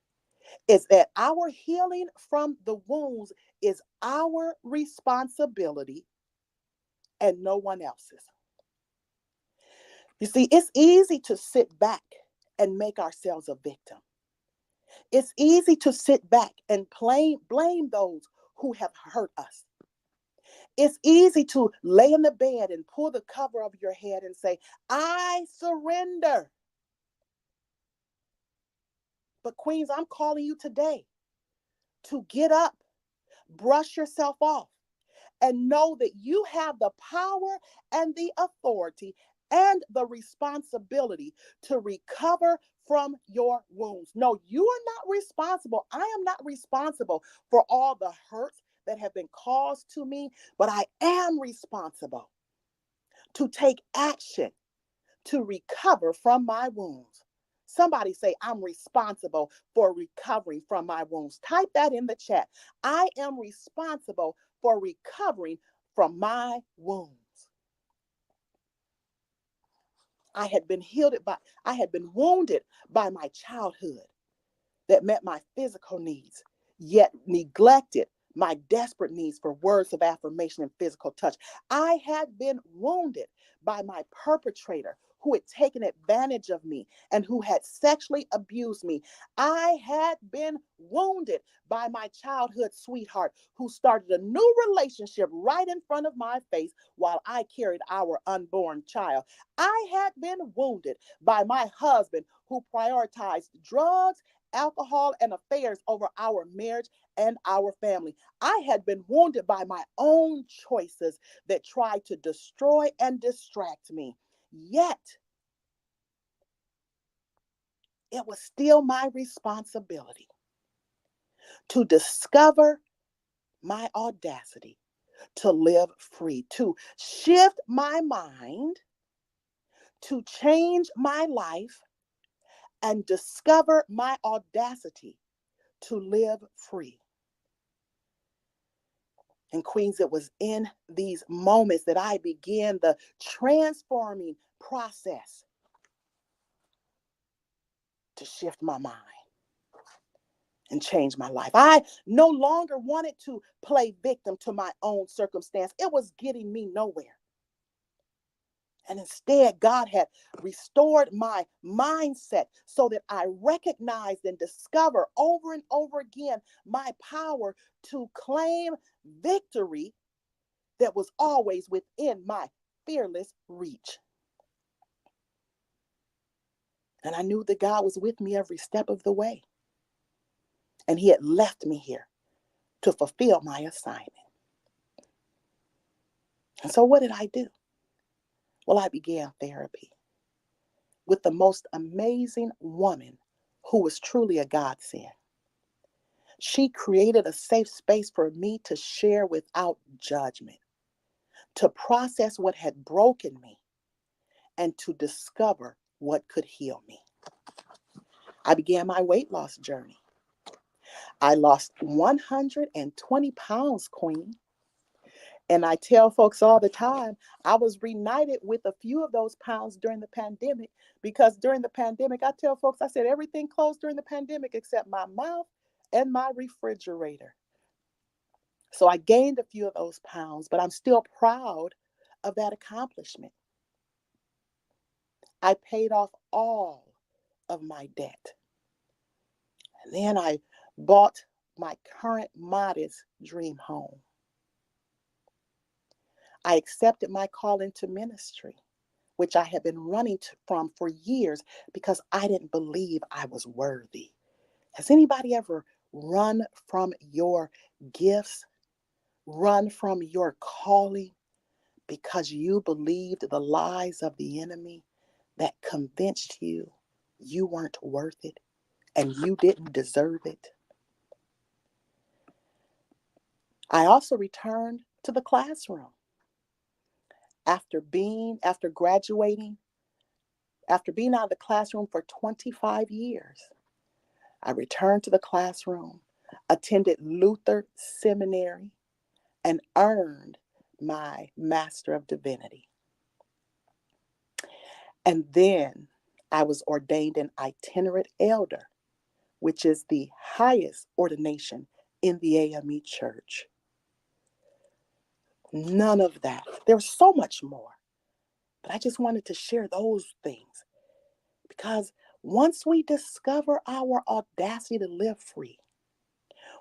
is that our healing from the wounds is our responsibility and no one else's. You see, it's easy to sit back and make ourselves a victim. It's easy to sit back and blame those who have hurt us. It's easy to lay in the bed and pull the cover over your head and say, I surrender. But Queens, I'm calling you today to get up, brush yourself off, and know that you have the power and the authority and the responsibility to recover from your wounds. No, you are not responsible. I am not responsible for all the hurts that have been caused to me, but I am responsible to take action to recover from my wounds. Somebody say, I'm responsible for recovering from my wounds. Type that in the chat. I am responsible for recovering from my wounds. I had been wounded by my childhood that met my physical needs, yet neglected my desperate needs for words of affirmation and physical touch. I had been wounded by my perpetrator who had taken advantage of me and who had sexually abused me. I had been wounded by my childhood sweetheart who started a new relationship right in front of my face while I carried our unborn child. I had been wounded by my husband who prioritized drugs, alcohol, and affairs over our marriage and our family. I had been wounded by my own choices that tried to destroy and distract me. Yet, it was still my responsibility to discover my audacity to live free, to shift my mind, to change my life, and discover my audacity to live free. And Queens, it was in these moments that I began the transforming process to shift my mind and change my life. I no longer wanted to play victim to my own circumstance. It was getting me nowhere. And instead, God had restored my mindset so that I recognized and discover over and over again my power to claim victory that was always within my fearless reach. And I knew that God was with me every step of the way. And he had left me here to fulfill my assignment. And so what did I do? Well, I began therapy with the most amazing woman who was truly a godsend. She created a safe space for me to share without judgment, to process what had broken me, and to discover what could heal me. I began my weight loss journey. I lost 120 pounds, Queen. And I tell folks all the time, I was reunited with a few of those pounds during the pandemic, because during the pandemic, I tell folks, I said everything closed during the pandemic except my mouth and my refrigerator. So I gained a few of those pounds, but I'm still proud of that accomplishment. I paid off all of my debt. And then I bought my current modest dream home. I accepted my call into ministry, which I had been running from for years because I didn't believe I was worthy. Has anybody ever run from your gifts, run from your calling because you believed the lies of the enemy that convinced you you weren't worth it and you didn't deserve it? I also returned to the classroom after graduating, after being out of the classroom for 25 years. I returned to the classroom, attended Luther Seminary, and earned my Master of Divinity. And then I was ordained an itinerant elder, which is the highest ordination in the AME Church. None of that. There's so much more. But I just wanted to share those things, because once we discover our audacity to live free,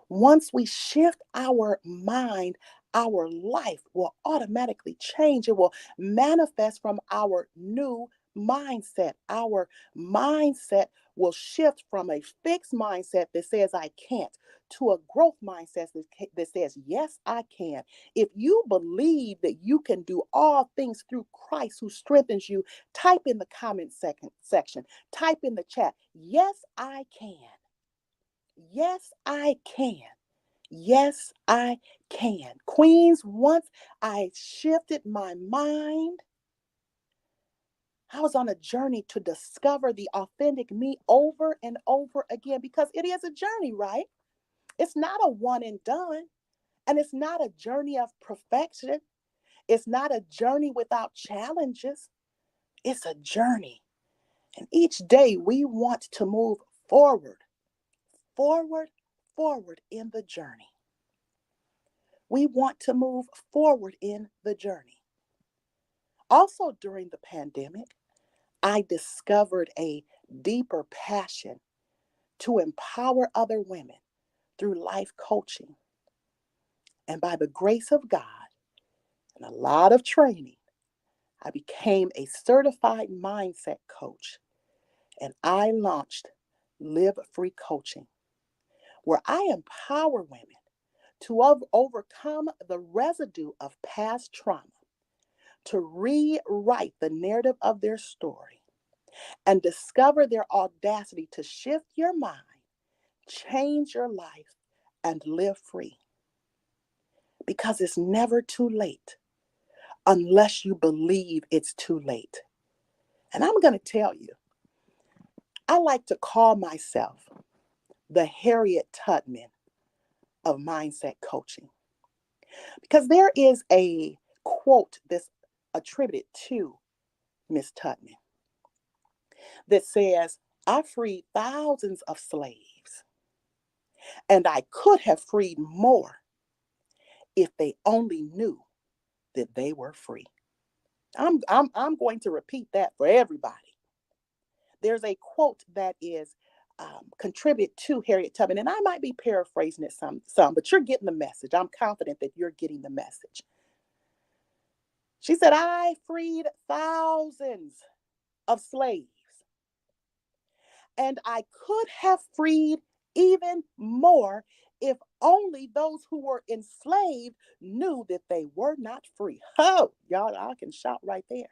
once we shift our mind, our life will automatically change. It will manifest from our new mindset. Our mindset will shift from a fixed mindset that says I can't to a growth mindset that says, yes, I can. If you believe that you can do all things through Christ who strengthens you, type in the comment section, type in the chat, yes, I can. Yes, I can. Yes, I can. Queens, once I shifted my mind, I was on a journey to discover the authentic me over and over again, because it is a journey, right? It's not a one and done, and it's not a journey of perfection. It's not a journey without challenges. It's a journey. And each day we want to move forward, forward, forward in the journey. We want to move forward in the journey. Also, during the pandemic, I discovered a deeper passion to empower other women through life coaching. And by the grace of God and a lot of training, I became a certified mindset coach, and I launched Live Free Coaching, where I empower women to overcome the residue of past trauma, to rewrite the narrative of their story, and discover their audacity to shift your mind, change your life, and live free. Because it's never too late unless you believe it's too late. And I'm going to tell you, I like to call myself the Harriet Tubman of mindset coaching, because there is a quote that's attributed to Miss Tubman that says, I freed thousands of slaves, and I could have freed more if they only knew that they were free. I'm going to repeat that for everybody. There's a quote that is contributed to Harriet Tubman, and I might be paraphrasing it some, but you're getting the message. I'm confident that you're getting the message. She said, I freed thousands of slaves, and I could have freed even more if only those who were enslaved knew that they were not free. Oh, y'all, I can shout right there.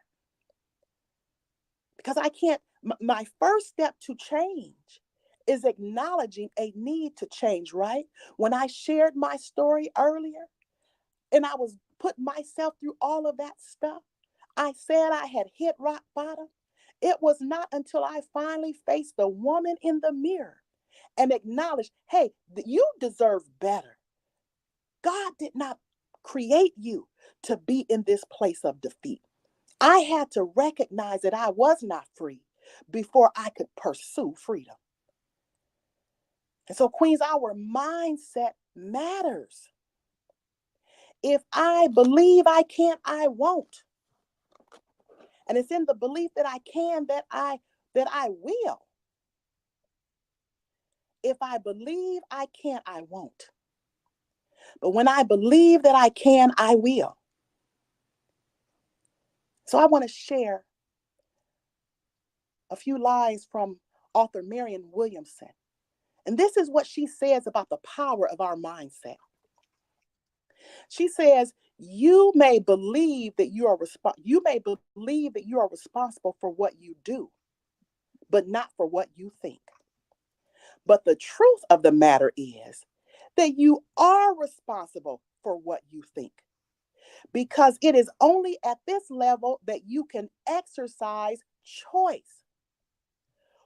Because I can't, my first step to change is acknowledging a need to change, right? When I shared my story earlier and I was putting myself through all of that stuff, I said I had hit rock bottom. It was not until I finally faced the woman in the mirror and acknowledged, hey, you deserve better. God did not create you to be in this place of defeat. I had to recognize that I was not free before I could pursue freedom. And so, Queens, our mindset matters. If I believe I can't, I won't. And it's in the belief that I can that I will. If I believe I can't, I won't. But when I believe that I can, I will. So I want to share a few lines from author Marianne Williamson. And this is what she says about the power of our mindset. She says, you may believe that you are responsible for what you do, but not for what you think. But the truth of the matter is that you are responsible for what you think, because it is only at this level that you can exercise choice.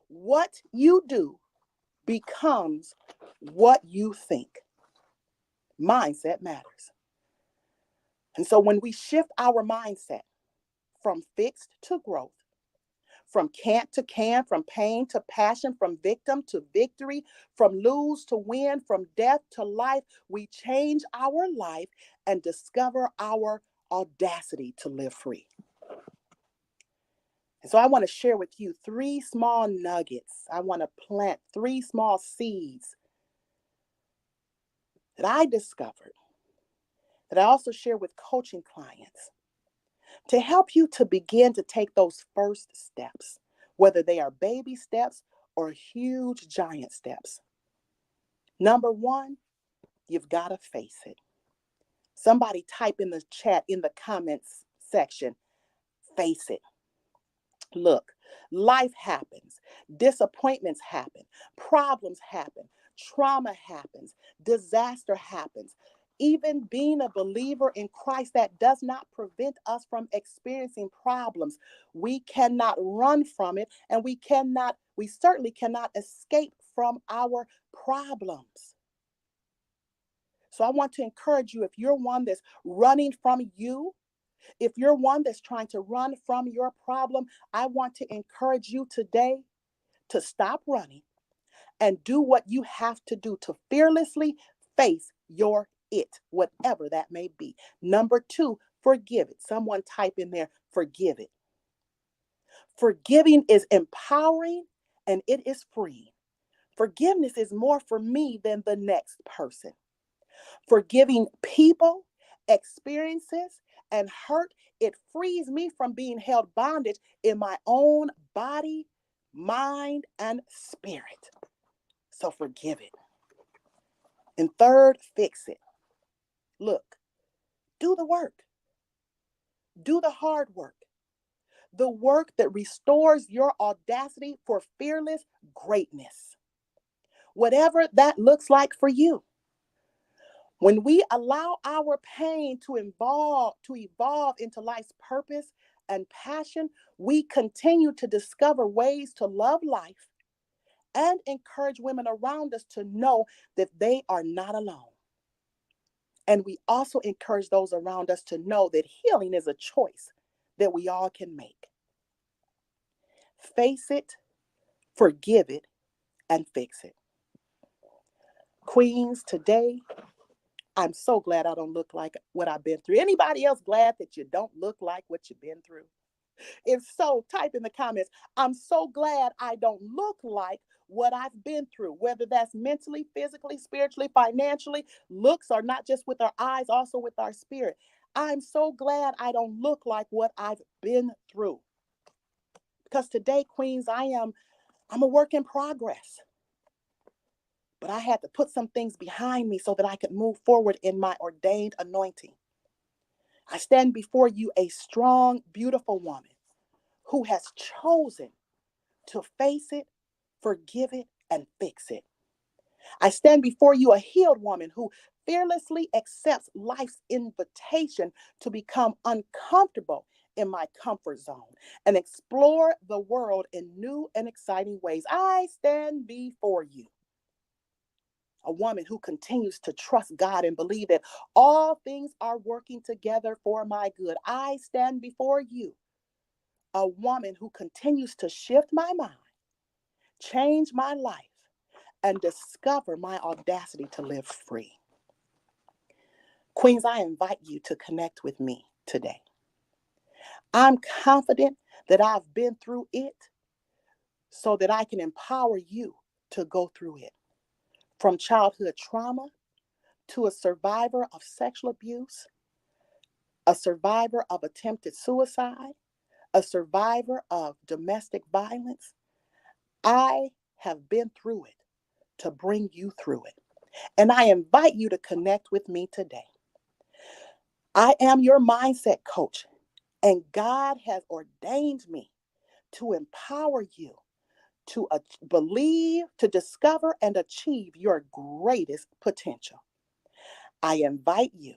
What you do becomes what you think. Mindset matters. And so when we shift our mindset from fixed to growth, from can't to can, from pain to passion, from victim to victory, from lose to win, from death to life, we change our life and discover our audacity to live free. And so I want to share with you 3 small nuggets. I want to plant 3 small seeds that I discovered, that I also share with coaching clients, to help you to begin to take those first steps, whether they are baby steps or huge giant steps. Number 1, you've got to face it. Somebody type in the chat, in the comments section, face it. Look, life happens, disappointments happen, problems happen, trauma happens, disaster happens. Even being a believer in Christ, that does not prevent us from experiencing problems. We cannot run from it, and we certainly cannot escape from our problems. So I want to encourage you, if you're one that's running from you, if you're one that's trying to run from your problem, I want to encourage you today to stop running and do what you have to do to fearlessly face your it, whatever that may be. Number 2, forgive it. Someone type in there, forgive it. Forgiving is empowering and it is freeing. Forgiveness is more for me than the next person. Forgiving people, experiences, and hurt, it frees me from being held bondage in my own body, mind, and spirit. So forgive it. And 3rd, fix it. Look, do the work. Do the hard work. The work that restores your audacity for fearless greatness. Whatever that looks like for you. When we allow our pain to evolve into life's purpose and passion, we continue to discover ways to love life and encourage women around us to know that they are not alone. And we also encourage those around us to know that healing is a choice that we all can make. Face it, forgive it, and fix it. Queens, today, I'm so glad I don't look like what I've been through. Anybody else glad that you don't look like what you've been through? If so, type in the comments, I'm so glad I don't look like what I've been through, whether that's mentally, physically, spiritually, financially. Looks are not just with our eyes, also with our spirit. I'm so glad I don't look like what I've been through. Because today, Queens, I'm a work in progress. But I had to put some things behind me so that I could move forward in my ordained anointing. I stand before you a strong, beautiful woman who has chosen to face it, forgive it, and fix it. I stand before you, a healed woman who fearlessly accepts life's invitation to become uncomfortable in my comfort zone and explore the world in new and exciting ways. I stand before you, a woman who continues to trust God and believe that all things are working together for my good. I stand before you, a woman who continues to shift my mind, change my life, and discover my audacity to live free. Queens, I invite you to connect with me today. I'm confident that I've been through it so that I can empower you to go through it. From childhood trauma to a survivor of sexual abuse, a survivor of attempted suicide, a survivor of domestic violence, I have been through it to bring you through it. And I invite you to connect with me today. I am your mindset coach, and God has ordained me to empower you to believe, to discover, and achieve your greatest potential. I invite you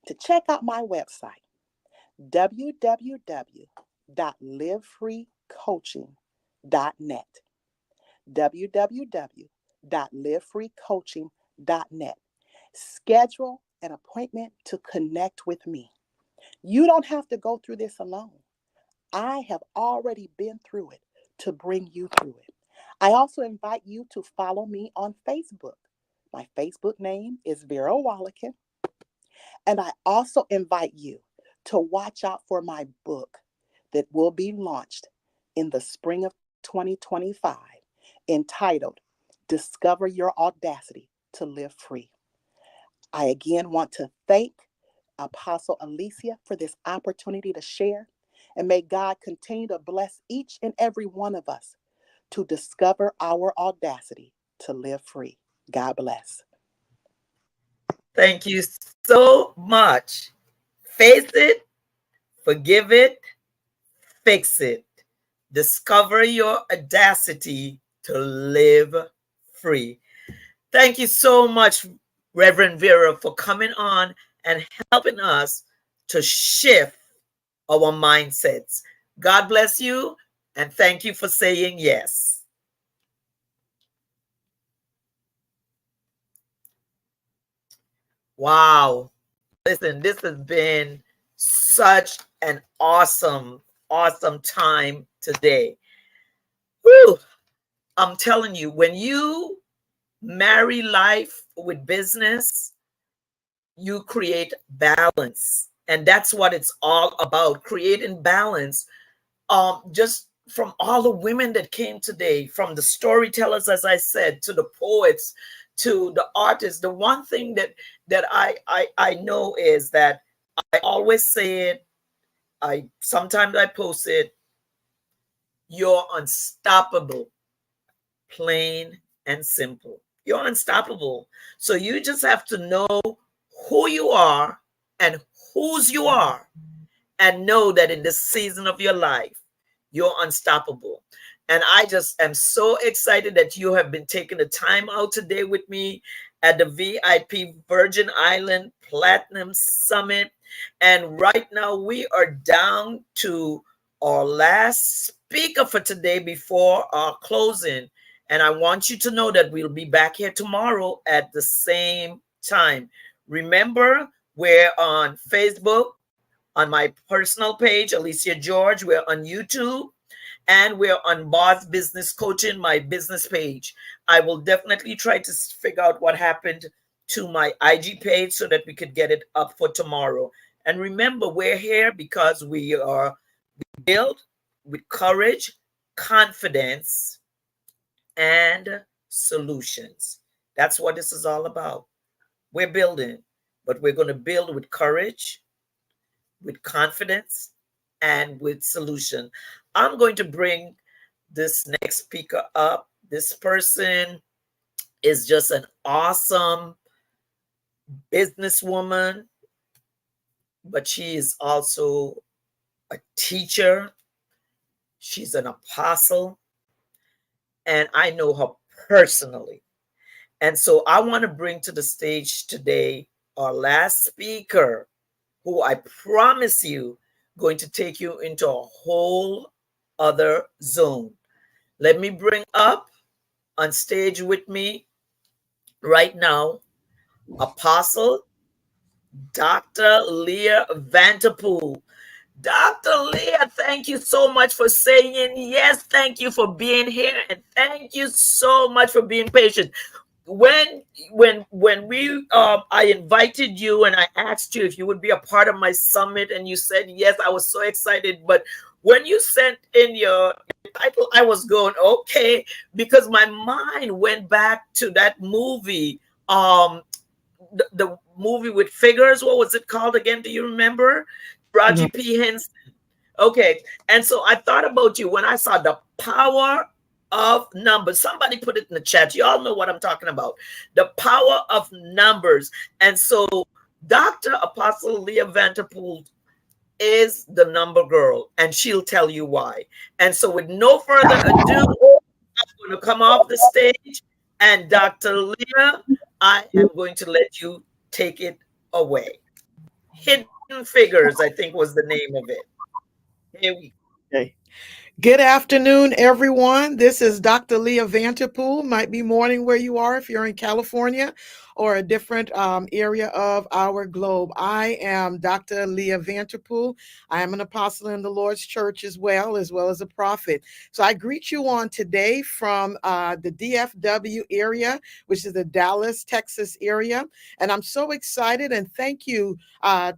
to check out my website, www.livefreecoaching.net. www.livefreecoaching.net. Schedule an appointment to connect with me. You don't have to go through this alone. I have already been through it to bring you through it. I also invite you to follow me on Facebook. My Facebook name is Vera Wallakin. And I also invite you to watch out for my book that will be launched in the spring of 2025, entitled Discover Your Audacity to Live Free. I again want to thank Apostle Alicia for this opportunity to share, and may God continue to bless each and every one of us to discover our audacity to live free. God bless. Thank you so much. Face it, forgive it, fix it. Discover your audacity to live free. Thank you so much, Reverend Vera, for coming on and helping us to shift our mindsets. God bless you, and thank you for saying yes. Wow. Listen, this has been such an awesome time today. Whew. I'm telling you, when you marry life with business, you create balance. And that's what it's all about, creating balance. Just from all the women that came today, from the storytellers, as I said, to the poets, to the artists, the one thing that I know is that I always say it, sometimes I post it, you're unstoppable, plain and simple. You're unstoppable. So you just have to know who you are and whose you are, and know that in this season of your life, you're unstoppable. And I just am so excited that you have been taking the time out today with me at the VIP Virgin Island Platinum Summit. And right now we are down to our last speaker for today before our closing. And I want you to know that we'll be back here tomorrow at the same time. Remember, we're on Facebook, on my personal page, Alicia George. We're on YouTube, and we're on Boss Business Coaching, my business page. I will definitely try to figure out what happened to my IG page so that we could get it up for tomorrow. And remember, we're here because we are built with courage, confidence, and solutions. That's what this is all about. We're building, but we're going to build with courage, with confidence, and with solution. I'm going to bring this next speaker up. This person is just an awesome businesswoman, but she is also a teacher. She's an apostle, and I know her personally. And so I want to bring to the stage today our last speaker, who I promise you going to take you into a whole other zone. Let me bring up on stage with me right now Apostle Dr. Leah Vanterpool. Dr. Leah, thank you so much for saying yes. Thank you for being here, and thank you so much for being patient. When we I invited you and I asked you if you would be a part of my summit, and you said yes, I was so excited. But when you sent in your title, I was going okay, because my mind went back to that movie, the movie with figures. What was it called again? Do you remember? Raji No. P. Henson. Okay. And so I thought about you when I saw the power of numbers. Somebody put it in the chat. You all know what I'm talking about. The power of numbers. And so Dr. Apostle Leah Vanterpool is the number girl, and she'll tell you why. And so with no further ado, I'm going to come off the stage, and Dr. Leah, I am going to let you take it away. Hidden Figures, I think, was the name of it. Here we go. Okay. Good afternoon, everyone. This is Dr. Leah Vanterpool. Might be morning where you are if you're in California or a different area of our globe. I am Dr. Leah Vanterpool. I am an apostle in the Lord's church as well as a prophet. So I greet you on today from the DFW area, which is the Dallas, Texas area. And I'm so excited, and thank you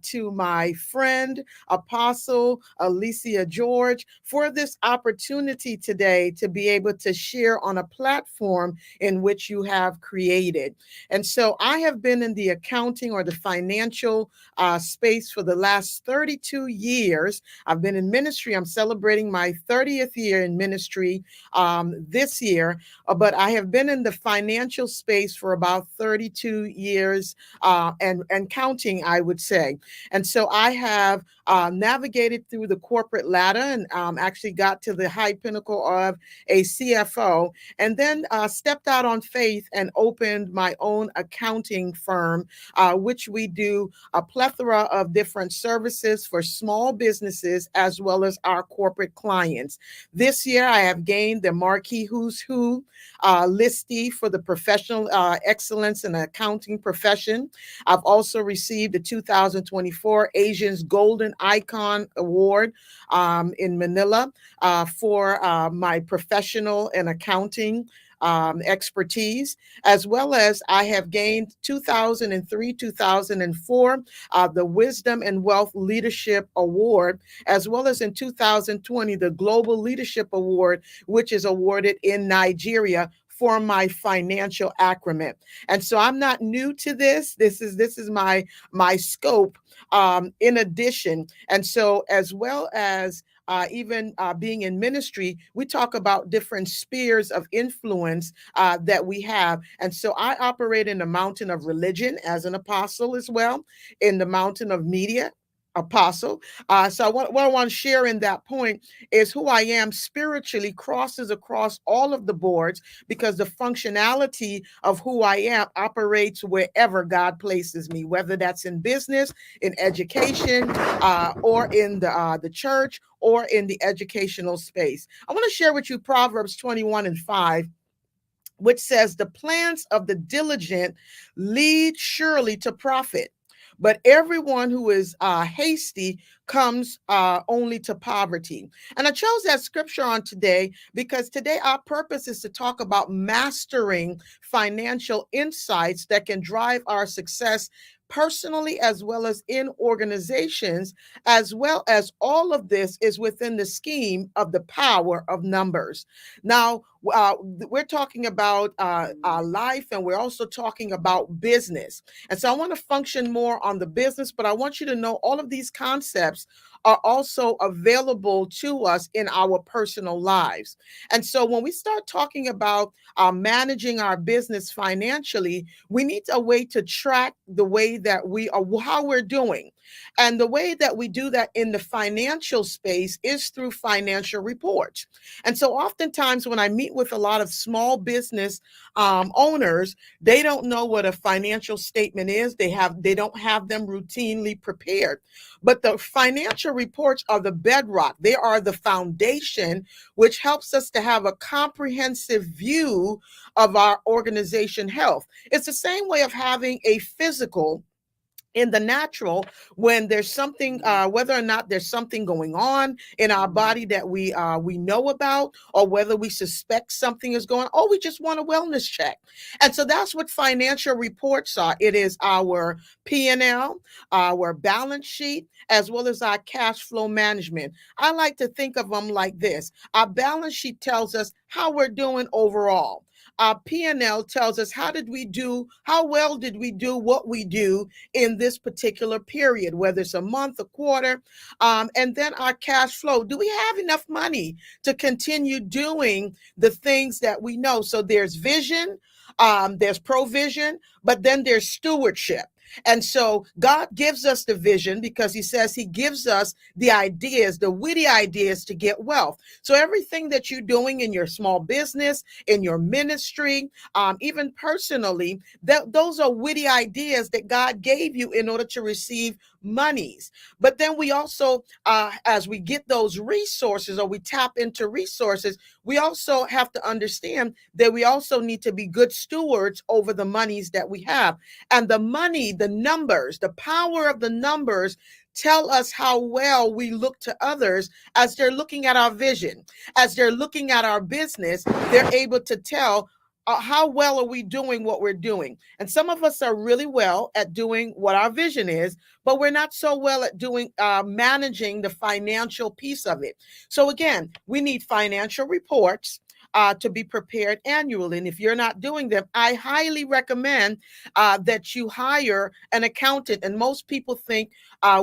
to my friend, Apostle Alicia George, for this opportunity today to be able to share on a platform in which you have created. And so I have been in the accounting or the financial space for the last 32 years. I've been in ministry. I'm celebrating my 30th year in ministry this year, but I have been in the financial space for about 32 years and counting, I would say. And so I have navigated through the corporate ladder and actually got to the high pinnacle of a CFO, and then stepped out on faith and opened my own accounting firm, which we do a plethora of different services for small businesses as well as our corporate clients. This year, I have gained the Marquee Who's Who listee for the professional excellence in the accounting profession. I've also received the 2024 Asians Golden Icon Award in Manila for my professional and accounting expertise, as well as I have gained 2003, 2004, the Wisdom and Wealth Leadership Award, as well as in 2020, the Global Leadership Award, which is awarded in Nigeria for my financial acumen. And so I'm not new to this. This is my scope in addition. And so as well as even being in ministry, we talk about different spheres of influence that we have. And so I operate in the mountain of religion as an apostle as well, in the mountain of media, apostle. So what I want to share in that point is who I am spiritually crosses across all of the boards, because the functionality of who I am operates wherever God places me, whether that's in business, in education, or in the church, or in the educational space. I want to share with you Proverbs 21:5, which says, "The plans of the diligent lead surely to profit, but everyone who is hasty comes only to poverty." And I chose that scripture on today because today our purpose is to talk about mastering financial insights that can drive our success personally as well as in organizations, as well as all of this is within the scheme of the power of numbers. Now, we're talking about our life, and we're also talking about business. And so I want to function more on the business, but I want you to know all of these concepts are also available to us in our personal lives. And so when we start talking about managing our business financially, we need a way to track the way that we are, how we're doing. And the way that we do that in the financial space is through financial reports. And so oftentimes when I meet with a lot of small business owners, they don't know what a financial statement is. They don't have them routinely prepared. But the financial reports are the bedrock. They are the foundation, which helps us to have a comprehensive view of our organization health. It's the same way of having a physical in the natural when there's something whether or not there's something going on in our body that we know about, or whether we suspect something is going on, or we just want a wellness check. And so that's what financial reports are. It is our P&L, our balance sheet, as well as our cash flow management. I like to think of them like this. Our balance sheet tells us how we're doing overall. Our P&L tells us how well did we do what we do in this particular period, whether it's a month, a quarter, and then our cash flow. Do we have enough money to continue doing the things that we know? So there's vision, there's provision, but then there's stewardship. And so God gives us the vision because he says he gives us the ideas, the witty ideas to get wealth. So everything that you're doing in your small business, in your ministry, even personally, those are witty ideas that God gave you in order to receive monies. But then we also, as we get those resources or we tap into resources, we also have to understand that we also need to be good stewards over the monies that we have. And the money, the numbers, the power of the numbers tell us how well we look to others as they're looking at our vision, as they're looking at our business. They're able to tell how well are we doing what we're doing. And some of us are really well at doing what our vision is, but we're not so well at doing managing the financial piece of it. So again, we need financial reports to be prepared annually. And if you're not doing them, I highly recommend that you hire an accountant. And most people think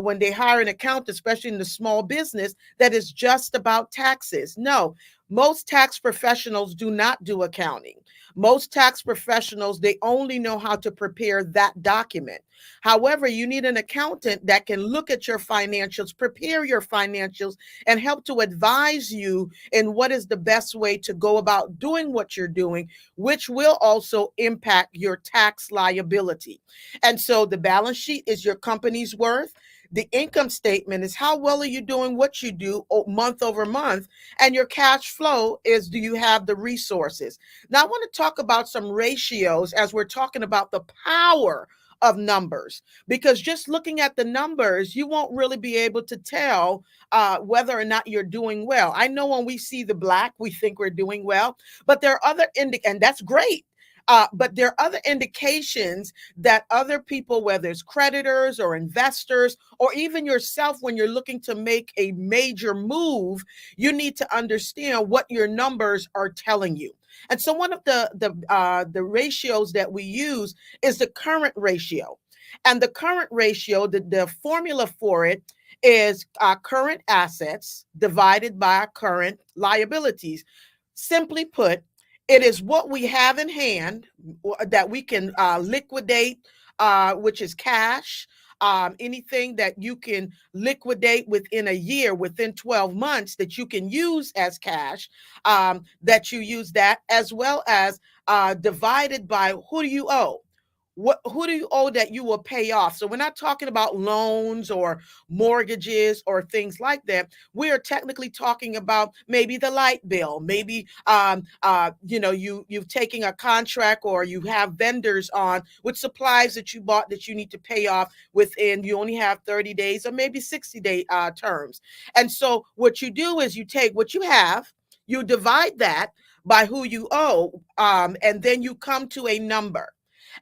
when they hire an accountant, especially in the small business, that it's just about taxes. No, most tax professionals do not do accounting. Most tax professionals, they only know how to prepare that document. However, you need an accountant that can look at your financials, prepare your financials, and help to advise you in what is the best way to go about doing what you're doing, which will also impact your tax liability. And so the balance sheet is your company's worth. The income statement is how well are you doing what you do month over month. And your cash flow is, do you have the resources? Now, I want to talk about some ratios as we're talking about the power of numbers, because just looking at the numbers, you won't really be able to tell whether or not you're doing well. I know when we see the black, we think we're doing well, but there are other and that's great. But there are other indications that other people, whether it's creditors or investors, or even yourself, when you're looking to make a major move, you need to understand what your numbers are telling you. And so one of the ratios that we use is the current ratio. And the current ratio, the formula for it is our current assets divided by our current liabilities. Simply put, it is what we have in hand that we can liquidate, which is cash. Anything that you can liquidate within a year, within 12 months, that you can use as cash, that you use that, as well as divided by who do you owe? Who do you owe that you will pay off? So we're not talking about loans or mortgages or things like that. We are technically talking about maybe the light bill, maybe you've taken a contract, or you have vendors on with supplies that you bought that you need to pay off within, you only have 30 days or maybe 60-day terms. And so what you do is you take what you have, you divide that by who you owe, and then you come to a number.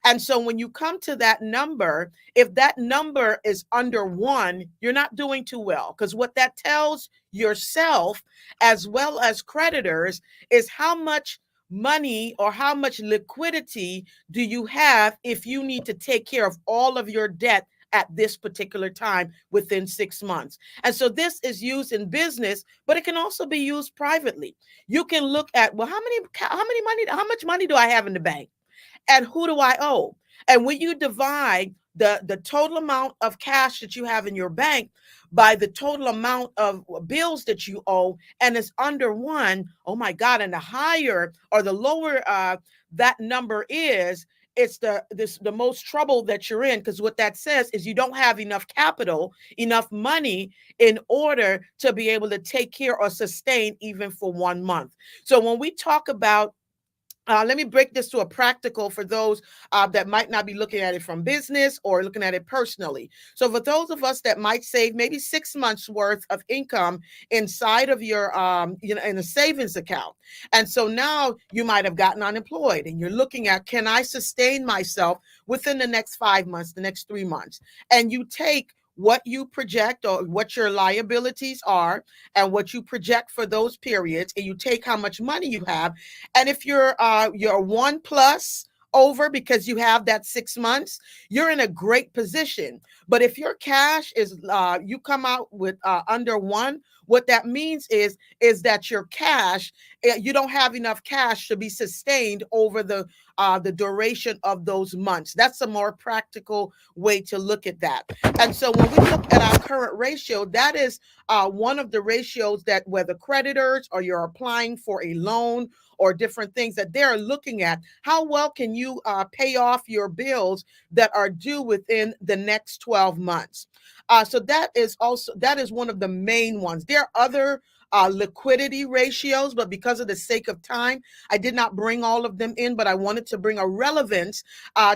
And so when you come to that number, if that number is under 1, you're not doing too well, because what that tells yourself as well as creditors is how much money or how much liquidity do you have if you need to take care of all of your debt at this particular time within 6 months. And so this is used in business, but it can also be used privately. You can look at, well, how much money do I have in the bank? And who do I owe? And when you divide the total amount of cash that you have in your bank by the total amount of bills that you owe, and it's under one, oh my God, and the higher or the lower that number is, it's the most trouble that you're in, because what that says is you don't have enough capital, enough money in order to be able to take care or sustain even for 1 month. So when we talk about let me break this to a practical for those that might not be looking at it from business or looking at it personally. So for those of us that might save maybe 6 months worth of income inside of your, in a savings account. And so now you might have gotten unemployed and you're looking at, can I sustain myself within the next 5 months, the next 3 months? And you take what you project or what your liabilities are and what you project for those periods, and you take how much money you have. And if you're one plus over because you have that 6 months, you're in a great position. But if your cash is you come out with under one, what that means is that your cash, you don't have enough cash to be sustained over the duration of those months. That's a more practical way to look at that. And so when we look at our current ratio, that is one of the ratios that whether creditors or you're applying for a loan or different things that they're looking at, how well can you pay off your bills that are due within the next 12 months. So that is one of the main ones. There are other liquidity ratios, but because of the sake of time, I did not bring all of them in, but I wanted to bring a relevance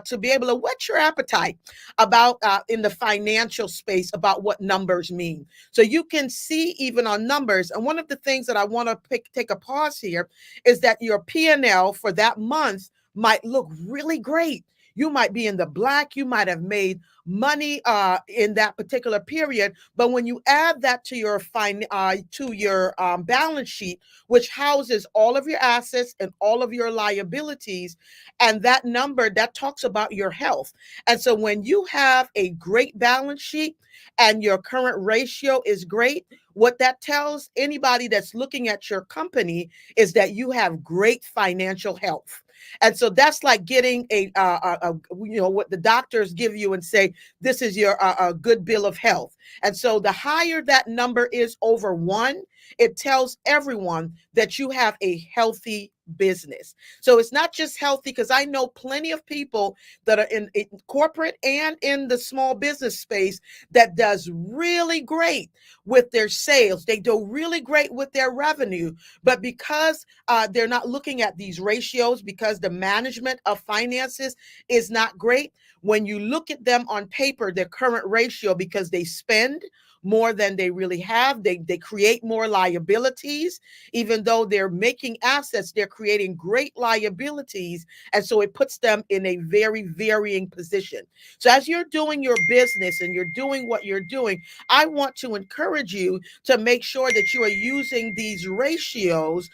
to be able to whet your appetite about in the financial space about what numbers mean. So you can see even on numbers. And one of the things that I want to take a pause here is that your P&L for that month might look really great. You might be in the black. You might have made money in that particular period. But when you add that to your balance sheet, which houses all of your assets and all of your liabilities, and that number that talks about your health. And so when you have a great balance sheet and your current ratio is great, what that tells anybody that's looking at your company is that you have great financial health. And so that's like getting what the doctors give you and say, this is your a good bill of health. And so the higher that number is over one, it tells everyone that you have a healthy business. So it's not just healthy, because I know plenty of people that are in corporate and in the small business space that does really great with their sales. They do really great with their revenue, but because they're not looking at these ratios, because the management of finances is not great, when you look at them on paper, their current ratio, because they spend more than they really have, they create more liabilities. Even though they're making assets, they're creating great liabilities. And so it puts them in a very varying position. So as you're doing your business and you're doing what you're doing, I want to encourage you to make sure that you are using these ratios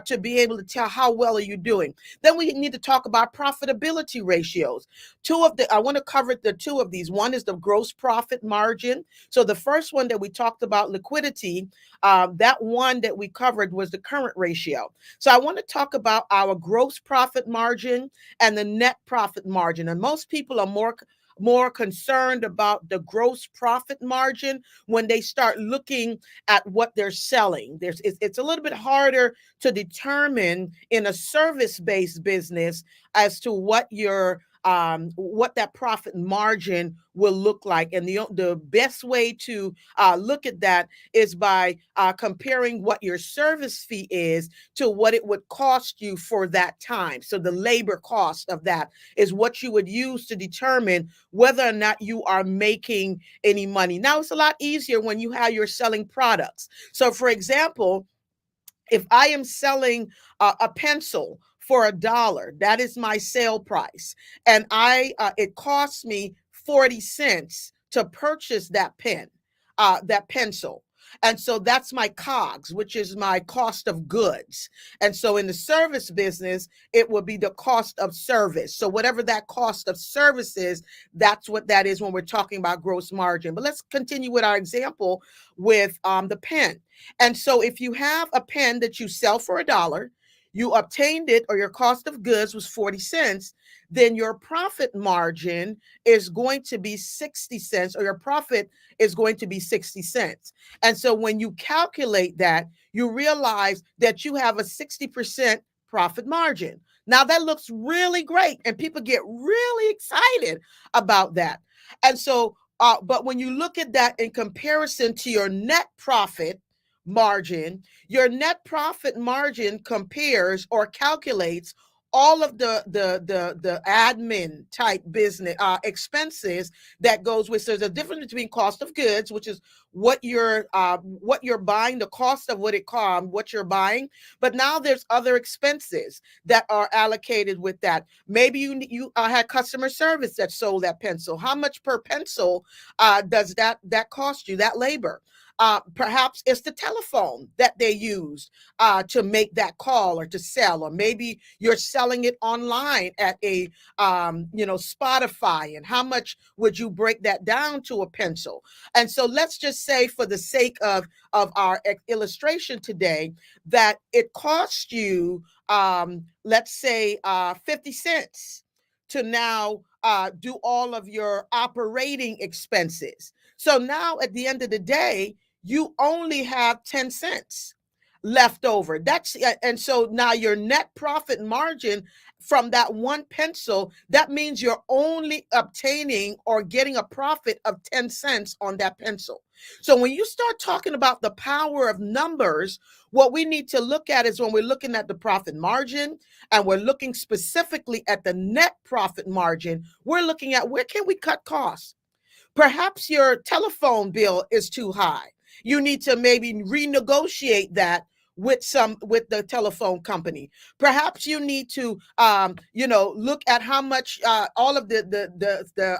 to be able to tell how well are you doing. Then we need to talk about profitability ratios. I want to cover the two of these. One is the gross profit margin. So the first one that we talked about, liquidity, that one that we covered was the current ratio. So I want to talk about our gross profit margin and the net profit margin. And most people are more concerned about the gross profit margin when they start looking at what they're selling. It's a little bit harder to determine in a service-based business as to what that profit margin will look like. And the best way to look at that is by comparing what your service fee is to what it would cost you for that time. So the labor cost of that is what you would use to determine whether or not you are making any money. Now, it's a lot easier when you're selling products. So for example, if I am selling a pencil for $1, that is my sale price, and it costs me 40 cents to purchase that that pencil. And so that's my COGS, which is my cost of goods. And so in the service business, it will be the cost of service. So whatever that cost of service is, that's what that is when we're talking about gross margin. But let's continue with our example with the pen. And so if you have a pen that you sell for $1, you obtained it, or your cost of goods was 40 cents, then your profit margin is going to be 60 cents, or your profit is going to be 60 cents. And so when you calculate that, you realize that you have a 60% profit margin. Now that looks really great, and people get really excited about that. And so, but when you look at that in comparison to your net profit margin, your net profit margin compares or calculates all of the admin type business expenses that goes with. So there's a difference between cost of goods, which is what you're buying, the cost of what you're buying. But now there's other expenses that are allocated with that. Maybe you had customer service that sold that pencil. How much per pencil does that cost you, that labor? Perhaps it's the telephone that they used to make that call or to sell, or maybe you're selling it online at a Spotify, and how much would you break that down to a pencil? And so let's just say, for the sake of our illustration today, that it costs you let's say 50 cents to now do all of your operating expenses. So now at the end of the day, you only have 10 cents left over. And so now your net profit margin from that one pencil, that means you're only obtaining or getting a profit of 10 cents on that pencil. So when you start talking about the power of numbers, what we need to look at is, when we're looking at the profit margin and we're looking specifically at the net profit margin, we're looking at, where can we cut costs? Perhaps your telephone bill is too high. You need to maybe renegotiate that with the telephone company. Perhaps you need to look at how much all of your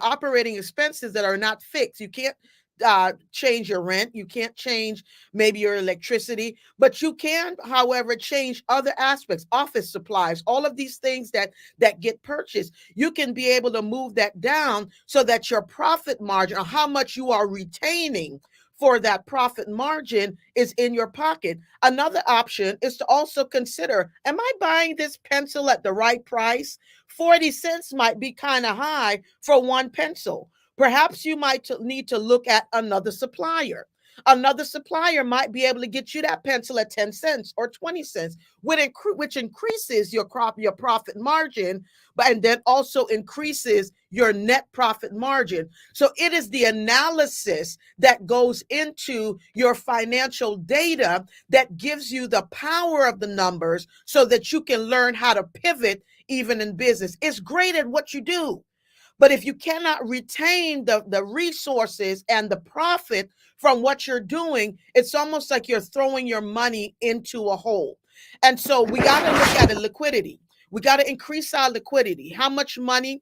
operating expenses that are not fixed. You can't change your rent. You can't change maybe your electricity, but you can, however, change other aspects, office supplies, all of these things that get purchased. You can be able to move that down so that your profit margin, or how much you are retaining for that profit margin, is in your pocket. Another option is to also consider, am I buying this pencil at the right price? 40 cents might be kind of high for one pencil. Perhaps you might need to look at another supplier. Another supplier might be able to get you that pencil at 10 cents or 20 cents, which increases your profit margin, and then also increases your net profit margin. So it is the analysis that goes into your financial data that gives you the power of the numbers, so that you can learn how to pivot even in business. It's great at what you do, but if you cannot retain the resources and the profit from what you're doing, it's almost like you're throwing your money into a hole. And so we got to look at the liquidity. We got to increase our liquidity, how much money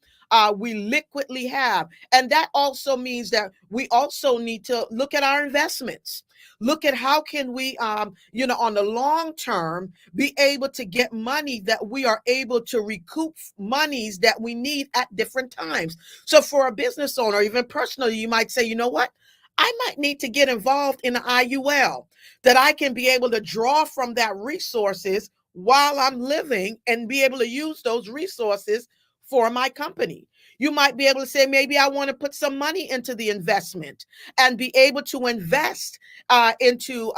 we liquidly have. And that also means that we also need to look at our investments. Look at how can we, on the long term, be able to get money that we are able to recoup monies that we need at different times. So for a business owner, even personally, you might say, you know what? I might need to get involved in an IUL, that I can be able to draw from that resources while I'm living and be able to use those resources for my company. You might be able to say, maybe I want to put some money into the investment and be able to invest into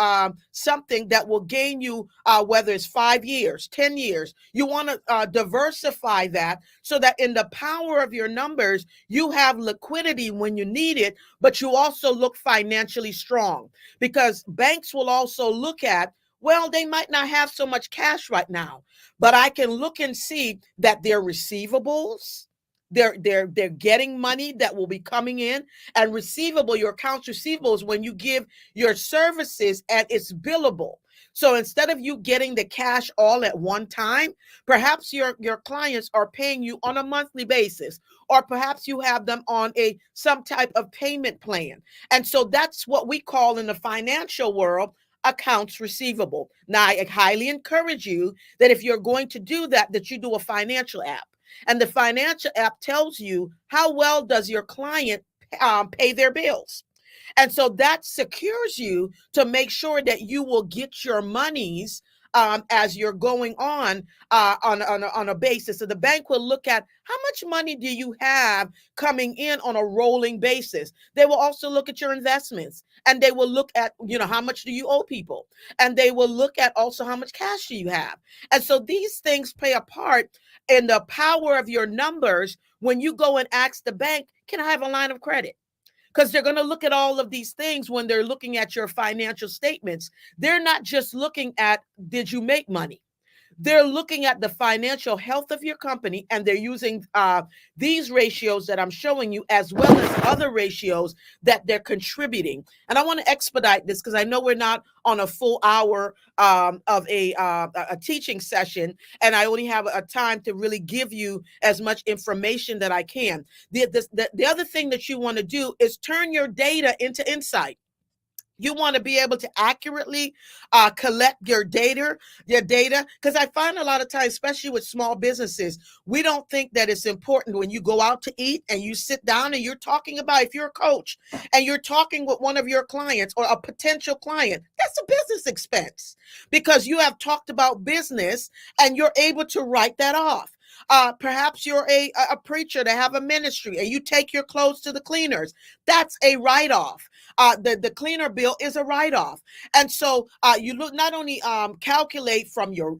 something that will gain you, whether it's 5 years, 10 years. You want to diversify that, so that in the power of your numbers, you have liquidity when you need it, but you also look financially strong, because banks will also look at, well, they might not have so much cash right now, but I can look and see that their receivables, they're getting money that will be coming in. And your accounts receivables, when you give your services, and it's billable. So instead of you getting the cash all at one time, perhaps your clients are paying you on a monthly basis, or perhaps you have them on some type of payment plan. And so that's what we call in the financial world accounts receivable. Now, I highly encourage you that if you're going to do that, that you do a financial app. And the financial app tells you how well does your client pay their bills. And so that secures you to make sure that you will get your monies as you're going on a basis. So the bank will look at how much money do you have coming in on a rolling basis. They will also look at your investments, and they will look at, how much do you owe people, and they will look at also how much cash do you have. And so these things play a part in the power of your numbers when you go and ask the bank, can I have a line of credit? Because they're going to look at all of these things when they're looking at your financial statements. They're not just looking at, did you make money? They're looking at the financial health of your company, and they're using these ratios that I'm showing you, as well as other ratios that they're contributing. And I want to expedite this because I know we're not on a full hour of a teaching session, and I only have a time to really give you as much information that I can. The other thing that you want to do is turn your data into insight. You want to be able to accurately collect your data, because I find a lot of times, especially with small businesses, we don't think that it's important when you go out to eat and you sit down and you're talking about, if you're a coach and you're talking with one of your clients or a potential client, that's a business expense because you have talked about business and you're able to write that off. Perhaps you're a preacher to have a ministry and you take your clothes to the cleaners. That's a write-off. The cleaner bill is a write-off. And so you look, not only calculate from your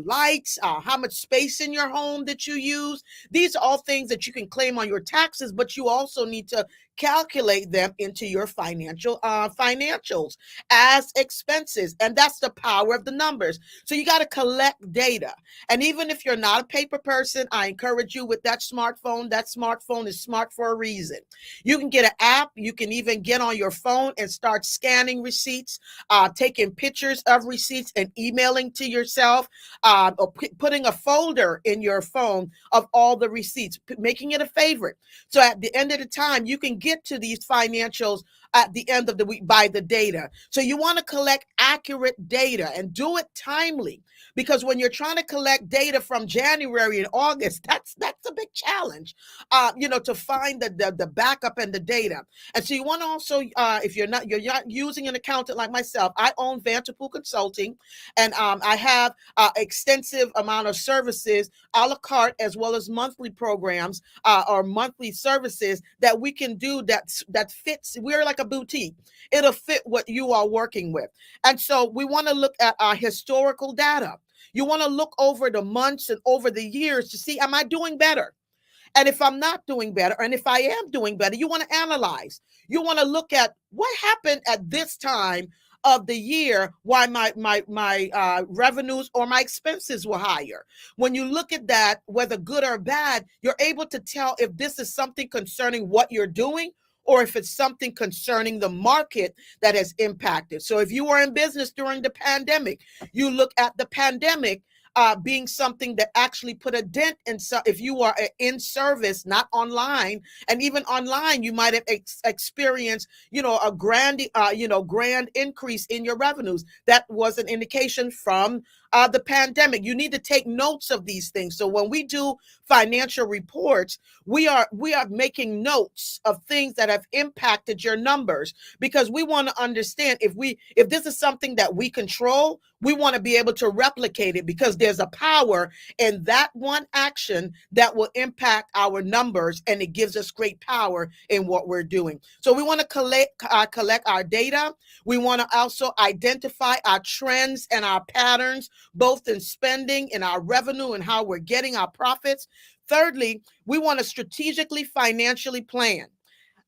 lights, how much space in your home that you use. These are all things that you can claim on your taxes, but you also need to calculate them into your financials as expenses. And that's the power of the numbers. So you got to collect data. And even if you're not a paper person, I encourage you with that smartphone. That smartphone is smart for a reason. You can get an app. You can even get on your phone and start scanning receipts, taking pictures of receipts and emailing to yourself, or putting a folder in your phone of all the receipts, making it a favorite. So at the end of the time, you can get to these financials at the end of the week by the data. So you want to collect accurate data and do it timely, because when you're trying to collect data from January and August, that's a big challenge, to find the backup and the data. And so you want to also, if you're not using an accountant like myself, I own Vanderpool Consulting, and I have extensive amount of services a la carte as well as monthly programs or monthly services that we can do that fits. We're like a boutique. It'll fit what you are working with. And so we want to look at our historical data. You want to look over the months and over the years to see, am I doing better? And if I'm not doing better, and if I am doing better, you want to analyze. You want to look at what happened at this time of the year, why my revenues or my expenses were higher. When you look at that, whether good or bad, you're able to tell if this is something concerning what you're doing or if it's something concerning the market that has impacted. So if you were in business during the pandemic, you look at the pandemic being something that actually put a dent in. So if you are in service, not online, and even online, you might have experienced, a grand increase in your revenues. That was an indication from the pandemic. You need to take notes of these things. So when we do financial reports, we are making notes of things that have impacted your numbers, because we want to understand if this is something that we control, we want to be able to replicate it, because there's a power in that one action that will impact our numbers, and it gives us great power in what we're doing. So we want to collect our data. We want to also identify our trends and our patterns, both in spending, in our revenue, and how we're getting our profits. Thirdly, we want to strategically financially plan.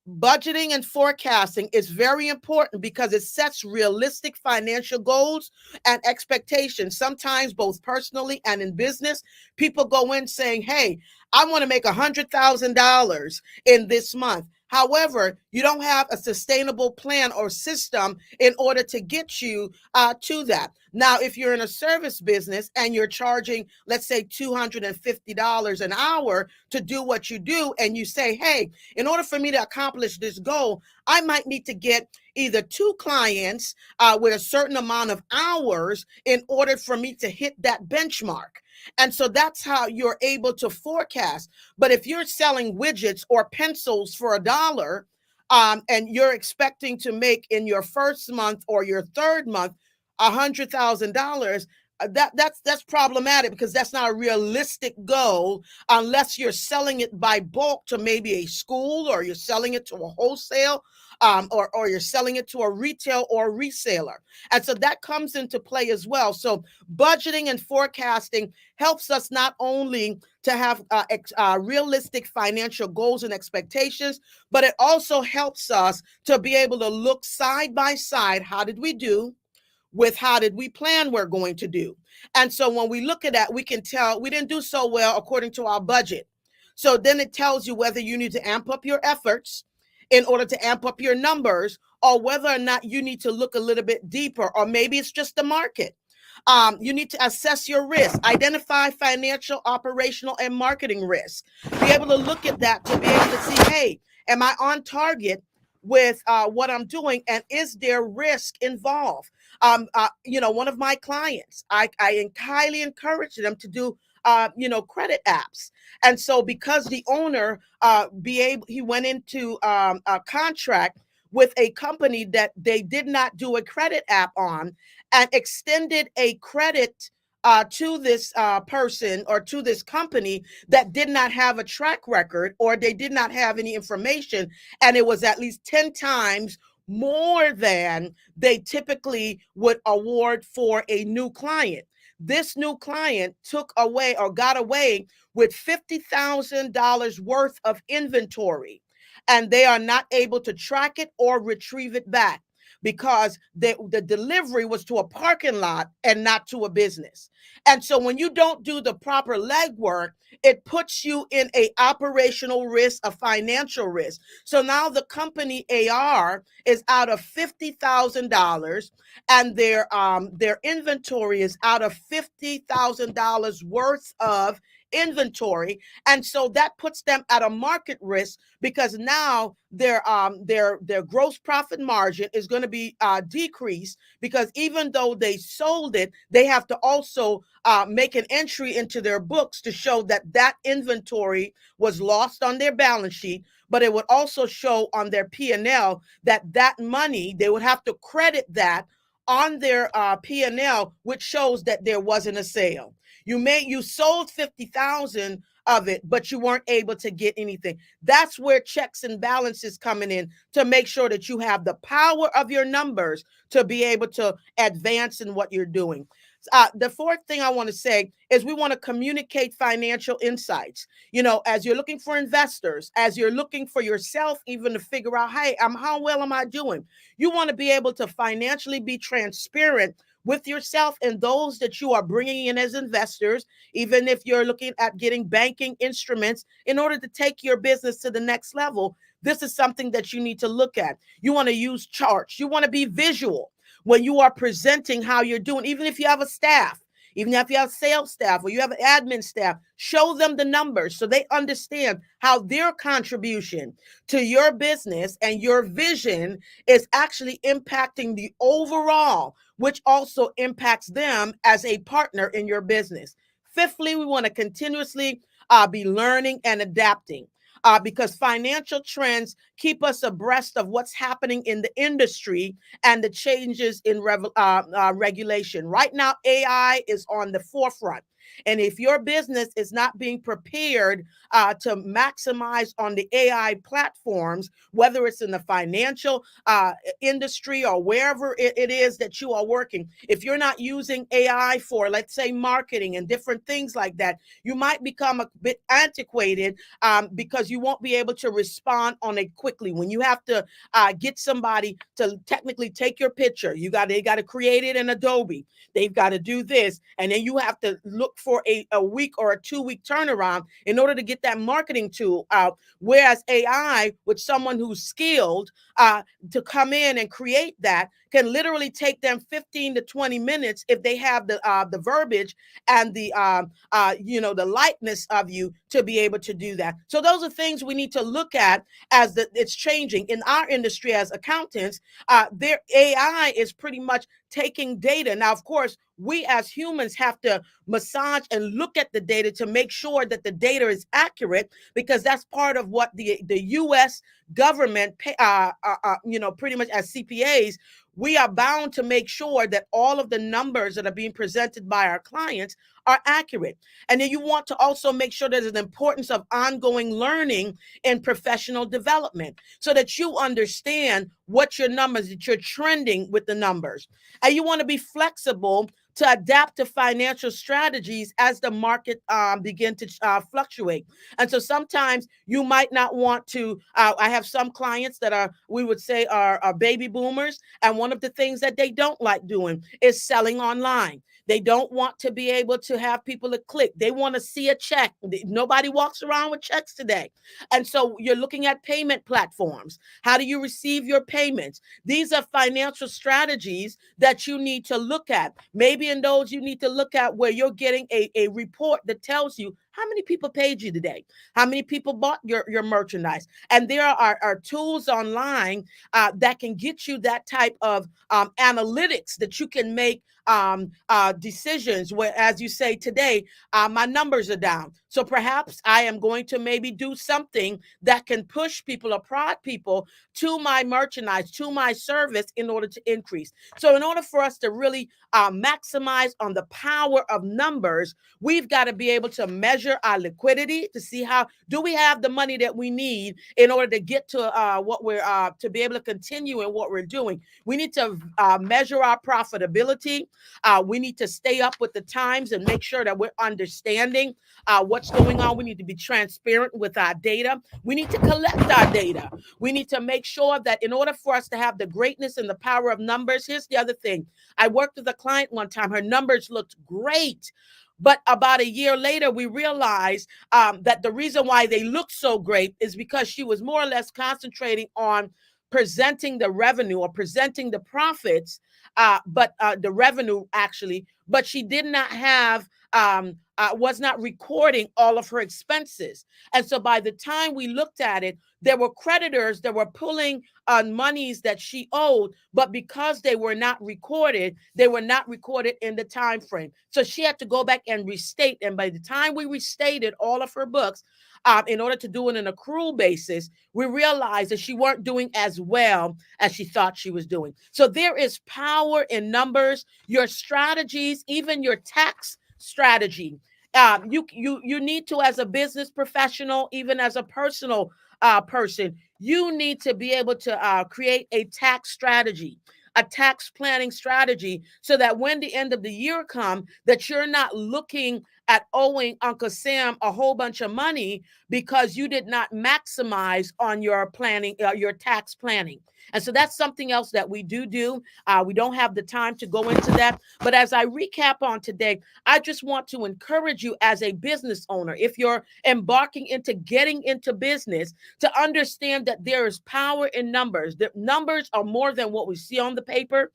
Budgeting and forecasting is very important because it sets realistic financial goals and expectations. Sometimes, both personally and in business, people go in saying, hey, I want to make $100,000 in this month. However, you don't have a sustainable plan or system in order to get you to that. Now, if you're in a service business and you're charging, let's say, $250 an hour to do what you do, and you say, hey, in order for me to accomplish this goal, I might need to get either 2 clients with a certain amount of hours in order for me to hit that benchmark. And so that's how you're able to forecast. But if you're selling widgets or pencils for $1, and you're expecting to make in your first month or your third month $100,000, that's problematic, because that's not a realistic goal unless you're selling it by bulk to maybe a school, or you're selling it to a wholesale, or you're selling it to a retail or reseller. And so that comes into play as well. So budgeting and forecasting helps us not only to have realistic financial goals and expectations, but it also helps us to be able to look side by side. How did we do with how did we plan we're going to do? And so when we look at that, we can tell we didn't do so well according to our budget. So then it tells you whether you need to amp up your efforts in order to amp up your numbers, or whether or not you need to look a little bit deeper, or maybe it's just the market. You need to assess your risk, identify financial, operational, and marketing risk. Be able to look at that to be able to see, hey, am I on target with what I'm doing, and is there risk involved? One of my clients, I highly encourage them to do credit apps. And so because the owner he went into a contract with a company that they did not do a credit app on, and extended a credit to this person, or to this company, that did not have a track record, or they did not have any information, and it was at least 10 times more than they typically would award for a new client. This new client took away, or got away with, $50,000 worth of inventory, and they are not able to track it or retrieve it back, because the delivery was to a parking lot and not to a business. And so when you don't do the proper legwork, it puts you in a operational risk, a financial risk. So now the company AR is out of $50,000, and their inventory is out of $50,000 worth of inventory. And so that puts them at a market risk, because now their gross profit margin is going to be decreased, because even though they sold it, they have to also make an entry into their books to show that that inventory was lost on their balance sheet. But it would also show on their P&L that that money, they would have to credit that on their P&L, which shows that there wasn't a sale. You sold 50,000 of it, but you weren't able to get anything. That's where checks and balances coming in, to make sure that you have the power of your numbers to be able to advance in what you're doing. The fourth thing I want to say is we want to communicate financial insights. As you're looking for investors, as you're looking for yourself, even to figure out, hey, how well am I doing? You want to be able to financially be transparent with yourself and those that you are bringing in as investors, even if you're looking at getting banking instruments in order to take your business to the next level. This is something that you need to look at. You want to use charts. You want to be visual when you are presenting how you're doing, even if you have a staff. Even if you have sales staff or you have an admin staff, show them the numbers so they understand how their contribution to your business and your vision is actually impacting the overall, which also impacts them as a partner in your business. Fifthly, we want to continuously be learning and adapting. Because financial trends keep us abreast of what's happening in the industry and the changes in regulation. Right now, AI is on the forefront. And if your business is not being prepared to maximize on the AI platforms, whether it's in the financial industry or wherever it is that you are working, if you're not using AI for, let's say, marketing and different things like that, you might become a bit antiquated because you won't be able to respond on it quickly. When you have to get somebody to technically take your picture, they got to create it in Adobe. They've got to do this, and then you have to look for a week or a 2-week turnaround in order to get that marketing tool out. Whereas AI, with someone who's skilled to come in and create that, can literally take them 15 to 20 minutes if they have the verbiage and the likeness of you to be able to do that. So those are things we need to look at as it's changing in our industry as accountants. Their AI is pretty much taking data. Now, of course, we as humans have to massage and look at the data to make sure that the data is accurate, because that's part of what the U.S. government, pretty much as CPAs, we are bound to make sure that all of the numbers that are being presented by our clients are accurate. And then you want to also make sure there's an importance of ongoing learning and professional development so that you understand what your numbers, that you're trending with the numbers. And you want to be flexible to adapt to financial strategies as the market begin to fluctuate. And so sometimes you might not want to, I have some clients that are, we would say are baby boomers. And one of the things that they don't like doing is selling online. They don't want to be able to have people to click. They want to see a check. Nobody walks around with checks today. And so you're looking at payment platforms. How do you receive your payments? These are financial strategies that you need to look at. Maybe in those you need to look at where you're getting a report that tells you how many people paid you today, how many people bought your merchandise. And there are tools online that can get you that type of analytics that you can make decisions where, as you say today, my numbers are down. So perhaps I am going to maybe do something that can push people or prod people to my merchandise, to my service in order to increase. So in order for us to really maximize on the power of numbers, we've got to be able to measure our liquidity to see how do we have the money that we need in order to get to what we're to be able to continue in what we're doing. We need to measure our profitability. We need to stay up with the times and make sure that we're understanding what's going on. We need to be transparent with our data. We need to collect our data. We need to make sure that in order for us to have the greatness and the power of numbers, here's the other thing. I worked with a client one time. Her numbers looked great. But about a year later, we realized that the reason why they looked so great is because she was more or less concentrating on presenting the revenue or presenting the profits, but the revenue actually, but she did not have, was not recording all of her expenses. And so by the time we looked at it, there were creditors that were pulling on monies that she owed, but because they were not recorded in the time frame. So she had to go back and restate. And by the time we restated all of her books, in order to do it on an accrual basis, we realized that she weren't doing as well as she thought she was doing. So there is power in numbers, your strategies, even your tax strategy. You need to, as a business professional, even as a personal person, you need to be able to create a tax strategy, a tax planning strategy, so that when the end of the year comes, that you're not looking at owing Uncle Sam a whole bunch of money because you did not maximize on your planning, your tax planning. And so that's something else that we do. We don't have the time to go into that. But as I recap on today, I just want to encourage you as a business owner, if you're embarking into getting into business, to understand that there is power in numbers. The numbers are more than what we see on the paper,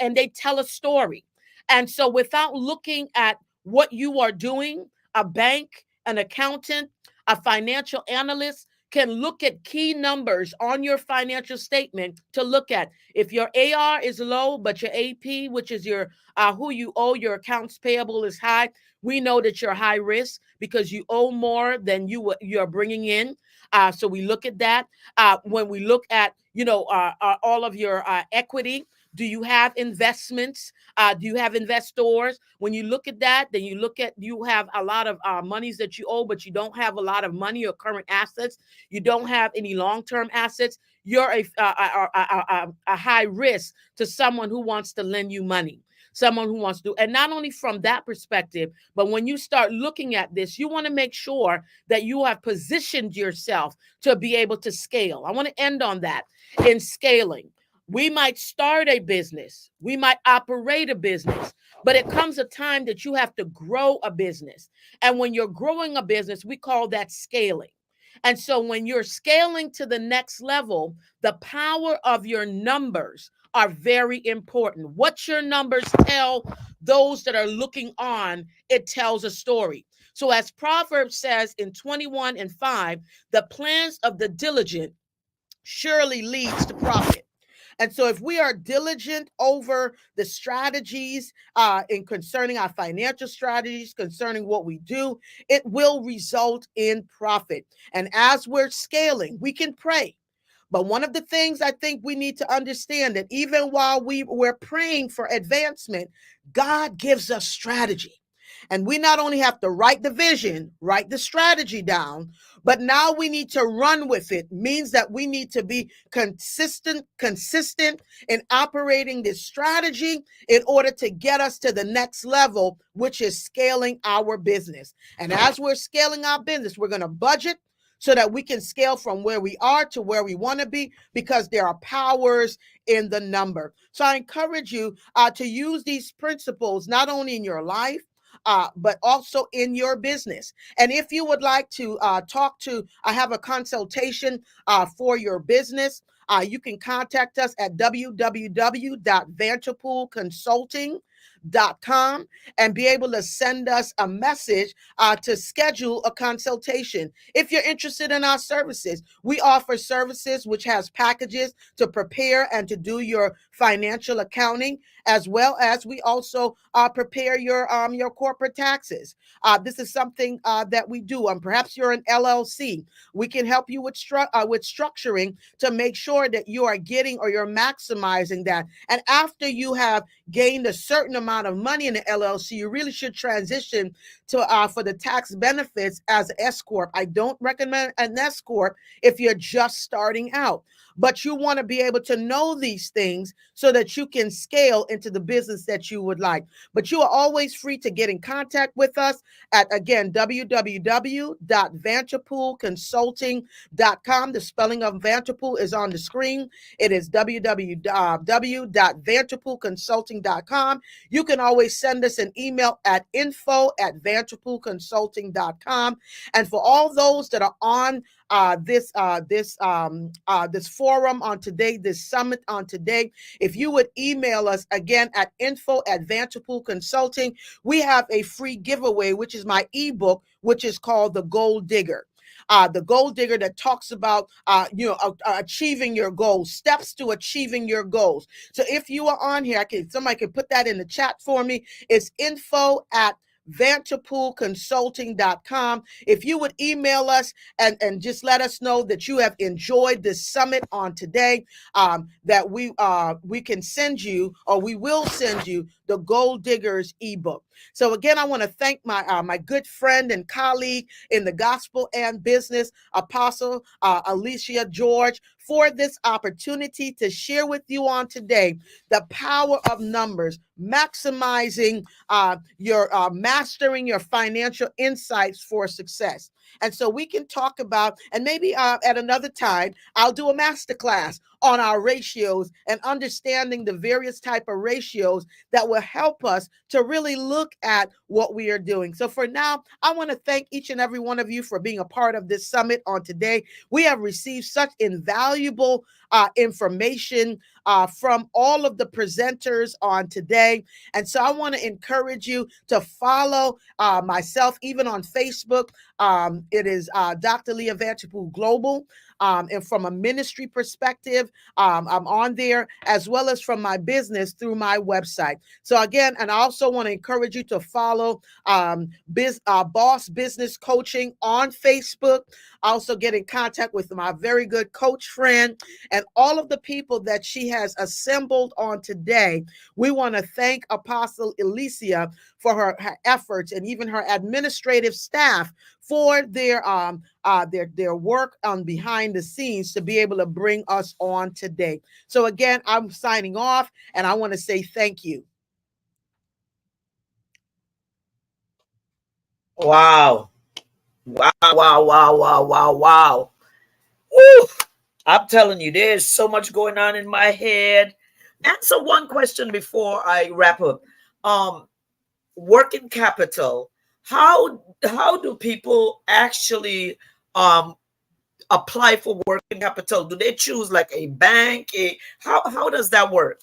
and they tell a story. And so without looking at what you are doing, a bank, an accountant, a financial analyst can look at key numbers on your financial statement to look at. If your AR is low, but your AP, which is your who you owe, your accounts payable is high, we know that you're high risk because you owe more than you're bringing in. So we look at that. When we look at, all of your equity, do you have investments? Do you have investors? When you look at that, then you have a lot of monies that you owe, but you don't have a lot of money or current assets. You don't have any long-term assets. You're a high risk to someone who wants to lend you money. Someone who wants to, and not only from that perspective, but when you start looking at this, you want to make sure that you have positioned yourself to be able to scale. I want to end on that. In scaling, we might start a business, we might operate a business, but it comes a time that you have to grow a business. And when you're growing a business, we call that scaling. And so when you're scaling to the next level, the power of your numbers are very important. What your numbers tell those that are looking on, it tells a story. So as Proverbs says in 21:5, the plans of the diligent surely leads to profit. And so if we are diligent over the strategies in concerning our financial strategies, concerning what we do, it will result in profit. And as we're scaling, we can pray. But one of the things I think we need to understand that even while we're praying for advancement, God gives us strategy. And we not only have to write the vision, write the strategy down, but now we need to run with it. Means that we need to be consistent in operating this strategy in order to get us to the next level, which is scaling our business. And as we're scaling our business, we're going to budget so that we can scale from where we are to where we want to be, because there are powers in the number. So I encourage you to use these principles not only in your life, but also in your business. And if you would like to I have a consultation for your business. You can contact us at www.vantapoolconsulting.com and be able to send us a message to schedule a consultation. If you're interested in our services, we offer services which has packages to prepare and to do your financial accounting, as well as we also prepare your corporate taxes. This is something that we do. Perhaps you're an LLC. We can help you with structuring to make sure that you are getting or you're maximizing that. And after you have gained a certain amount of money in the LLC, you really should transition to for the tax benefits as an S corp. I don't recommend an S corp if you're just starting out, but you want to be able to know these things so that you can scale into the business that you would like. But you are always free to get in contact with us at, again, www.vantapoolconsulting.com. The spelling of Vantapool is on the screen. It is www.vantapoolconsulting.com. You can always send us an email at info@vantapoolconsulting.com. And for all those that are on this forum on today, this summit on today, if you would email us again at info@vantapoolconsulting, we have a free giveaway, which is my ebook, which is called The Gold Digger. The Gold Digger, that talks about achieving your goals, steps to achieving your goals. So if you are on here, somebody can put that in the chat for me. It's info@vantapoolconsulting.com. If you would email us and just let us know that you have enjoyed this summit on today, that we can send you, or we will send you, the Gold Diggers ebook. So again, I want to thank my good friend and colleague in the gospel and business, Apostle Alicia George, for this opportunity to share with you on today the power of numbers, maximizing your mastering your financial insights for success. And so we can talk about, and maybe at another time, I'll do a masterclass on our ratios and understanding the various type of ratios that will help us to really look at what we are doing. So for now, I want to thank each and every one of you for being a part of this summit on today. We have received such invaluable information from all of the presenters on today. And so I want to encourage you to follow myself, even on Facebook. It is Dr. Leah Vantapool Global. And from a ministry perspective, I'm on there, as well as from my business through my website. So again, and I also want to encourage you to follow Boss Business Coaching on Facebook. Also get in contact with my very good coach friend and all of the people that she has assembled on today. We want to thank Apostle Alicia for her efforts, and even her administrative staff for their work on behind the scenes to be able to bring us on today. So again, I'm signing off, and I want to say thank you. Wow. Wow, wow, wow, wow, wow, wow. Woo! I'm telling you, there's so much going on in my head. Answer one question before I wrap up. Working capital. How do people actually apply for working capital? Do they choose like a bank? How does that work?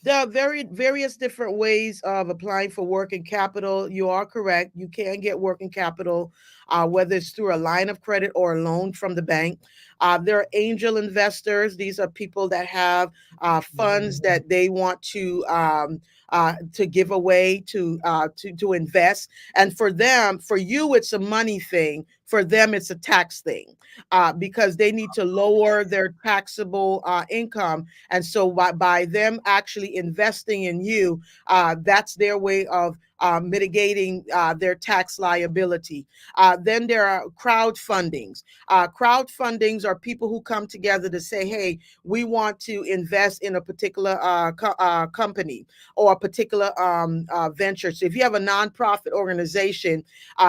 There are various different ways of applying for working capital. You are correct. You can get working capital, whether it's through a line of credit or a loan from the bank. There are angel investors. These are people that have funds that they want to give away to invest. And for them, for you, it's a money thing. for them, it's a tax thing because they need to lower their taxable income. And so by them actually investing in you, that's their way of mitigating their tax liability. Then there are crowdfundings. Crowdfundings are people who come together to say, hey, we want to invest in a particular company or a particular venture. So if you have a nonprofit organization,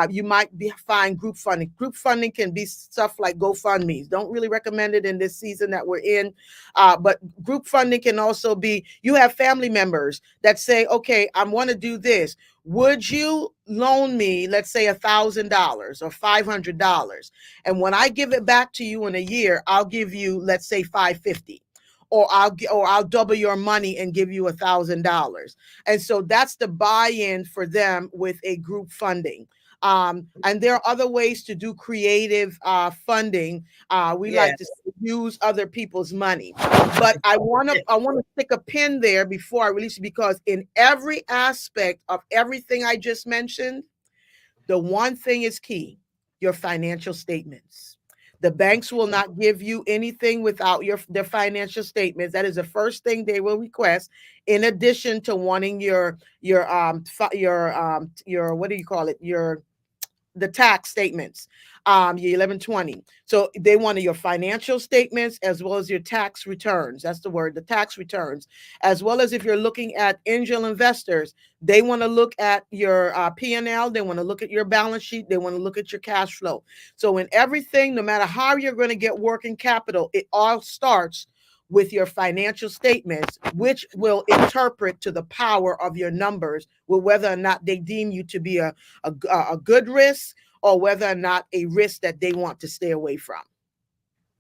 you might find group funding. Group funding can be stuff like GoFundMe. Don't really recommend it in this season that we're in. But group funding can also be, you have family members that say, okay, I want to do this. Would you loan me, let's say $1,000 or $500? And when I give it back to you in a year, I'll give you, let's say, $550. Or I'll double your money and give you $1,000. And so that's the buy-in for them with a group funding. And there are other ways to do creative funding. We Yes. like to use other people's money. But I want to stick a pin there before I release it, because in every aspect of everything I just mentioned, the one thing is key: your financial statements. The banks will not give you anything without their financial statements. That is the first thing they will request, in addition to wanting your what do you call it? The tax statements, your 1120. So they wanted your financial statements as well as your tax returns. That's the word, the tax returns. As well as if you're looking at angel investors, they want to look at your P&L. They want to look at your balance sheet. They want to look at your cash flow. So in everything, no matter how you're going to get working capital, it all starts with your financial statements, which will interpret to the power of your numbers with whether or not they deem you to be a good risk or whether or not a risk that they want to stay away from.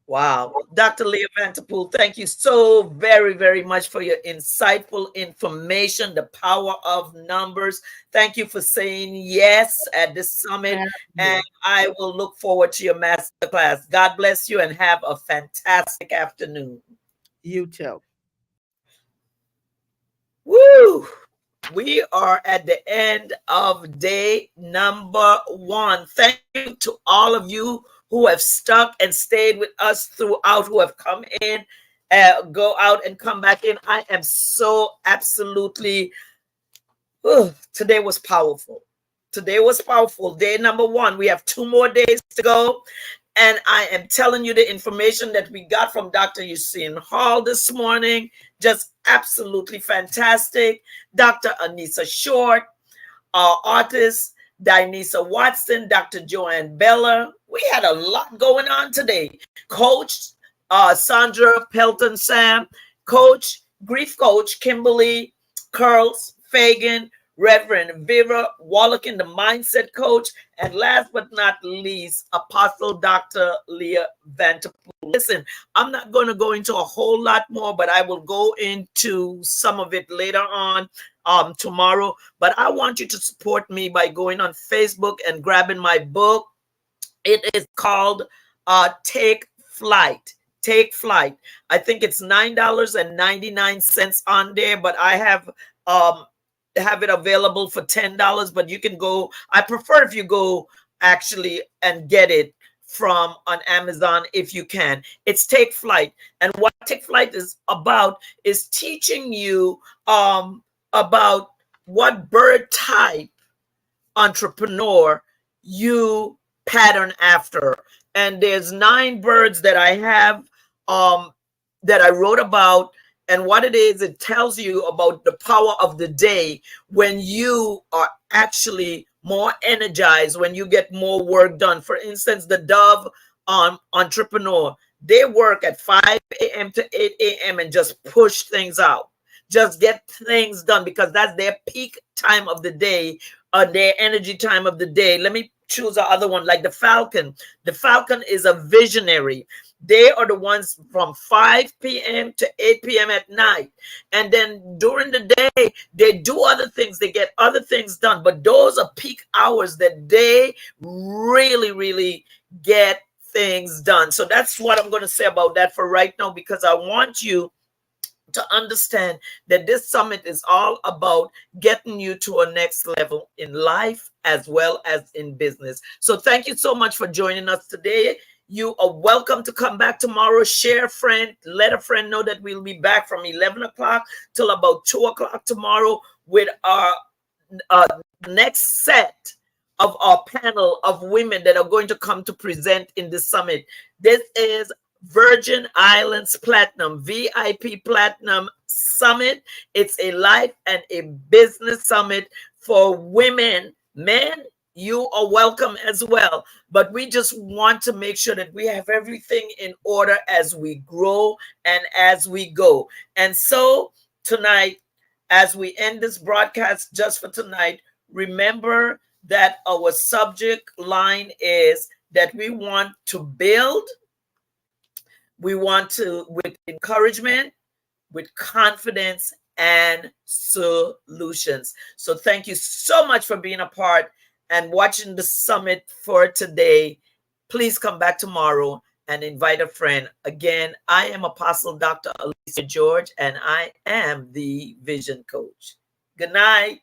Wow. Dr. Leah Vanterpool, thank you so very, very much for your insightful information, the power of numbers. Thank you for saying yes at this summit. And I will look forward to your masterclass. God bless you and have a fantastic afternoon. You too. Woo! We are at the end of day number 1. Thank you to all of you who have stuck and stayed with us throughout, who have come in, go out and come back in. I am so absolutely, today was powerful. Today was powerful. Day number 1. We have 2 more days to go. And I am telling you the information that we got from Dr. Yusin Hall this morning. Just absolutely fantastic. Dr. Anissa Short, our artist, Dianisa Watson, Dr. Joanne Bella. We had a lot going on today. Coach Sandra Pelton Sam, Coach, Grief Coach Kimberly Curls Fagan, Reverend Vera Wallach, the mindset coach, and last but not least, Apostle Dr. Leah Vanterpool. Listen, I'm not going to go into a whole lot more, but I will go into some of it later on tomorrow. But I want you to support me by going on Facebook and grabbing my book. It is called Take Flight. Take Flight. I think it's $9.99 on there, but I have it available for $10, but you can go. I prefer if you go actually and get it from on Amazon if you can. It's Take Flight. And what Take Flight is about is teaching you about what bird type entrepreneur you pattern after. And there's 9 birds that I have that I wrote about. And what it is, it tells you about the power of the day when you are actually more energized, when you get more work done. For instance, the Dove entrepreneur, they work at 5 a.m. to 8 a.m. and just push things out. Just get things done because that's their peak time of the day, their energy time of the day. Let me choose the other one, like the Falcon. The Falcon is a visionary. They are the ones from 5 p.m. to 8 p.m. at night. And then during the day, they do other things. They get other things done. But those are peak hours that they really, really get things done. So that's what I'm going to say about that for right now, because I want you to understand that this summit is all about getting you to a next level in life as well as in business. So thank you so much for joining us today. You are welcome to come back tomorrow. Share a friend, let a friend know that we'll be back from 11 o'clock till about 2 o'clock tomorrow with our next set of our panel of women that are going to come to present in the summit. This is Virgin Islands Platinum, VIP Platinum Summit. It's a life and a business summit for women. Men, you are welcome as well. But we just want to make sure that we have everything in order as we grow and as we go. And so tonight, as we end this broadcast just for tonight, remember that our subject line is that we want to build, we want to, with encouragement, with confidence, and solutions. So thank you so much for being a part and watching the summit for today. Please come back tomorrow and invite a friend. Again, I am Apostle Dr. Alicia George, and I am the Vision Coach. Good night.